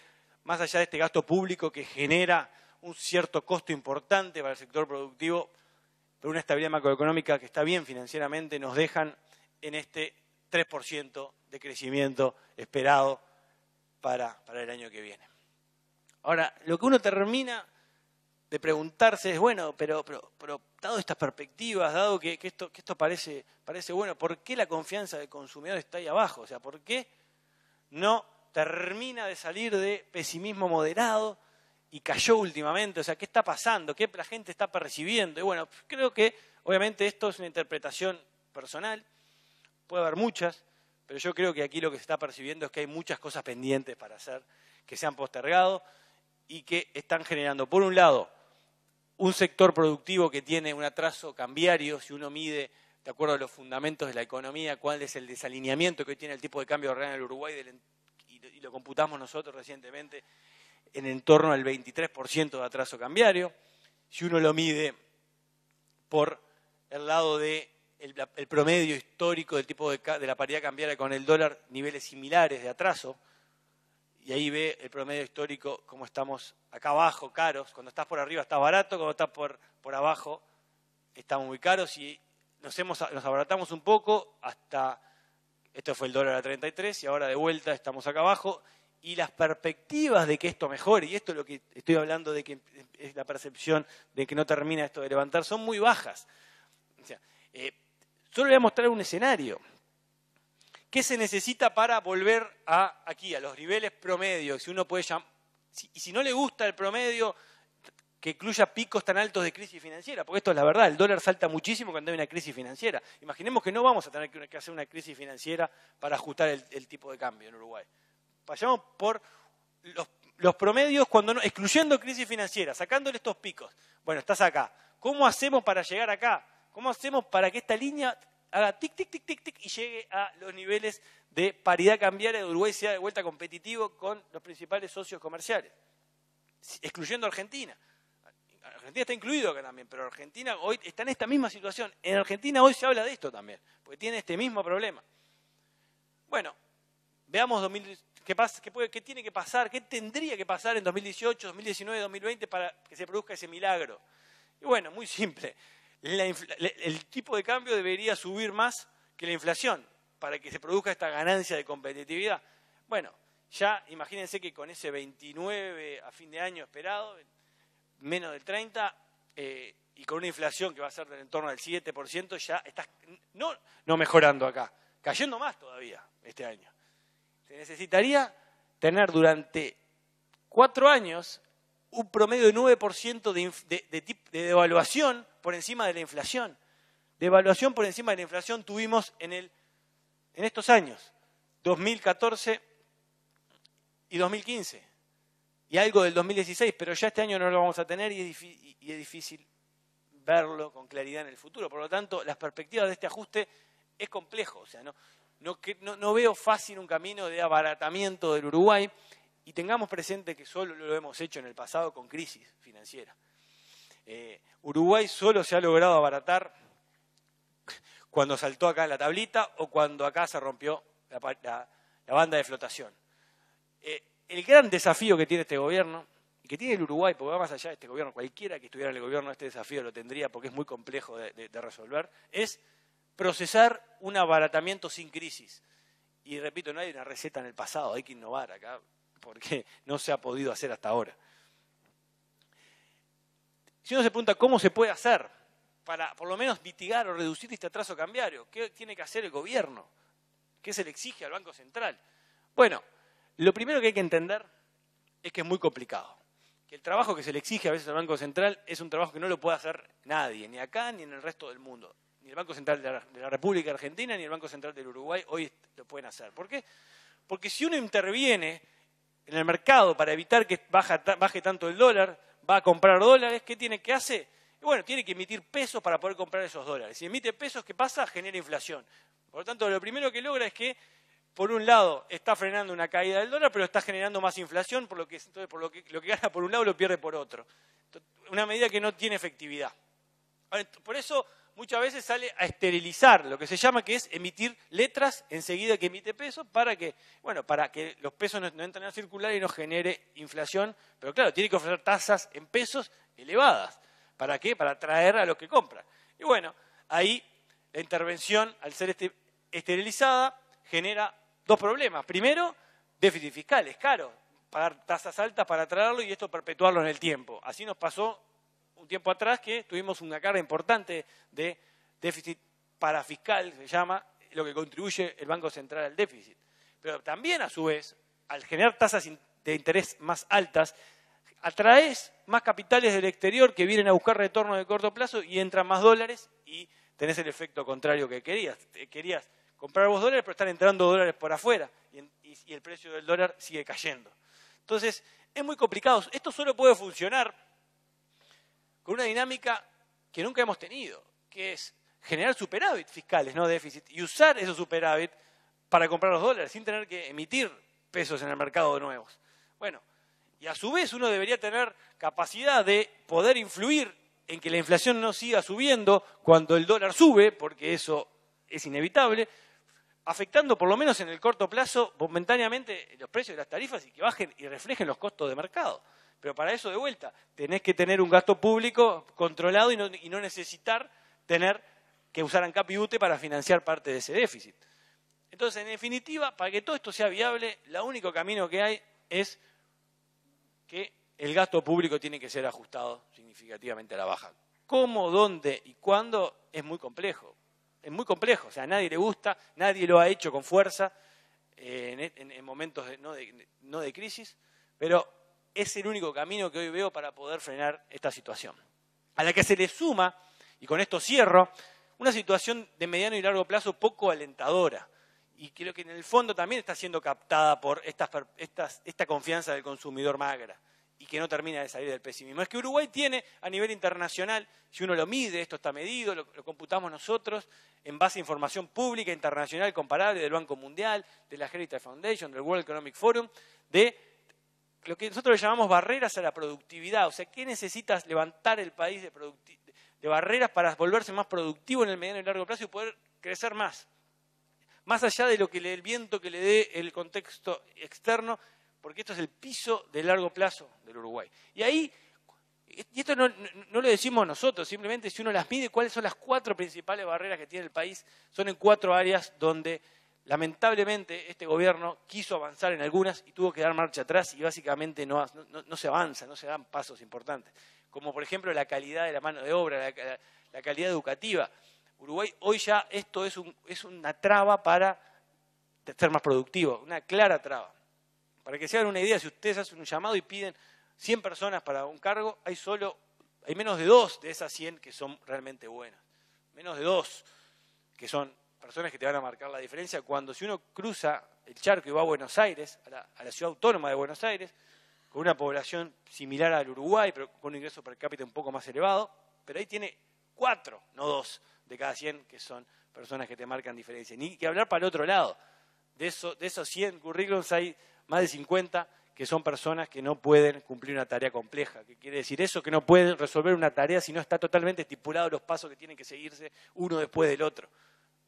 más allá de este gasto público que genera un cierto costo importante para el sector productivo, pero una estabilidad macroeconómica que está bien financieramente, nos dejan en este 3% de crecimiento esperado para el año que viene. Ahora, lo que uno termina de preguntarse es, bueno, pero dado estas perspectivas, dado que esto parece bueno, ¿por qué la confianza del consumidor está ahí abajo? O sea, ¿por qué no termina de salir de pesimismo moderado y cayó últimamente? O sea, ¿qué está pasando? ¿Qué la gente está percibiendo? Y bueno, creo que obviamente esto es una interpretación personal, puede haber muchas, pero yo creo que aquí lo que se está percibiendo es que hay muchas cosas pendientes para hacer, que se han postergado y que están generando, por un lado, un sector productivo que tiene un atraso cambiario, si uno mide, de acuerdo a los fundamentos de la economía, cuál es el desalineamiento que hoy tiene el tipo de cambio real en el Uruguay, y lo computamos nosotros recientemente, en torno al 23% de atraso cambiario. Si uno lo mide por el lado del promedio histórico del tipo de la paridad cambiaria con el dólar, niveles similares de atraso, y ahí ve el promedio histórico como estamos acá abajo, caros. Cuando estás por arriba estás barato, cuando estás por abajo estamos muy caros y nos abaratamos un poco hasta, esto fue el dólar a 33 y ahora de vuelta estamos acá abajo y las perspectivas de que esto mejore, y esto es lo que estoy hablando de que es la percepción de que no termina esto de levantar, son muy bajas. O sea, solo le voy a mostrar un escenario. ¿Qué se necesita para volver aquí, a los niveles promedios? Si uno puede y si no le gusta el promedio, que incluya picos tan altos de crisis financiera, porque esto es la verdad, el dólar salta muchísimo cuando hay una crisis financiera. Imaginemos que no vamos a tener que hacer una crisis financiera para ajustar el tipo de cambio en Uruguay. Vayamos por los promedios, excluyendo crisis financiera, sacándole estos picos. Bueno, estás acá. ¿Cómo hacemos para llegar acá? ¿Cómo hacemos para que esta línea haga tic, tic, tic, tic, tic y llegue a los niveles de paridad cambiaria de Uruguay, sea de vuelta competitivo con los principales socios comerciales? Excluyendo a Argentina. Argentina está incluido acá también, pero Argentina hoy está en esta misma situación. En Argentina hoy se habla de esto también, porque tiene este mismo problema. Bueno, veamos ¿Qué tiene que pasar? ¿Qué tendría que pasar en 2018, 2019, 2020 para que se produzca ese milagro? Y bueno, muy simple. El tipo de cambio debería subir más que la inflación para que se produzca esta ganancia de competitividad. Bueno, ya imagínense que con ese 29 a fin de año esperado, menos del 30, y con una inflación que va a ser en torno al 7%, ya estás no mejorando acá, cayendo más todavía este año. Se necesitaría tener durante 4 años un promedio de 9% de devaluación por encima de la inflación. Devaluación por encima de la inflación tuvimos en estos años, 2014 y 2015, y algo del 2016, pero ya este año no lo vamos a tener y es difícil verlo con claridad en el futuro. Por lo tanto, las perspectivas de este ajuste es complejo. O sea, no veo fácil un camino de abaratamiento del Uruguay, y tengamos presente que solo lo hemos hecho en el pasado con crisis financiera. Uruguay solo se ha logrado abaratar cuando saltó acá en la tablita o cuando acá se rompió la banda de flotación. El gran desafío que tiene este gobierno, y que tiene el Uruguay, porque va más allá de este gobierno, cualquiera que estuviera en el gobierno este desafío lo tendría porque es muy complejo de resolver, es procesar un abaratamiento sin crisis. Y repito, no hay una receta en el pasado, hay que innovar acá, porque no se ha podido hacer hasta ahora. Si uno se pregunta cómo se puede hacer para por lo menos mitigar o reducir este atraso cambiario, ¿qué tiene que hacer el gobierno? ¿Qué se le exige al Banco Central? Bueno, lo primero que hay que entender es que es muy complicado. Que el trabajo que se le exige a veces al Banco Central es un trabajo que no lo puede hacer nadie, ni acá ni en el resto del mundo. Ni el Banco Central de la República Argentina ni el Banco Central del Uruguay hoy lo pueden hacer. ¿Por qué? Porque si uno interviene en el mercado para evitar que baje tanto el dólar, va a comprar dólares, ¿qué tiene que hacer? Bueno, tiene que emitir pesos para poder comprar esos dólares. Si emite pesos, ¿qué pasa? Genera inflación. Por lo tanto, lo primero que logra es que, por un lado, está frenando una caída del dólar, pero está generando más inflación, entonces lo que gana por un lado lo pierde por otro. Una medida que no tiene efectividad. Por eso, muchas veces sale a esterilizar, lo que se llama, que es emitir letras enseguida que emite pesos, para que los pesos no entren a circular y no genere inflación. Pero claro, tiene que ofrecer tasas en pesos elevadas. ¿Para qué? Para atraer a los que compran. Y bueno, ahí la intervención, al ser esterilizada, genera dos problemas. Primero, déficit fiscal. Es caro pagar tasas altas para atraerlo y esto perpetuarlo en el tiempo. Así nos pasó un tiempo atrás que tuvimos una carga importante de déficit parafiscal, se llama, lo que contribuye el Banco Central al déficit. Pero también, a su vez, al generar tasas de interés más altas, atraes más capitales del exterior que vienen a buscar retorno de corto plazo y entran más dólares y tenés el efecto contrario que querías. Querías comprar vos dólares, pero están entrando dólares por afuera y el precio del dólar sigue cayendo. Entonces, es muy complicado. Esto solo puede funcionar con una dinámica que nunca hemos tenido, que es generar superávit fiscales, no déficit, y usar esos superávit para comprar los dólares sin tener que emitir pesos en el mercado de nuevos. Bueno, y a su vez uno debería tener capacidad de poder influir en que la inflación no siga subiendo cuando el dólar sube, porque eso es inevitable, afectando por lo menos en el corto plazo momentáneamente los precios de las tarifas y que bajen y reflejen los costos de mercado. Pero para eso, de vuelta, tenés que tener un gasto público controlado y no necesitar tener que usar ANCAP y UTE para financiar parte de ese déficit. Entonces, en definitiva, para que todo esto sea viable, el único camino que hay es que el gasto público tiene que ser ajustado significativamente a la baja. ¿Cómo, dónde y cuándo? Es muy complejo. Es muy complejo, o sea, a nadie le gusta, nadie lo ha hecho con fuerza en momentos no de crisis, pero es el único camino que hoy veo para poder frenar esta situación. A la que se le suma, y con esto cierro, una situación de mediano y largo plazo poco alentadora, y creo que en el fondo también está siendo captada por esta confianza del consumidor magra, y que no termina de salir del pesimismo. Es que Uruguay tiene a nivel internacional, si uno lo mide, esto está medido, lo computamos nosotros, en base a información pública internacional comparable del Banco Mundial, de la Heritage Foundation, del World Economic Forum, de lo que nosotros le llamamos barreras a la productividad. O sea, ¿qué necesitas levantar el país de barreras para volverse más productivo en el mediano y largo plazo y poder crecer más? Más allá de lo que el viento que le dé el contexto externo, porque esto es el piso de largo plazo del Uruguay. Y ahí, y esto no lo decimos nosotros, simplemente si uno las mide, cuáles son las 4 principales barreras que tiene el país, son en 4 áreas donde lamentablemente este gobierno quiso avanzar en algunas y tuvo que dar marcha atrás y básicamente no se avanza, no se dan pasos importantes. Como por ejemplo la calidad de la mano de obra, la calidad educativa. Uruguay hoy ya esto es una traba para ser más productivo, una clara traba. Para que se hagan una idea, si ustedes hacen un llamado y piden 100 personas para un cargo, hay menos de 2 de esas 100 que son realmente buenas. Menos de 2 que son personas que te van a marcar la diferencia cuando si uno cruza el charco y va a Buenos Aires, a la ciudad autónoma de Buenos Aires, con una población similar al Uruguay, pero con un ingreso per cápita un poco más elevado, pero ahí tiene 4, no 2 de cada 100 que son personas que te marcan diferencia. Ni que hablar para el otro lado. De esos 100 currículums hay más de 50 que son personas que no pueden cumplir una tarea compleja. ¿Qué quiere decir eso? Que no pueden resolver una tarea si no está totalmente estipulado los pasos que tienen que seguirse uno después del otro.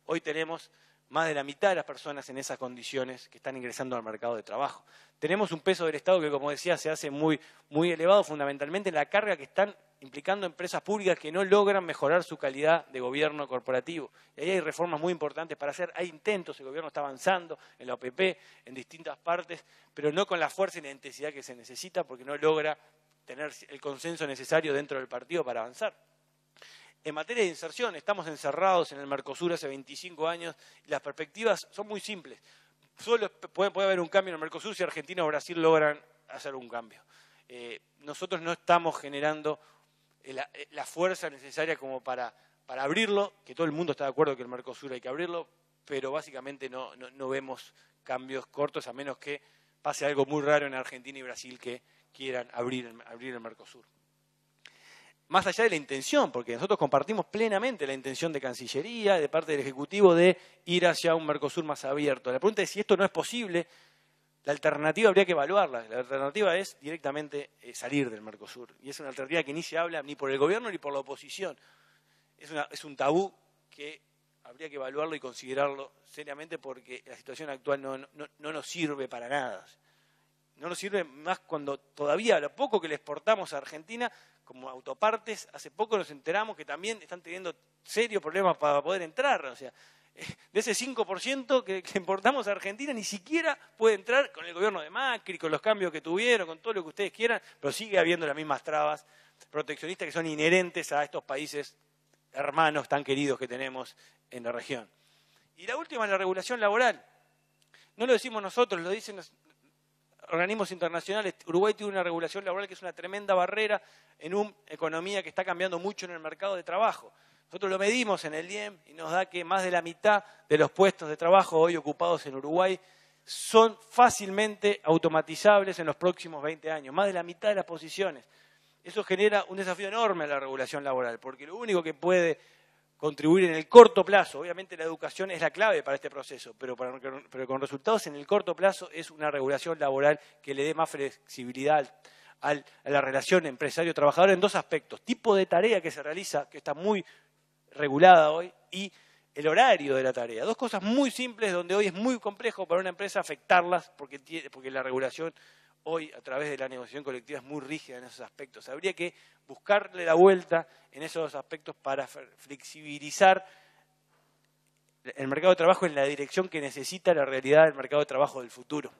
Hoy tenemos más de la mitad de las personas en esas condiciones que están ingresando al mercado de trabajo. Tenemos un peso del Estado que, como decía, se hace muy elevado, fundamentalmente en la carga que están implicando empresas públicas que no logran mejorar su calidad de gobierno corporativo. Y ahí hay reformas muy importantes para hacer, hay intentos, el gobierno está avanzando en la OPP, en distintas partes, pero no con la fuerza y la intensidad que se necesita porque no logra tener el consenso necesario dentro del partido para avanzar. En materia de inserción, estamos encerrados en el Mercosur hace 25 años y las perspectivas son muy simples. Solo puede haber un cambio en el Mercosur si Argentina o Brasil logran hacer un cambio. Nosotros no estamos generando la fuerza necesaria como para abrirlo, que todo el mundo está de acuerdo que el Mercosur hay que abrirlo, pero básicamente no vemos cambios cortos a menos que pase algo muy raro en Argentina y Brasil que quieran abrir el Mercosur. Más allá de la intención, porque nosotros compartimos plenamente la intención de Cancillería, de parte del Ejecutivo, de ir hacia un Mercosur más abierto. La pregunta es si esto no es posible, la alternativa habría que evaluarla. La alternativa es directamente salir del Mercosur. Y es una alternativa que ni se habla ni por el gobierno ni por la oposición. Es un tabú que habría que evaluarlo y considerarlo seriamente porque la situación actual no nos sirve para nada. No nos sirve más cuando todavía lo poco que le exportamos a Argentina como autopartes, hace poco nos enteramos que también están teniendo serios problemas para poder entrar. O sea, de ese 5% que importamos a Argentina ni siquiera puede entrar con el gobierno de Macri, con los cambios que tuvieron, con todo lo que ustedes quieran, pero sigue habiendo las mismas trabas proteccionistas que son inherentes a estos países hermanos tan queridos que tenemos en la región. Y la última es la regulación laboral. No lo decimos nosotros, lo dicen organismos internacionales. Uruguay tiene una regulación laboral que es una tremenda barrera en una economía que está cambiando mucho en el mercado de trabajo. Nosotros lo medimos en el IEM y nos da que más de la mitad de los puestos de trabajo hoy ocupados en Uruguay son fácilmente automatizables en los próximos 20 años, más de la mitad de las posiciones. Eso genera un desafío enorme a la regulación laboral, porque lo único que puede contribuir en el corto plazo, obviamente la educación es la clave para este proceso, pero con resultados en el corto plazo es una regulación laboral que le dé más flexibilidad a la relación empresario-trabajador en 2 aspectos: tipo de tarea que se realiza, que está muy regulada hoy, y el horario de la tarea. 2 cosas muy simples donde hoy es muy complejo para una empresa afectarlas porque la regulación hoy a través de la negociación colectiva es muy rígida en esos aspectos. Habría que buscarle la vuelta en esos aspectos para flexibilizar el mercado de trabajo en la dirección que necesita la realidad del mercado de trabajo del futuro.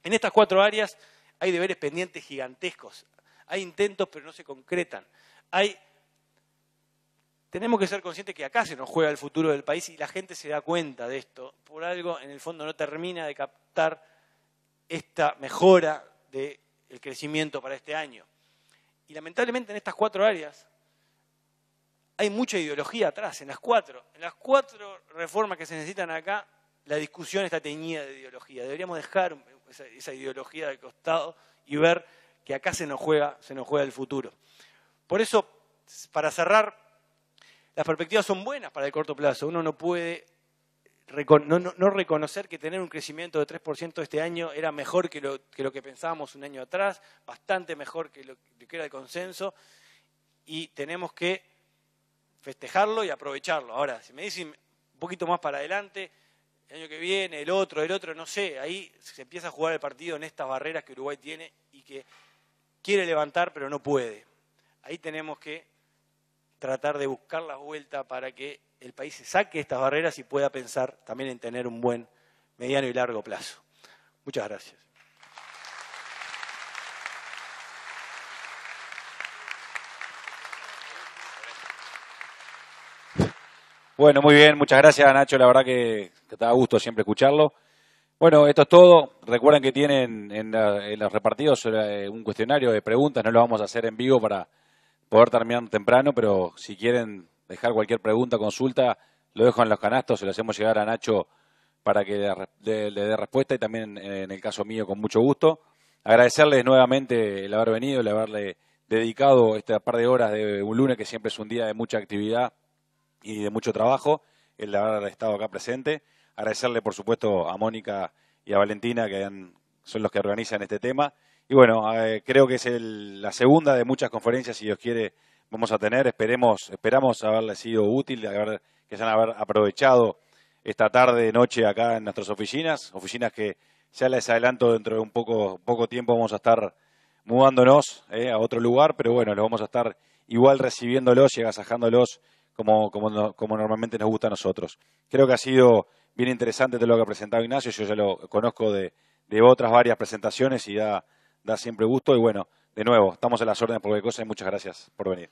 En estas 4 áreas hay deberes pendientes gigantescos. Hay intentos pero no se concretan. Tenemos que ser conscientes que acá se nos juega el futuro del país y la gente se da cuenta de esto. Por algo, en el fondo, no termina de captar esta mejora del crecimiento para este año. Y lamentablemente en estas 4 áreas hay mucha ideología atrás, en las 4. En las 4 reformas que se necesitan acá, la discusión está teñida de ideología. Deberíamos dejar esa ideología de costado y ver que acá se nos juega el futuro. Por eso, para cerrar, las perspectivas son buenas para el corto plazo. Uno no puede no reconocer que tener un crecimiento de 3% este año era mejor que lo que pensábamos un año atrás, bastante mejor que lo que era el consenso, y tenemos que festejarlo y aprovecharlo. Ahora, si me dicen un poquito más para adelante, el año que viene, el otro, no sé, ahí se empieza a jugar el partido en estas barreras que Uruguay tiene y que quiere levantar pero no puede. Ahí tenemos que tratar de buscar la vuelta para que el país se saque estas barreras y pueda pensar también en tener un buen mediano y largo plazo. Muchas gracias. Bueno, muy bien, muchas gracias Nacho, la verdad que te da gusto siempre escucharlo. Bueno, esto es todo. Recuerden que tienen en los repartidos un cuestionario de preguntas, no lo vamos a hacer en vivo para poder terminar temprano, pero si quieren dejar cualquier pregunta, consulta, lo dejo en los canastos, se lo hacemos llegar a Nacho para que le dé respuesta y también en el caso mío con mucho gusto. Agradecerles nuevamente el haber venido, el haberle dedicado este par de horas de un lunes que siempre es un día de mucha actividad y de mucho trabajo, el de haber estado acá presente. Agradecerle, por supuesto, a Mónica y a Valentina, que son los que organizan este tema. Y bueno, creo que es la segunda de muchas conferencias, si Dios quiere, vamos a tener. Esperamos haberle sido útil, que se han haber aprovechado esta tarde, noche acá en nuestras oficinas que ya les adelanto, dentro de un poco tiempo vamos a estar mudándonos a otro lugar, pero bueno, los vamos a estar igual recibiéndolos y agasajándolos como normalmente nos gusta a nosotros. Creo que ha sido bien interesante todo lo que ha presentado Ignacio, yo ya lo conozco de otras varias presentaciones y da siempre gusto. Y bueno, de nuevo, estamos a las órdenes por cualquier cosa y muchas gracias por venir.